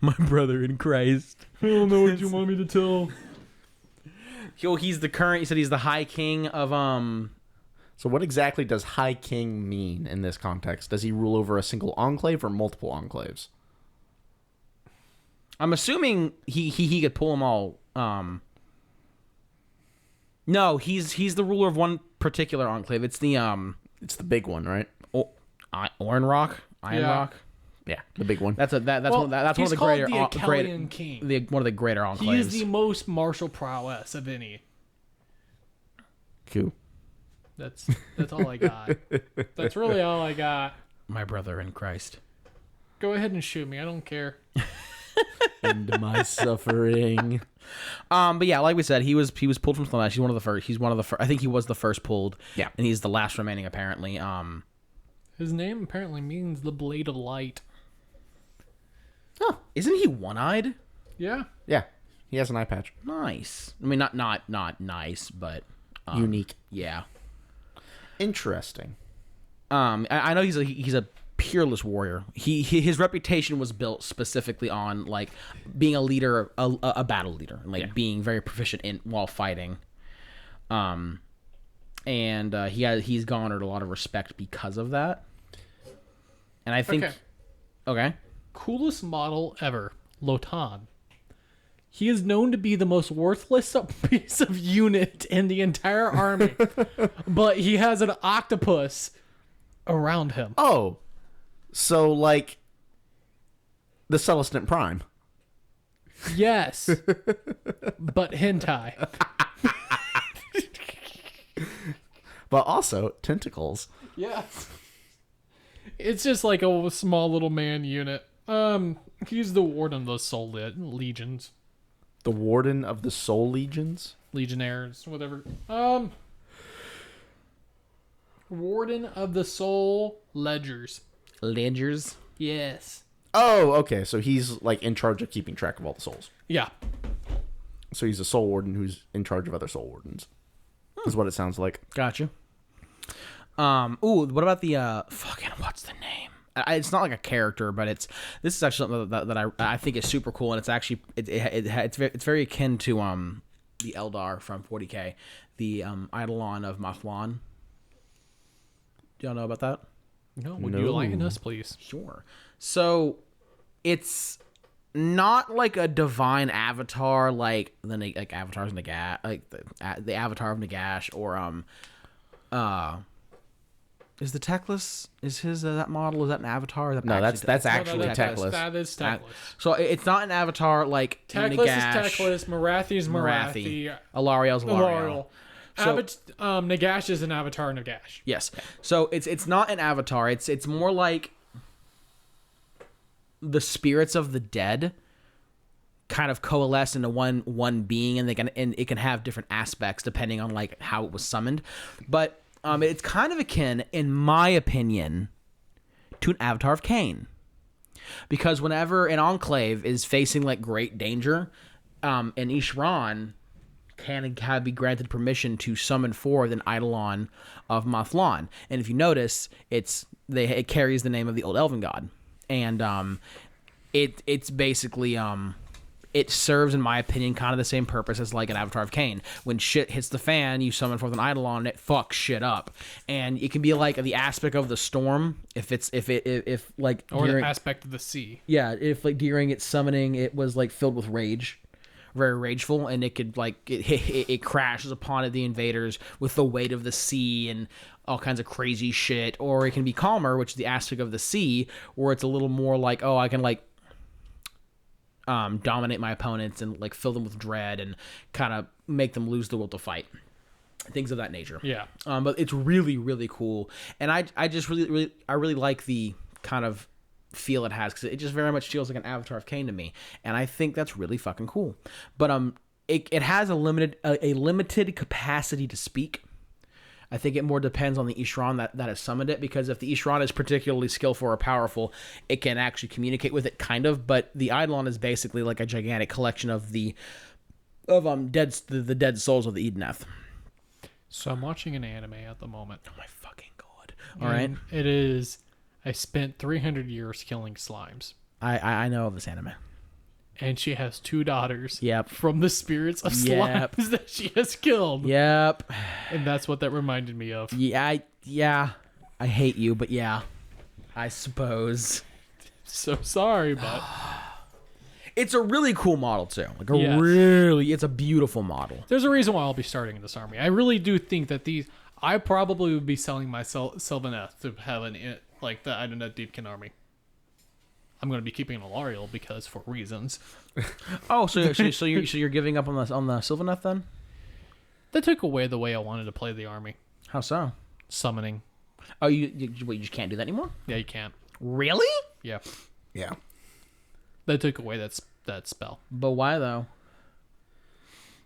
My brother in Christ. I don't know what you want me to tell. Yo, he's the current. You said he's the High King of So what exactly does High King mean in this context? Does he rule over a single enclave or multiple enclaves? I'm assuming he could pull them all. No, he's the ruler of one particular enclave. It's the It's the big one, right? Iron Rock. Yeah, the big one. That's one of the he's called greater the Akkalian King. one of the greater enclaves. He is the most martial prowess of any. Cool. That's all I got. That's really all I got. My brother in Christ. Go ahead and shoot me. I don't care. End my suffering. But yeah, like we said, he was pulled from Slaanesh. He's one of the first. He's one of the first. I think he was the first pulled. Yeah. And he's the last remaining apparently. His name apparently means the blade of light. Huh. Isn't he one-eyed? Yeah. Yeah, he has an eye patch. Nice. I mean, not nice, but Unique. yeah. Interesting. I know he's a peerless warrior. His reputation was built specifically on like being a leader, a battle leader, and like being very proficient in while fighting. And he's garnered a lot of respect because of that. And I think, okay. Coolest model ever, Lotan. He is known to be the most worthless piece of unit in the entire army, but he has an octopus around him. Oh, so like the Celestant Prime. Yes, but hentai. But also tentacles. Yes. It's just like a small little man unit. He's the warden of the Soul Legions. The Warden of the Soul Legions? Legionnaires, whatever. Warden of the Soul Ledgers. Ledgers. Yes. Oh, okay. So he's like in charge of keeping track of all the souls. Yeah. So he's a soul warden who's in charge of other soul wardens. Is what it sounds like. Gotcha. Ooh, what about the fucking what's the name? It's not like a character, but this is actually something that I think is super cool, and it's actually it's very akin to the Eldar from 40K, the Eidolon of Mathwan. Do y'all know about that? No, would you enlighten us, please? Sure. So it's not like a divine avatar like avatars of Nagash, like the avatar of Nagash, or is the Teclis, is his that model, is that an avatar? Is that No, that's actually Teclis. That is Teclis. So it's not an avatar like Teclis Nagash. is Teclis. Marathi is Marathi. Alariel's Alariel. Nagash is an avatar of Nagash. Yes. So it's not an avatar. It's more like the spirits of the dead kind of coalesce into one being, and it can have different aspects depending on like how it was summoned. But it's kind of akin, in my opinion, to an Avatar of Cain, because whenever an enclave is facing like great danger, an Ishran can be granted permission to summon forth an Eidolon of Mathlan, and if you notice, it carries the name of the old elven god, and it's basically it serves, in my opinion, kind of the same purpose as like an Avatar of Cain. When shit hits the fan, you summon forth an Eidolon and it fucks shit up. And it can be like the aspect of the storm, if like Or during, the aspect of the sea. yeah, if like during its summoning it was like filled with rage, very rageful, and it could like it crashes upon the invaders with the weight of the sea and all kinds of crazy shit. Or it can be calmer, which is the aspect of the sea, where it's a little more like, oh, I can like dominate my opponents and like fill them with dread and kind of make them lose the will to fight, things of that nature. Yeah. But it's really, really cool, and I just really like the kind of feel it has, because it just very much feels like an Avatar of Cain to me, and I think that's really fucking cool. But it has a limited capacity to speak. I think it more depends on the Ishran that has summoned it, because if the Ishran is particularly skillful or powerful, it can actually communicate with it, kind of. But the Eidolon is basically like a gigantic collection of the dead souls of the Idoneth. So I'm watching an anime at the moment. Oh my fucking god! All right, It is. I spent 300 years killing slimes. I know of this anime. And she has 2 daughters. Yep. From the spirits of Yep. slimes that she has killed. Yep. And that's what that reminded me of. Yeah. I hate you, but yeah, I suppose. So sorry, but It's a really cool model too. Like Yes. it's a beautiful model. there's a reason why I'll be starting in this army. I really do think that I probably would be selling my Sylvaneth to have like the Idoneth Deepkin army. I'm going to be keeping an Alariel because for reasons. Oh, so you're giving up on the Sylvaneth then? That took away the way I wanted to play the army. How so? Summoning. Oh, you just can't do that anymore? Yeah, you can't. Really? Yeah. Yeah. That took away that spell. But why though?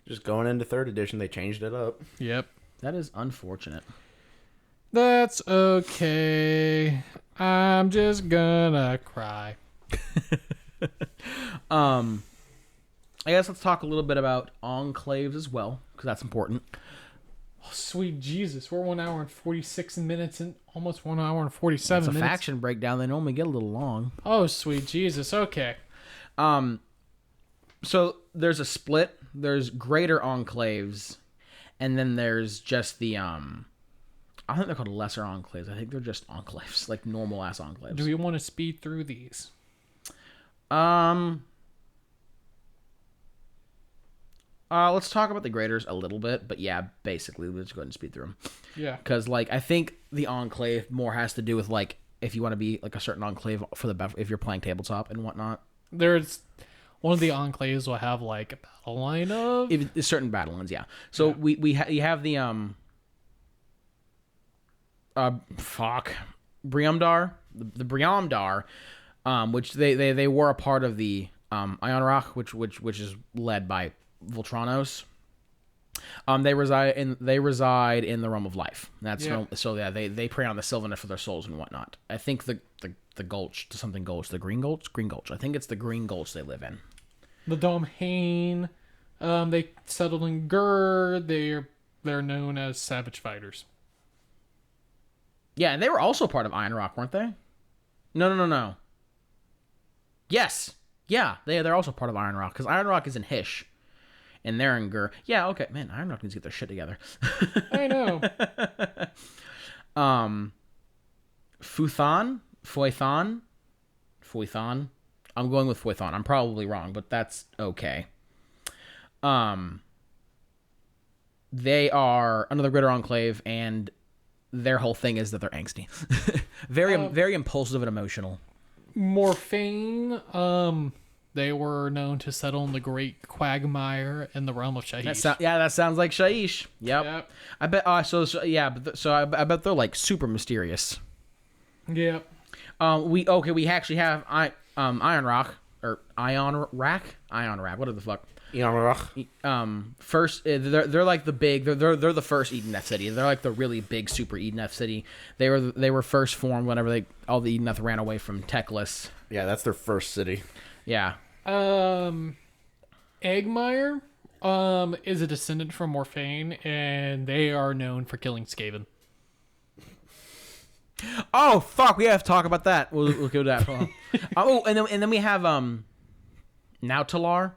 Just going into 3rd edition, they changed it up. Yep. That is unfortunate. That's okay. I'm just gonna cry. I guess let's talk a little bit about enclaves as well, because that's important. Oh, sweet Jesus. We're 1 hour and 46 minutes and almost 1 hour and 47 It's a minutes. faction breakdown. They normally get a little long. Oh, sweet Jesus. Okay. So there's a split. There's greater enclaves, and then there's just the I think they're called lesser enclaves. I think they're just enclaves, like normal ass enclaves. Do we want to speed through these? Let's talk about the graders a little bit, but yeah, basically let's go ahead and speed through them. Yeah. Because like I think the enclave more has to do with like if you want to be like a certain enclave for if you're playing tabletop and whatnot. There's one of the enclaves will have like a battle line of Certain battle lines, yeah. So yeah. You have the Briamdar, the Briamdar, which they were a part of the Ionrach, which is led by Voltranos. They reside in the realm of life. That's so yeah. They prey on the Sylvaneth for their souls and whatnot. I think the Gulch, the Green Gulch. I think it's the Green Gulch they live in. the Domhain. They settled in Gur. They're known as savage fighters. Yeah, and they were also part of Ionrach, weren't they? No. Yes. Yeah, they're also part of Ionrach, because Ionrach is in Hish. And they're in Gur. Yeah, okay. Man, Ionrach needs to get their shit together. I know. Foithon? I'm going with Foithon. I'm probably wrong, but that's okay. They are another Greater Enclave, and their whole thing is that they're angsty. very impulsive and emotional. Morphane, they were known to settle in the Great Quagmire in the realm of Shaiish. That sounds like Shaiish. Yep. I bet. I bet they're like super mysterious. Yep. We actually have Iron Rock or Ion Rack, whatever the fuck. First, they're like the big. They're the first Idoneth city. They're like the really big super Idoneth city. They were first formed whenever all the Idoneth ran away from Teclis. Yeah, that's their first city. Yeah. Eggmire is a descendant from Morphane, and they are known for killing Skaven. Oh fuck, we have to talk about that. We'll go to that. Oh, and then we have Nautalar.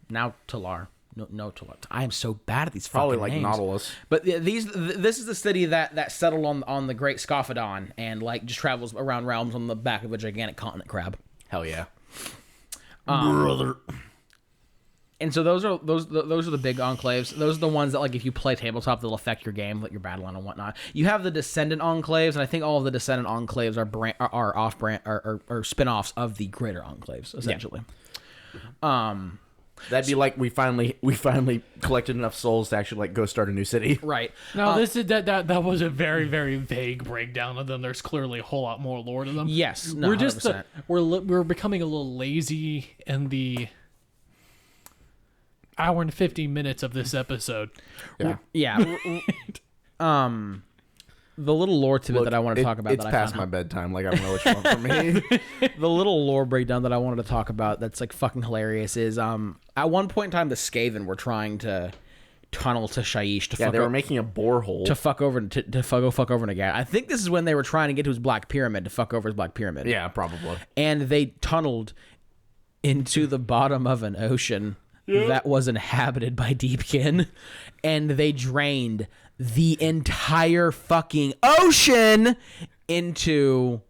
No, Talar. I am so bad at these Probably fucking like names. Nautilus. But this is the city that settled on the Great Scophedon and like just travels around realms on the back of a gigantic continent crab. Hell yeah. Brother. And so those are the big enclaves. Those are the ones that like if you play tabletop, they'll affect your game, like your battle line and whatnot. You have the Descendant enclaves, and I think all of the Descendant enclaves are off brand or spin-offs of the greater enclaves, essentially. Yeah. That'd be like we finally collected enough souls to actually like go start a new city. Right. No, this is that was a very, very vague breakdown of them. There's clearly a whole lot more lore to them. Yes. No, we're just 100%. we're becoming a little lazy in the hour and 50 minutes of this episode. Yeah. Yeah. The little lore tidbit that I want to talk about. It's that past I my found, bedtime. Like I don't know what you want from me. the little lore breakdown that I wanted to talk about that's like fucking hilarious is at one point in time the Skaven were trying to tunnel to Shaiish to They were making a borehole to fuck over to fuck over Nagat. I think this is when they were trying to get to his Black Pyramid to fuck over his Black Pyramid. Yeah, probably. And they tunneled into the bottom of an ocean that was inhabited by Deepkin, and they drained the entire fucking ocean into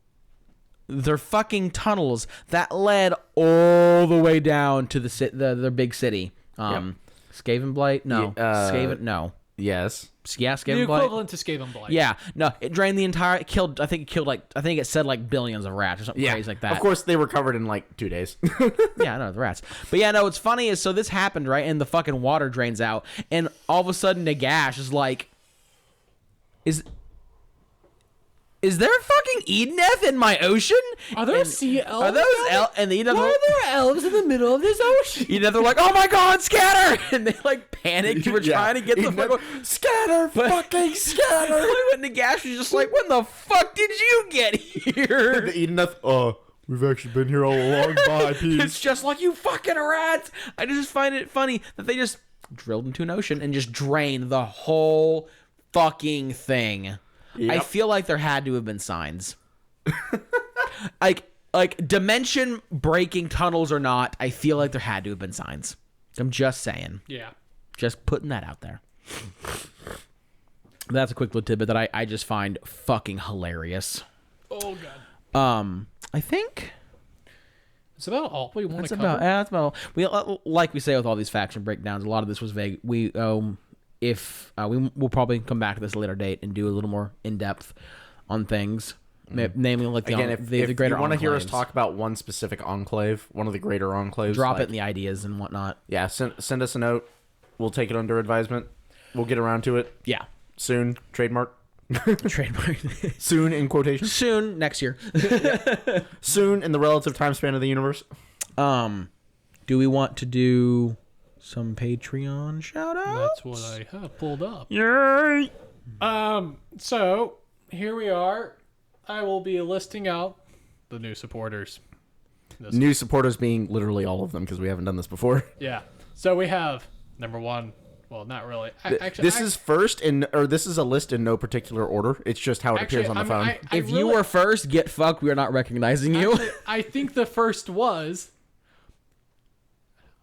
their fucking tunnels that led all the way down to the big city. Skavenblight? No. Skaven? No. Yes. Yeah, The Skavenblight. equivalent to Skavenblight. Yeah, no, it drained the entire. I think it said like billions of rats or something crazy like that. Of course, they were covered in like 2 days. Yeah, no, the rats. But yeah, no, what's funny is so this happened, right? And the fucking water drains out, and all of a sudden Nagash is like, Is there fucking Idoneth in my ocean? Are there sea elves? Are those and the Idoneth? Why are there elves in the middle of this ocean? Idoneth are like, oh my god, scatter! And they like panicked. We're trying to get the fuck scatter, fucking scatter. But Nagash was just like, when the fuck did you get here? The Idoneth, we've actually been here all along. Bye, peace. It's just like, you fucking rats. I just find it funny that they just drilled into an ocean and just drained the whole fucking thing. Yep. I feel like there had to have been signs. like dimension breaking tunnels or not, I feel like there had to have been signs. I'm just saying. Yeah. Just putting that out there. That's a quick little tidbit that I just find fucking hilarious. Oh god. I think It's about all we want to cover. that's about we like we say with all these faction breakdowns. A lot of this was vague. We we'll probably come back to this at a later date and do a little more in depth on things, namely like the if greater. you want to hear us enclaves. talk about one specific enclave, one of the greater enclaves, Drop it in the ideas and whatnot. Yeah, send us a note. We'll take it under advisement. We'll get around to it Yeah, soon. Trademark. trademark. Soon in quotation. Soon next year. Soon in the relative time span of the universe. Do we want to do some Patreon shout outs? That's what I have pulled up. Yay! So here we are. I will be listing out the new supporters. New supporters being literally all of them because we haven't done this before. Yeah. So we have number one. Well, not really. This is a list in no particular order. It's just how it appears on the phone. If you were first, get fucked. We are not recognizing you. Actually, I think the first was.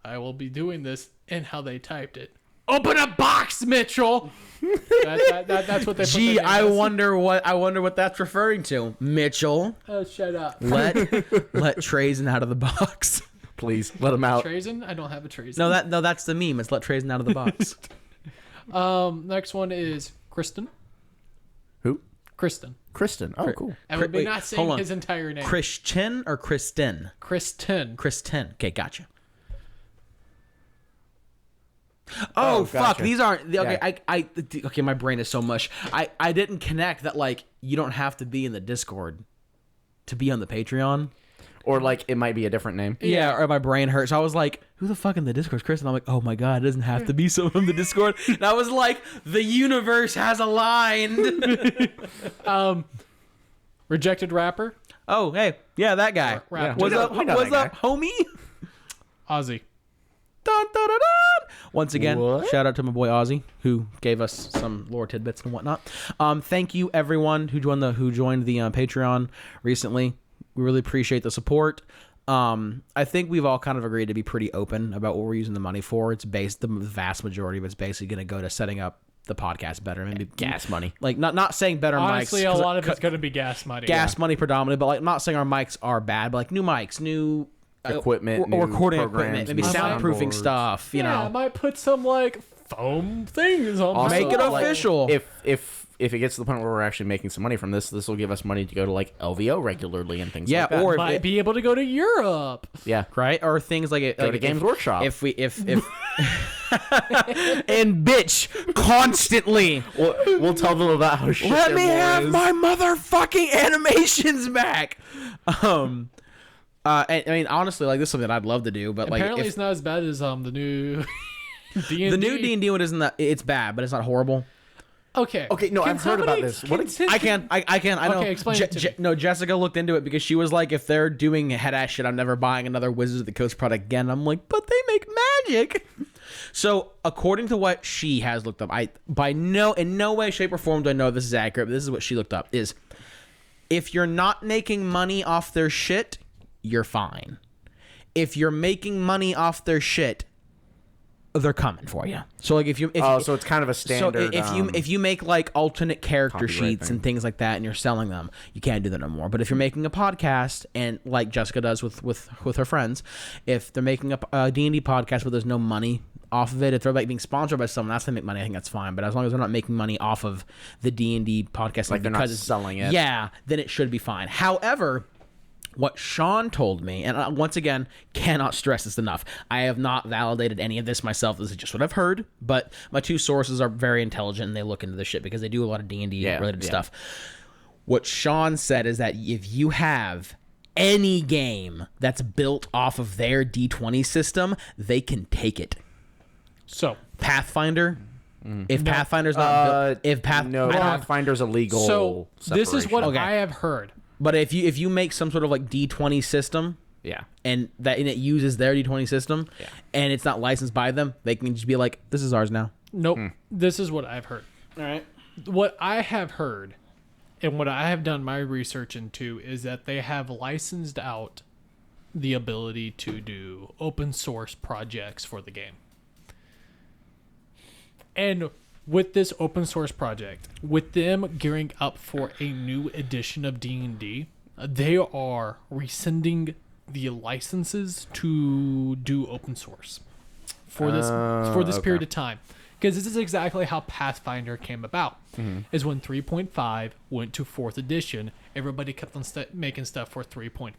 I will be doing this in how they typed it. Open a box, Mitchell. That's what they. Gee, put I wonder what that's referring to. Mitchell, Oh, shut up. let Trazen out of the box. Please let them out. Trazen? I don't have a Trazen. No, that's the meme. It's let Trazen out of the box. Next one is Kristen. Who? Kristen. Oh, cool. I would be Wait, not hold saying on. his entire name. Christian or Kristen? Kristen. Kristen. Okay, gotcha. Oh, fuck! gotcha. These aren't okay. Yeah. Okay. My brain is so mush. I didn't connect that. Like, you don't have to be in the Discord to be on the Patreon. Or like it might be a different name. Yeah, or my brain hurts. So I was like, who the fuck in the Discord is Chris? And I'm like, oh my God, it doesn't have to be someone from the Discord. And I was like, the universe has aligned. Rejected rapper, Oh, hey, yeah, that guy. Rap. What's up, we know what's that up, homie? Ozzy. Dun, dun, dun, dun. Once again, What? shout out to my boy Ozzy, who gave us some lore tidbits and whatnot. Thank you everyone who joined the Patreon recently. We really appreciate the support. I think we've all kind of agreed to be pretty open about what we're using the money for. It's the vast majority of it's basically going to go to setting up the podcast better. Maybe Gas money. Like not saying better Honestly, mics. a lot of it's going to be gas money. Gas money predominantly, but like not saying our mics are bad, but like new mics, new Equipment, or new recording programs, equipment, maybe new soundproofing soundboards. stuff. You I know, might put some like foam things on. Also, make it like, official. If it gets to the point where we're actually making some money from this will give us money to go to like LVO regularly and things Yeah, like that. or if Might be able to go to Europe. yeah. right, or things like it. Go Like to Games Workshop. If and bitch constantly. We'll tell them about how shit Let their me lore have is. my motherfucking animations back. And, I mean, honestly, like this is something I'd love to do, but like Apparently, if, it's not as bad as the new D&D. the new D&D one isn't that it's bad, but it's not horrible. Okay. Okay, no, Can I've heard about somebody- this. What can- I can. I know. Okay, explain it to me. No, Jessica looked into it because she was like, if they're doing head ass shit, I'm never buying another Wizards of the Coast product again. I'm like, but they make magic. So according to what she has looked up, in no way, shape, or form do I know this is accurate, but this is what she looked up, is if you're not making money off their shit, you're fine. If you're making money off their shit, they're coming for you. So like if so it's kind of a standard. So if you make like alternate character copyright sheets thing. and things like that, and you're selling them, you can't do that no more. But if you're making a podcast, and like Jessica does with her friends, if they're making a D&D podcast where there's no money off of it, if they're like being sponsored by someone else to make money, I think that's fine. But as long as they're not making money off of the D&D podcast, Like they're not because it's selling it. yeah, then it should be fine. However, what Sean told me, and once again, cannot stress this enough, I have not validated any of this myself. This is just what I've heard, but my two sources are very intelligent and they look into this shit because they do a lot of D&D related stuff. What Sean said is that if you have any game that's built off of their D20 system, they can take it. So Pathfinder, if Pathfinder's not built, Pathfinder's illegal. So this is what separation. I have heard. but if you make some sort of like D20 system, Yeah. and it uses their D20 system, and it's not licensed by them, they can just be like, this is ours now. Nope. This is what I've heard. All right. What I have heard and what I have done my research into is that they have licensed out the ability to do open source projects for the game. And with this open source project, with them gearing up for a new edition of D&D, they are rescinding the licenses to do open source for this period of time. Because this is exactly how Pathfinder came about. Is when 3.5 went to 4th edition, everybody kept on making stuff for 3.5,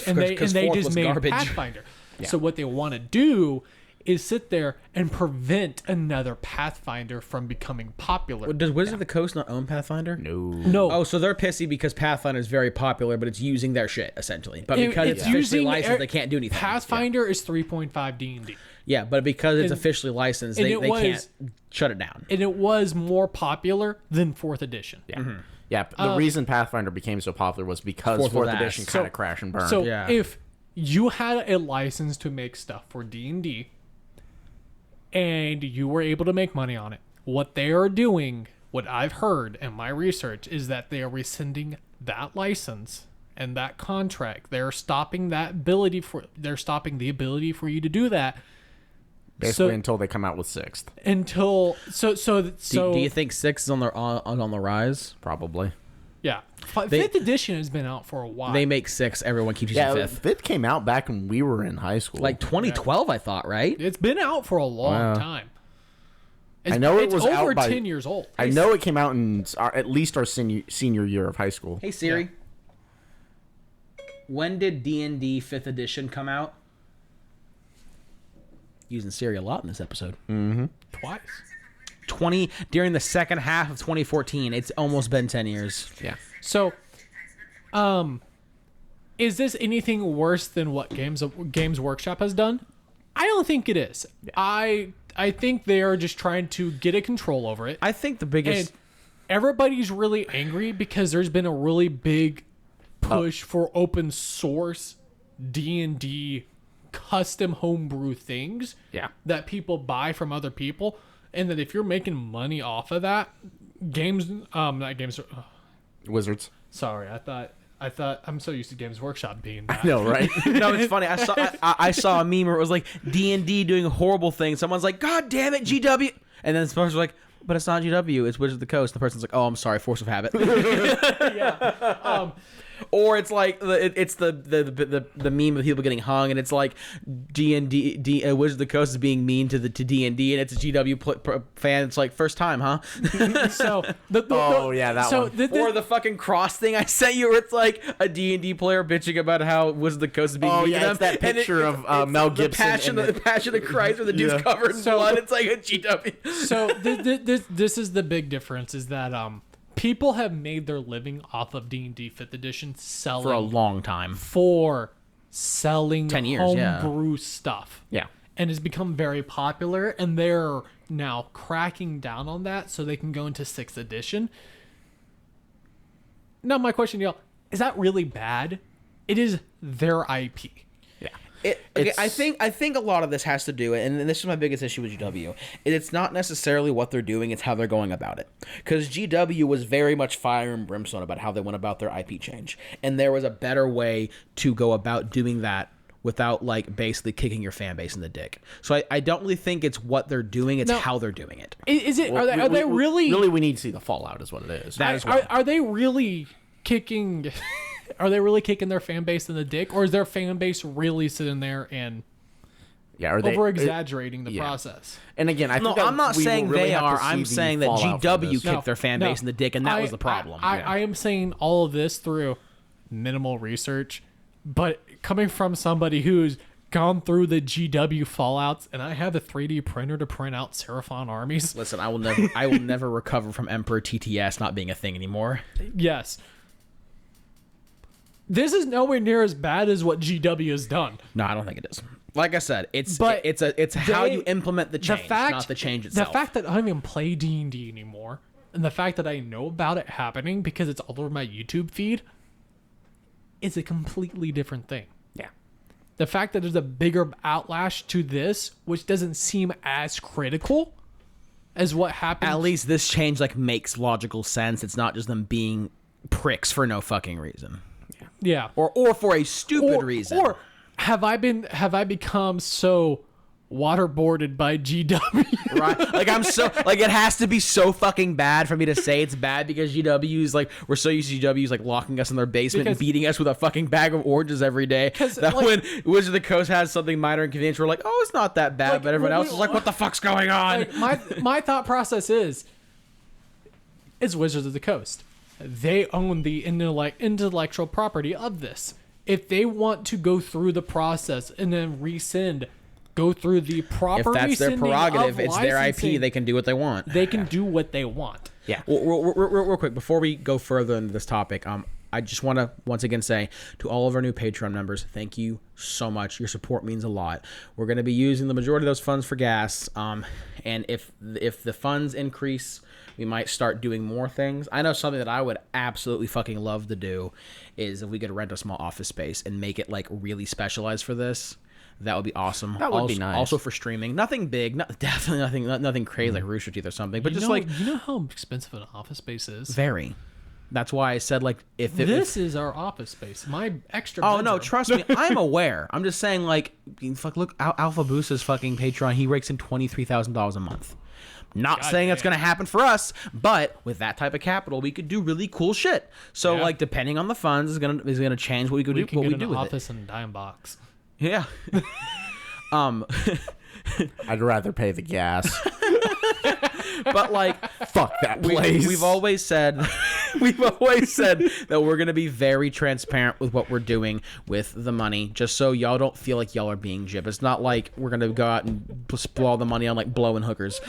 and they 'cause just 4th was made garbage. Pathfinder. So what they want to do is sit there and prevent another Pathfinder from becoming popular. Does Wizards of the Coast not own Pathfinder? No. Oh, so they're pissy because Pathfinder is very popular, but it's using their shit essentially. But because it's officially using licensed, they can't do anything. Pathfinder is 3.5 D&D. Yeah, but because it's And- officially licensed, and they it was- can't shut it down. And it was more popular than 4th edition. Yeah. Yeah. The reason Pathfinder became so popular was because Fourth was 4th ass. edition kind of crashed and burned. So Yeah. if you had a license to make stuff for D&D and you were able to make money on it, what they are doing, what I've heard in my research, is that they are rescinding that license and that contract. They're stopping the ability for you to do that basically until they come out with 6th. until Do you think 6 is on the rise? Probably. yeah. 5th edition has been out for a while. They make 6. Everyone keeps using Yeah, 5th. 5th came out back when we were in high school. Like 2012, I thought, right? It's been out for a long Wow. time. I know it it's was over out by 10 years old. I know it came out in at least our senior year of high school. Hey Siri, when did D&D 5th edition come out? Using Siri a lot in this episode. Twice. During the second half of 2014. It's almost been 10 years. Yeah. So, Is this anything worse than what Games Workshop has done? I don't think it is. Yeah. I think they are just trying to get a control over it. I think the biggest... And everybody's really angry because there's been a really big push for open source D&D custom homebrew things that people buy from other people, and that if you're making money off of that, Wizards. Sorry, I thought I'm so used to Games Workshop being that. I know, right? No, it's funny. I saw a meme where it was like D&D doing horrible things. Someone's like, "God damn it, GW," and then the person's like, "But it's not GW, it's Wizards of the Coast." The person's like, "Oh, I'm sorry, force of habit." Yeah. Or it's like it's the meme of people getting hung, and it's like D&D Wizards of the Coast is being mean to D&D, and it's a GW fan. It's like, first time, huh? So that one. Or the fucking cross thing I sent you, where it's like a D&D player bitching about how Wizards of the Coast is being mean to them. It's that picture of Mel Gibson. The Passion of Christ, where the dude's covered in blood. It's like a GW. So this is the big difference, is that people have made their living off of D&D 5th edition selling For a long time. For selling 10 years, homebrew stuff. Yeah. And it's become very popular, and they're now cracking down on that so they can go into 6th edition. Now my question to y'all, is that really bad? It is their IP. I think a lot of this has to do, and this is my biggest issue with GW, it's not necessarily what they're doing, it's how they're going about it. Because GW was very much fire and brimstone about how they went about their IP change. And there was a better way to go about doing that without, like, basically kicking your fan base in the dick. So I don't really think it's what they're doing, it's how they're doing it. Is it? Well, are they really... Really, we need to see the fallout is what it is. Are they really kicking... Are they really kicking their fan base in the dick, or is their fan base really sitting there and over-exaggerating the process? And again, I'm not saying they are. I'm saying that GW kicked their fan base in the dick, and that was the problem. I am saying all of this through minimal research, but coming from somebody who's gone through the GW fallouts, and I have a 3D printer to print out Seraphon armies. Listen, I will never recover from Emperor TTS not being a thing anymore. Yes. This is nowhere near as bad as what GW has done. No, I don't think it is. Like I said, it's how you implement the change, not the change itself. The fact that I don't even play D&D anymore, and the fact that I know about it happening because it's all over my YouTube feed, is a completely different thing. Yeah. The fact that there's a bigger outlash to this, which doesn't seem as critical as what happened. At least this change makes logical sense. It's not just them being pricks for no fucking reason. Yeah. Or for a stupid reason. Or have I become so waterboarded by GW? Right. It has to be so fucking bad for me to say it's bad, because GW's we're so used to GW's locking us in their basement and beating us with a fucking bag of oranges every day. That when Wizards of the Coast has something minor inconvenience, we're like, oh, it's not that bad, but everyone else is like, what the fuck's going on? My thought process is, it's Wizards of the Coast. They own the intellectual property of this. If they want to go through the process and then go through the proper, if that's their prerogative, it's their IP, they can do what they want. They can do what they want. Yeah. Real quick, before we go further into this topic, I just want to once again say to all of our new Patreon members, thank you so much. Your support means a lot. We're going to be using the majority of those funds for gas. And if the funds increase, we might start doing more things. I know something that I would absolutely fucking love to do is if we could rent a small office space and make it really specialized for this. That would be awesome. That would be nice. Also for streaming, nothing big, definitely nothing crazy like Rooster Teeth or something, but you know how expensive an office space is. Very. That's why I said this is our office space. My extra. Oh no, trust me, I'm aware. I'm just saying look, Alpha Boosta's fucking Patreon. He rakes in $23,000 a month. Not saying that's going to happen for us, but with that type of capital, we could do really cool shit. So depending on the funds, is gonna change what we could do. What we do with it. Office and dime box. Yeah. I'd rather pay the gas. But fuck that place. We've always said that we're gonna be very transparent with what we're doing with the money, just so y'all don't feel like y'all are being jib. It's not like we're gonna go out and blow all the money on blowing hookers.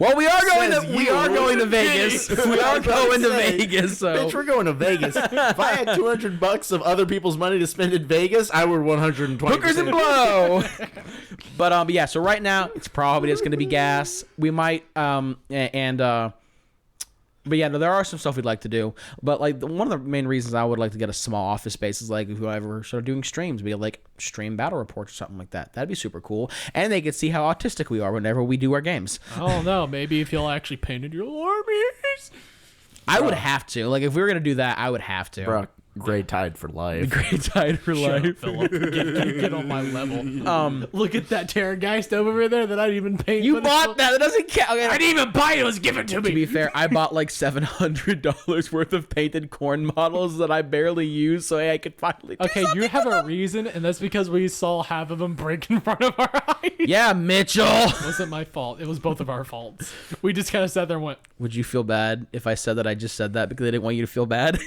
Well, we are going Says to we you. are going to Vegas. We are going to Vegas. So Bitch, we're going to Vegas. If I had $200 of other people's money to spend in Vegas, I would 120. hookers and blow. But yeah. So right now it's probably just going to be gas. We might but yeah, no, there are some stuff we'd like to do. But like one of the main reasons I would like to get a small office space is like if we ever started doing streams, be like stream battle reports or something like that. That'd be super cool, and they could see how autistic we are whenever we do our games. I don't know. Maybe if you'll actually painted your armies. I would have to. Like if we were gonna do that, I would have to. Bro, Grey Tide for life. Great tide for Shut up, life. Philip. Get on my level. Look at that Terrorgeist over there that I didn't even paint. You for the bought that. That doesn't count. Okay, I didn't even buy it. It was given to me. to be fair, I bought like $700 worth of painted corn models that I barely use, so I could finally. Do Okay, you have a reason, and that's because we saw half of them break in front of our eyes. Yeah, Mitchell. It wasn't my fault. It was both of our faults. We just kind of sat there and went, Would you feel bad if I said that I just said that because I didn't want you to feel bad?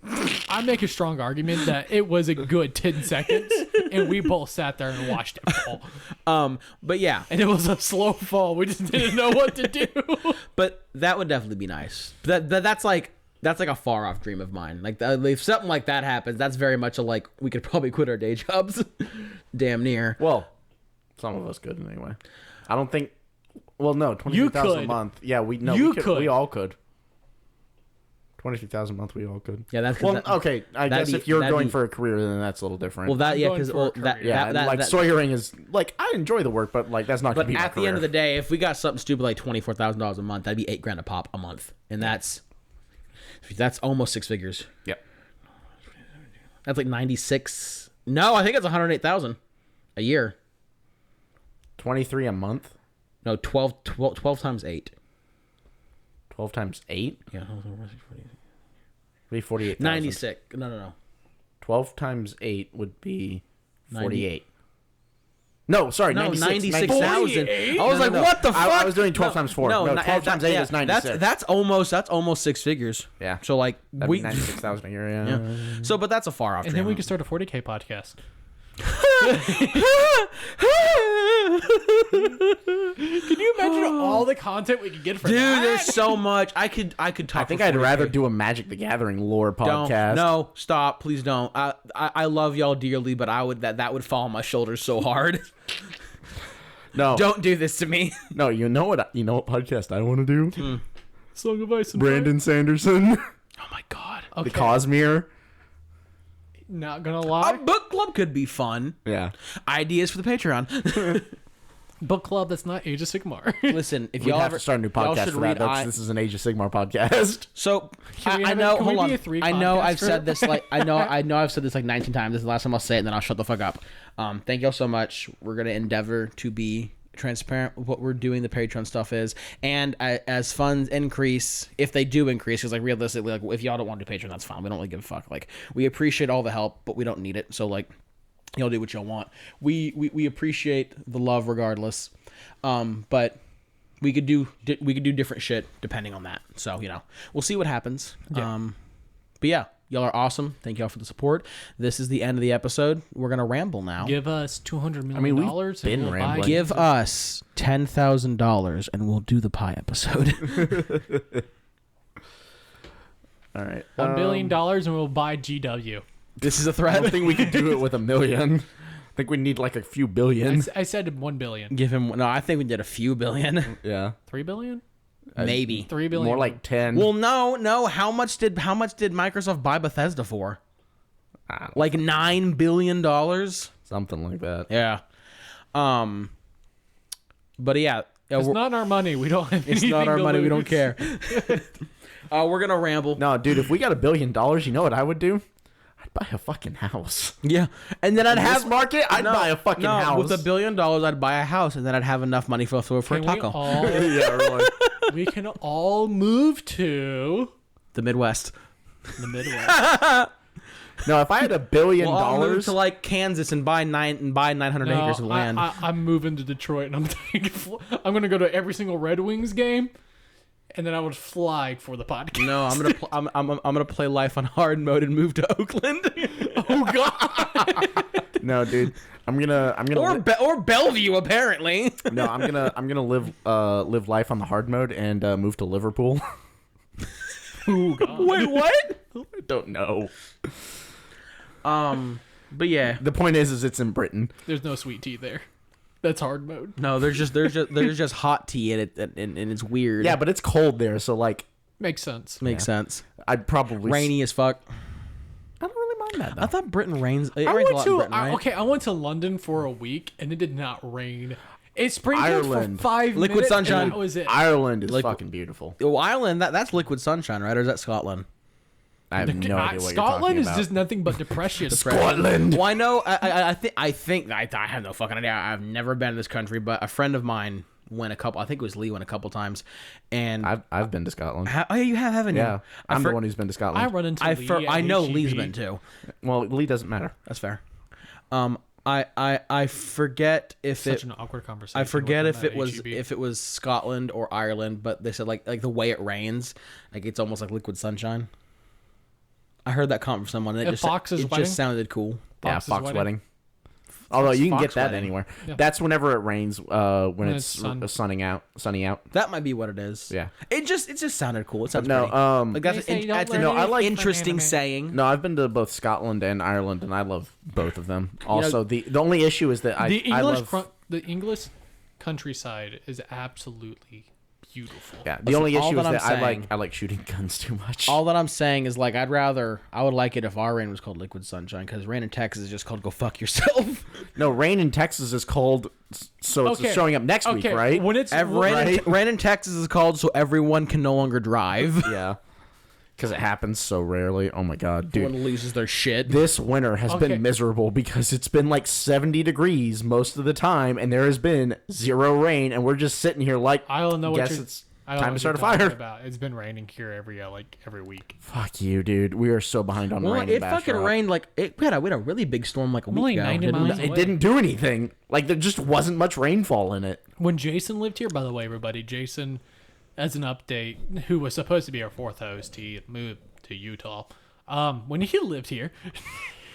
I make a strong argument that it was a good 10 seconds, and we both sat there and watched it fall. But yeah, And it was a slow fall. We just didn't know what to do. but that would definitely be nice. That's like a far off dream of mine. Like if something like that happens, that's very much a like we could probably quit our day jobs. Damn near. Well, some of us could anyway. I don't think. Well, no, 23,000 a could. month. Yeah, we You could. could. We all could. 23,000 a month, we all could. Yeah, that's Well, that, okay. I that'd guess be- if you're that'd going be- for a career, then that's a little different. Well, that yeah, going because for a that career. yeah, that, like that, sawyering is like I enjoy the work, but like that's not. But gonna be my at the end of the career. day, if we got something stupid like $24,000 a month, that'd be $8,000 a pop a month, and that's almost six figures. Yep. That's like 96. No, I think it's 108,000 a year. 23 a month. No, 12 times 8. 12 times 8. Yeah, Be 48,000. 96. No. 12 times 8 would be 90. 48. No, sorry, No, 96. 96,000. I was No, like, no. what the fuck? I was doing 12 times 4. No, 12 times 8 is 96. That's almost six figures. Yeah. So like That'd be 96,000 a year. Yeah. yeah. So but that's a far off. And then we could start a 40K podcast. Can you imagine all the content we could get from Dude, that? there's so much. I could talk. I think for I'd 40K. rather do a Magic the Gathering lore Don't. podcast. No, stop, please don't. I love y'all dearly, but I would that would fall on my shoulders so hard. No. Don't do this to me. No, you know what podcast I want to do? Song of Ice and Brandon Sanderson. Oh my god. Fire. The Cosmere. Not gonna A lie. book club could be fun. Yeah. Ideas for the Patreon. Book club that's not Age of Sigmar. Listen, if We'd y'all have ever to start a new y'all podcast should for read that, though, 'cause this is an Age of Sigmar podcast. So Can we I have know. can we Hold be on. a three I know. podcast I've said group? this like I know. I've said this like 19 times. This is the last time I'll say it, and then I'll shut the fuck up. Thank y'all so much. We're gonna endeavor to be transparent with what we're doing. The Patreon stuff is, and as funds increase, if they do increase, because like realistically, like if y'all don't want to do Patreon, that's fine. We don't really give a fuck. Like we appreciate all the help, but we don't need it. So like. Y'all do what y'all want. We appreciate the love regardless, but we could do different shit depending on that. So we'll see what happens. Yeah. But yeah, y'all are awesome. Thank y'all for the support. This is the end of the episode. We're gonna ramble now. Give us $200 million. mean, we've and been we'll buy rambling. Give us $10,000 and we'll do the pie episode. All right. $1 billion and we'll buy GW. This is a I threat. don't think we could do it with $1 million. I think we need like a few billion. I said 1 billion. Give him no. I think we did a few billion, Yeah. 3 billion? maybe. 3 billion. More like 10. Well, no. How much did Microsoft buy Bethesda for? I don't- Like $9 billion. something like that. Yeah. But yeah, It's not our money. We don't have it's not anything our to money. We don't lose. care. We're gonna ramble. No, dude, if we got $1 billion, you know what I would do? I'd buy a fucking house. Yeah, and then I'd In have this market, I'd buy a fucking house. With $1 billion, I'd buy a house, and then I'd have enough money for a Can we taco. all Yeah, really. we can all move to The Midwest. the Midwest. No, if I had $1 billion, We'll all move to like Kansas and buy 900 acres of land. I'm moving to Detroit, and I'm gonna go to every single Red Wings game, and then I would fly for the podcast. No, I'm gonna play life on hard mode and move to Oakland. Oh God! no, dude. I'm gonna or Bellevue apparently. no, I'm gonna live life on the hard mode and move to Liverpool. Oh God. Wait, what? I don't know. But yeah, The point is it's in Britain. There's no sweet tea there. That's hard mode. no, there's just hot tea in it, and it's weird. Yeah, but it's cold there, so like Makes sense. makes sense. I'd probably Rainy as fuck. I don't really mind that though. I thought Britain rains. It I rains a went lot to in Britain, right? okay. I went to London for a week and it did not rain. It sprinkled for Ireland. 5 Liquid minutes. sunshine. And that was it. Ireland is Like- fucking beautiful. Oh, Ireland. That's liquid sunshine, right? Or is that Scotland? I have no idea what Scotland you're talking is about. just nothing but depression. Scotland. Well, I know. I think I have no fucking idea. I've never been to this country, but a friend of mine went a couple. I think it was Lee went a couple times, and I've been to Scotland. oh yeah, you have, haven't you? Yeah, I'm the one who's been to Scotland. I run into I Lee at I know HEB. Lee's been too. Well, Lee doesn't matter. That's fair. I forget if Such it. an awkward conversation. I forget with if him it at was HEB. Scotland or Ireland, but they said like the way it rains, like it's almost like liquid sunshine. I heard that comment from someone. And it At just Fox's it wedding? just sounded cool. Fox's Fox wedding. wedding. Although you can Fox get that wedding. anywhere. Yeah. That's whenever it rains. When it's it's sunny out. That might be what it is. Yeah. It just sounded cool. It sounds No, pretty. Like that's They say you don't that's learn an I like interesting anime. saying. No, I've been to both Scotland and Ireland, and I love both of them. Also, the only issue is that The I English love. the English countryside is absolutely beautiful. Yeah, the only all issue that is I'm that saying- I like shooting guns too much. All that I'm saying is like I would like it if our rain was called liquid sunshine because rain in Texas is just called go fuck yourself. No, rain in Texas is cold, so it's Okay. showing up next week, right? When it's Rain in Texas is called so everyone can no longer drive. Yeah, because it happens so rarely. Oh my god, dude. Everyone loses their shit. This winter has Okay. been miserable because it's been like 70 degrees most of the time, and there has been zero rain, and we're just sitting here like, I don't know what guess you're. it's I don't time know to what start a you're talking fire. About. It's been raining here every week. Fuck you, dude. We are so behind on Well, rain. it fucking rained like we had a really big storm like a Only week ago. 90 didn't miles it? It didn't do anything. Like there just wasn't much rainfall in it. When Jason lived here, by the way, everybody, Jason, as an update, who was supposed to be our fourth host, he moved to Utah. When he lived here,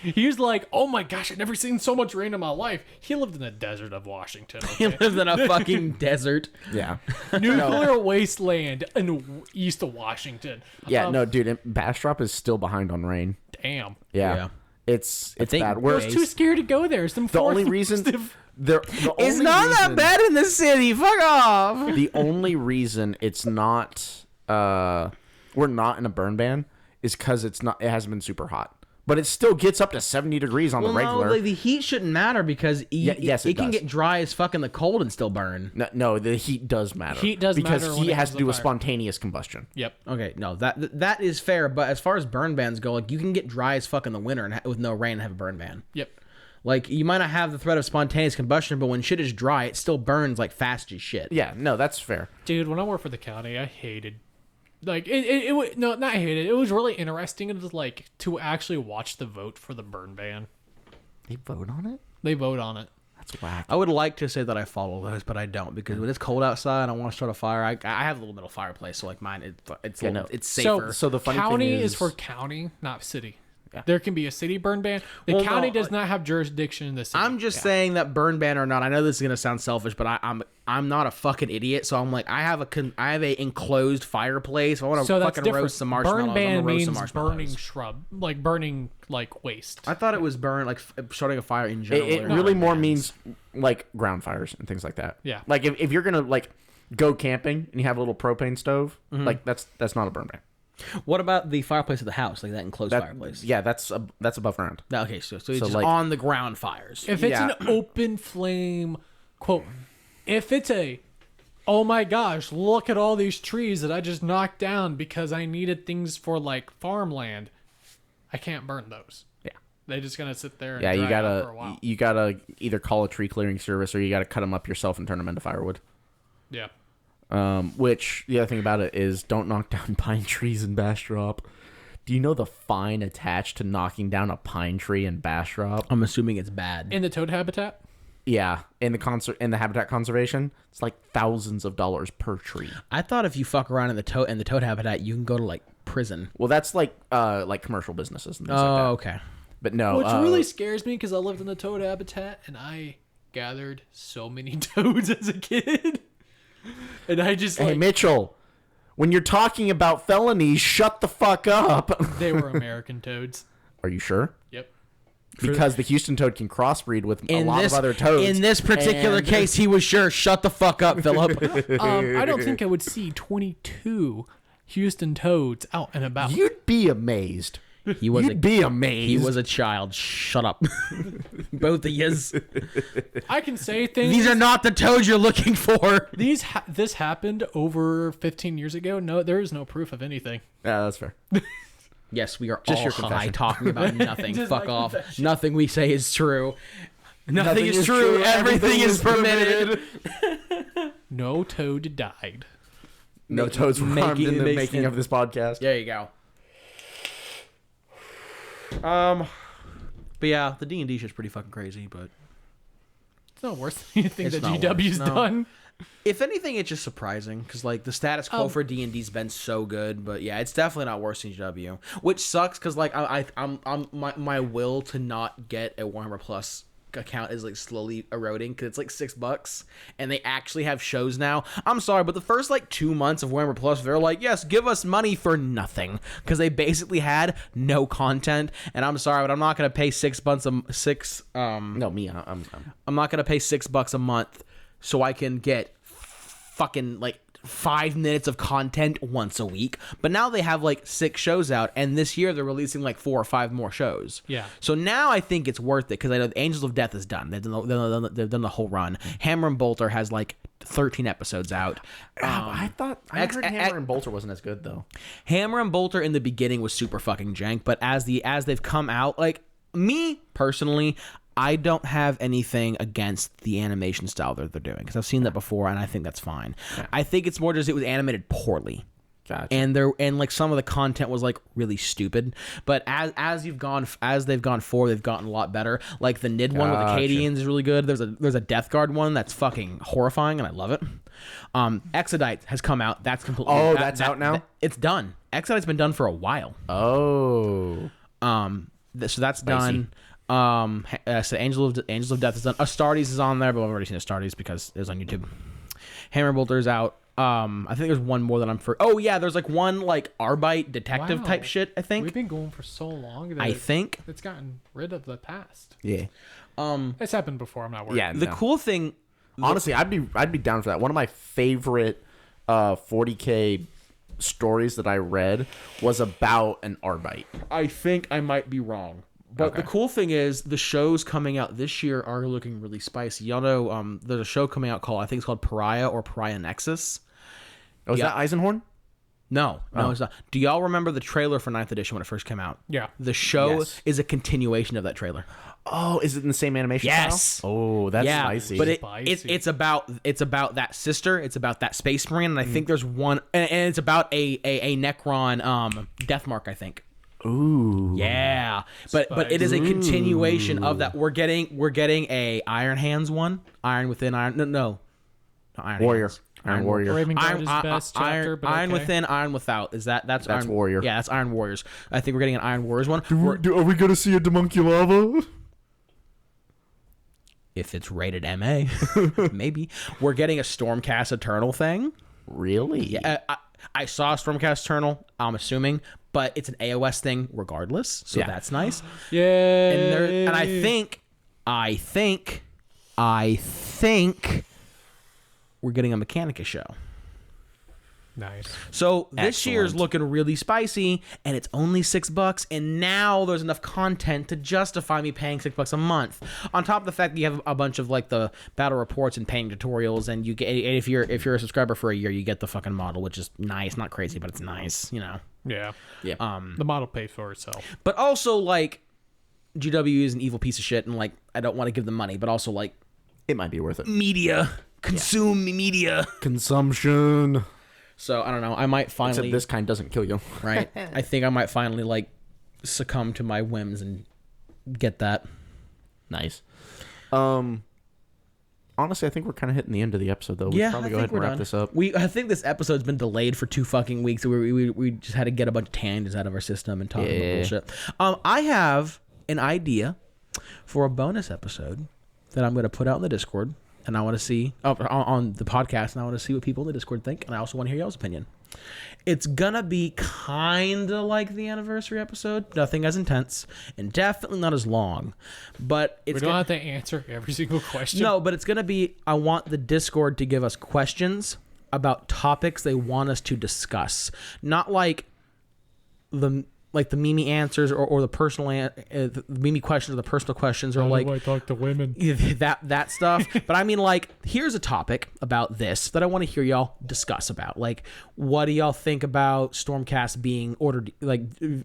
he was like, "Oh my gosh, I've never seen so much rain in my life." He lived in the desert of Washington. He Okay? lives in a fucking desert. Yeah. Nuclear wasteland in east of Washington. Yeah, no, dude. Bastrop is still behind on rain. Damn. Yeah. Yeah. It's think bad. I We're, was too scared to go there. Some the only reason the It's only not that reason- bad in the city. Fuck off. The only reason it's not we're not in a burn ban is because it hasn't been super hot. But it still gets up to 70 degrees on the regular. No, the heat shouldn't matter because yes, it can does. get dry as fuck in the cold and still burn. No, the heat does matter. Heat does because matter when heat it has comes to to do with fire. spontaneous combustion. Yep. Okay, no, that is fair. But as far as burn bans go, like you can get dry as fuck in the winter and with no rain and have a burn ban. Yep. Like you might not have the threat of spontaneous combustion, but when shit is dry, it still burns like fast as shit. Yeah, no, that's fair. Dude, when I worked for the county, I hated, like, it no, not hated. It was really interesting. It was like to actually watch the vote for the burn ban. They vote on it? They vote on it. That's whack. I would like to say that I follow those, but I don't because when it's cold outside and I want to start a fire, I have a little metal fireplace, so like mine, it's Yeah, a little, no. it's safer. So the funny County thing is for county, not city. Yeah. There can be a city burn ban. The Well, county no, does not have jurisdiction in the city. I'm just saying that burn ban or not. I know this is gonna sound selfish, but I'm not a fucking idiot. So I'm like I have a enclosed fireplace. If I want to so that's fucking different. roast some marshmallows. Burn I'm ban gonna roast some means marshmallows. burning shrub, like burning like waste. I thought it was burn like starting a fire in general. It or really burn more bans. means like ground fires and things like that. Yeah. Like if you're gonna like go camping and you have a little propane stove, like that's not a burn ban. What about the fireplace of the house, like that enclosed fireplace? Yeah, that's above ground. Okay, so it's just like- on the ground fires. If it's Yeah. an open flame, quote, if it's a, oh my gosh, look at all these trees that I just knocked down because I needed things for like farmland, I can't burn those. Yeah. They're just gonna sit there. And Yeah, dry out for a while. you gotta either call a tree clearing service or you gotta cut them up yourself and turn them into firewood. Yeah. Which the other thing about it is don't knock down pine trees in Bastrop. Do you know the fine attached to knocking down a pine tree in Bastrop? I'm assuming it's bad. In the toad habitat. Yeah, in the habitat conservation, it's like thousands of dollars per tree. I thought if you fuck around in the toad habitat, you can go to like prison. Well, that's like commercial businesses and things Oh, like that. okay. But no. Which really scares me because I lived in the toad habitat and I gathered so many toads as a kid. And I just Hey, Mitchell, when you're talking about felonies, shut the fuck up. they were American toads. Are you sure? Yep. Because the Houston toad can crossbreed with a lot of other toads. In this particular case, he was sure. Shut the fuck up, Philip. I don't think I would see 22 Houston toads out and about. You'd be amazed. You'd be amazed. He was a child. Shut up. Both of yous. I can say things. These are not the toads you're looking for. This happened over 15 years ago. No, there is no proof of anything. Yeah, that's fair. Yes, we are Just all your high confession. talking about nothing. Just Fuck my off. confession. Nothing we say is true. Nothing is true. Everything is permitted. No toad died. No toads were harmed in the making of this podcast. There you go. But yeah, the D&D shit's pretty fucking crazy, but It's not worse than anything It's that not GW's worse, no. done. if anything, it's just surprising because like the status quo for D&D's been so good, but yeah, it's definitely not worse than GW, which sucks because like I'm my will to not get a Warhammer Plus account is like slowly eroding because it's like $6 and they actually have shows now. I'm sorry, but the first like 2 months of Warhammer Plus, they're like, yes, give us money for nothing because they basically had no content. And I'm sorry, but I'm not gonna pay No, me. I'm not gonna pay $6 a month so I can get fucking like 5 minutes of content once a week. But now they have like 6 shows out, and this year they're releasing like 4 or 5 more shows. Yeah. So now I think it's worth it because I know the Angels of Death is done. They've done the whole run. Hammer and Bolter has like 13 episodes out. I thought I heard Hammer and Bolter wasn't as good though. Hammer and Bolter in the beginning was super fucking jank, but as they've come out, like me personally, I don't have anything against the animation style that they're doing because I've seen that before and I think that's fine. Yeah. I think it's more just it was animated poorly. Gotcha. And like some of the content was like really stupid, but as they've gone forward, they've gotten a lot better. Like the Nid one with the Acadians is really good. There's a Death Guard one that's fucking horrifying and I love it. Exodite has come out. That's completely that's out now. It's done. Exodite's been done for a while. Oh. So that's done. So Angels of Death is done. Astartes is on there, but I've already seen Astartes because it was on YouTube. Hammer and Bolter is out. I think there's one more that I'm for. Oh yeah, there's like one like Arbite detective type shit. I think we've been going for so long that I think it's gotten rid of the past. Yeah. It's happened before. I'm not worried. Yeah. The cool thing, honestly, I'd be down for that. One of my favorite 40K stories that I read was about an Arbite. I think I might be wrong. But the cool thing is the shows coming out this year are looking really spicy. Y'all know there's a show coming out called, I think it's called Pariah or Pariah Nexus. Oh, is that Eisenhorn? No, it's not. Do y'all remember the trailer for 9th edition when it first came out? Yeah. The show Yes. is a continuation of that trailer. Oh, is it in the same animation Yes. style? Oh, that's spicy. But Spicy. it's about that sister. It's about that space marine, and I think there's one, and it's about a Necron Deathmark, I think. Ooh. Yeah, but it is a continuation of that. We're getting a Iron Hands one, Iron Within Iron. No, not Iron Warrior. Hands. Iron Warrior. Raven Guard is best chapter, but Iron okay. Within, Iron Without. That's That's Iron, Warrior. Yeah, that's Iron Warriors. I think we're getting an Iron Warriors one. Are we gonna see a Demunculava? If it's rated MA, maybe we're getting a Stormcast Eternal thing. Really? Yeah, I saw Stormcast Eternal. I'm assuming, but it's an AOS thing regardless, so Yeah. that's nice. Yeah. And I think we're getting a Mechanica show. Nice. So this year's Excellent. looking really spicy, and it's only $6. And now there's enough content to justify me paying $6 a month. On top of the fact that you have a bunch of like the battle reports and paying tutorials, and you get if you're a subscriber for a year, you get the fucking model, which is nice. Not crazy, but it's nice, you know. Yeah. Yeah. The model pays for itself. But also like GW is an evil piece of shit, and like I don't want to give them money, but also like It might be worth it. media, consume media. Consumption. So I don't know. I might finally. Except this kind doesn't kill you. Right. I think I might finally like succumb to my whims and get that. Nice. Honestly, I think we're kind of hitting the end of the episode, though. We should probably go ahead and wrap this up. I think this episode's been delayed for 2 fucking weeks. We just had to get a bunch of tangents out of our system and talk about bullshit. I have an idea for a bonus episode that I'm going to put out in the Discord, and I want to see on the podcast, and I want to see what people in the Discord think, and I also want to hear y'all's opinion. It's gonna be kind of like the anniversary episode, nothing as intense, and definitely not as long. But it's we don't have to answer every single question. no, but it's gonna be. I want the Discord to give us questions about topics they want us to discuss, not like the Mimi answers or the personal the Mimi questions or the personal questions or How like do I talk to women? that stuff. But I mean, like, here's a topic about this that I want to hear y'all discuss about. Like, what do y'all think about Stormcast being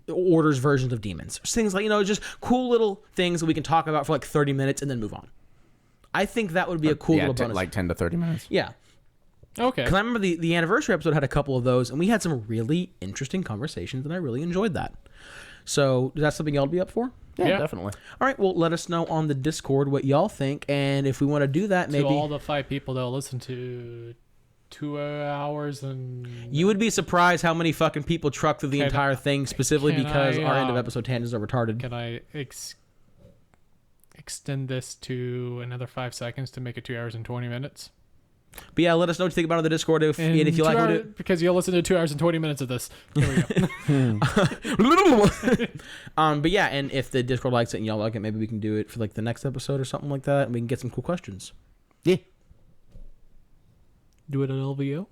orders versions of demons? Things like, just cool little things that we can talk about for like 30 minutes and then move on. I think that would be a cool little bonus. Like 10 to 30 minutes. Yeah. Okay. Because I remember the anniversary episode had a couple of those, and we had some really interesting conversations, and I really enjoyed that. So, is that something y'all would be up for? Yeah, definitely. All right, well, let us know on the Discord what y'all think, and if we want to do that, maybe... To all the 5 people that will listen to 2 hours and... You would be surprised how many fucking people truck through the entire thing, specifically because our end of episode tangents are retarded. Can I extend this to another 5 seconds to make it 2 hours and 20 minutes? But yeah, let us know what you think about it on the Discord. And if you like what it... Because you'll listen to 2 hours and 20 minutes of this. There we go. But yeah, and if the Discord likes it and y'all like it, maybe we can do it for like the next episode or something like that, and we can get some cool questions. Yeah. Do it at LVO?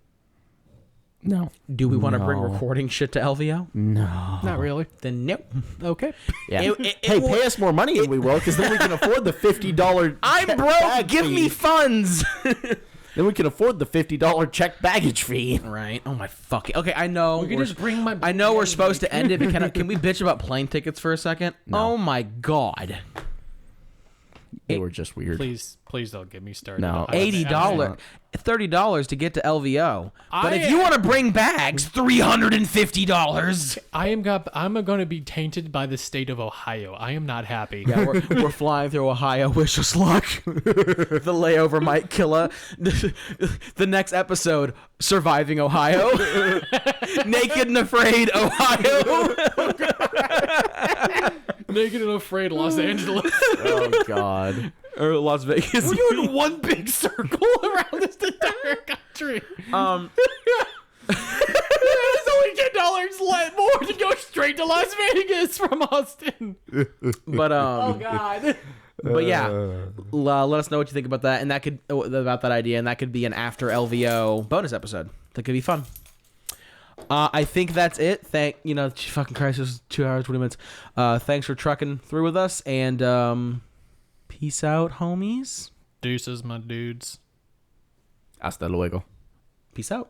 No. Do we want to bring recording shit to LVO? No. Not really. Then nope. Okay. Yeah. Pay us more money and we will, because then we can afford the $50 I'm broke. Give me funds. Then we can afford the $50 check baggage fee. Right. Oh my fucking. Okay, I know. We can just bring my. I know we're supposed to end it, but can we bitch about plane tickets for a second? No. Oh my god. They were just weird. Please don't get me started. No. $80, $30 to get to LVO. But if you want to bring bags, $350. I'm going to be tainted by the state of Ohio. I am not happy. Yeah, we're flying through Ohio. Wish us luck. The layover might kill us. The next episode, surviving Ohio. Naked and Afraid, Ohio. Naked and Afraid, Los Angeles. Oh, God. Or Las Vegas. We're doing one big circle around this entire country. There's only $10 more to go straight to Las Vegas from Austin. But Oh God. But yeah, let us know what you think about that, and about that idea, and that could be an after LVO bonus episode. That could be fun. I think that's it. Fucking Christ, this is 2 hours 20 minutes. Thanks for trucking through with us, and peace out, homies. Deuces, my dudes. Hasta luego. Peace out.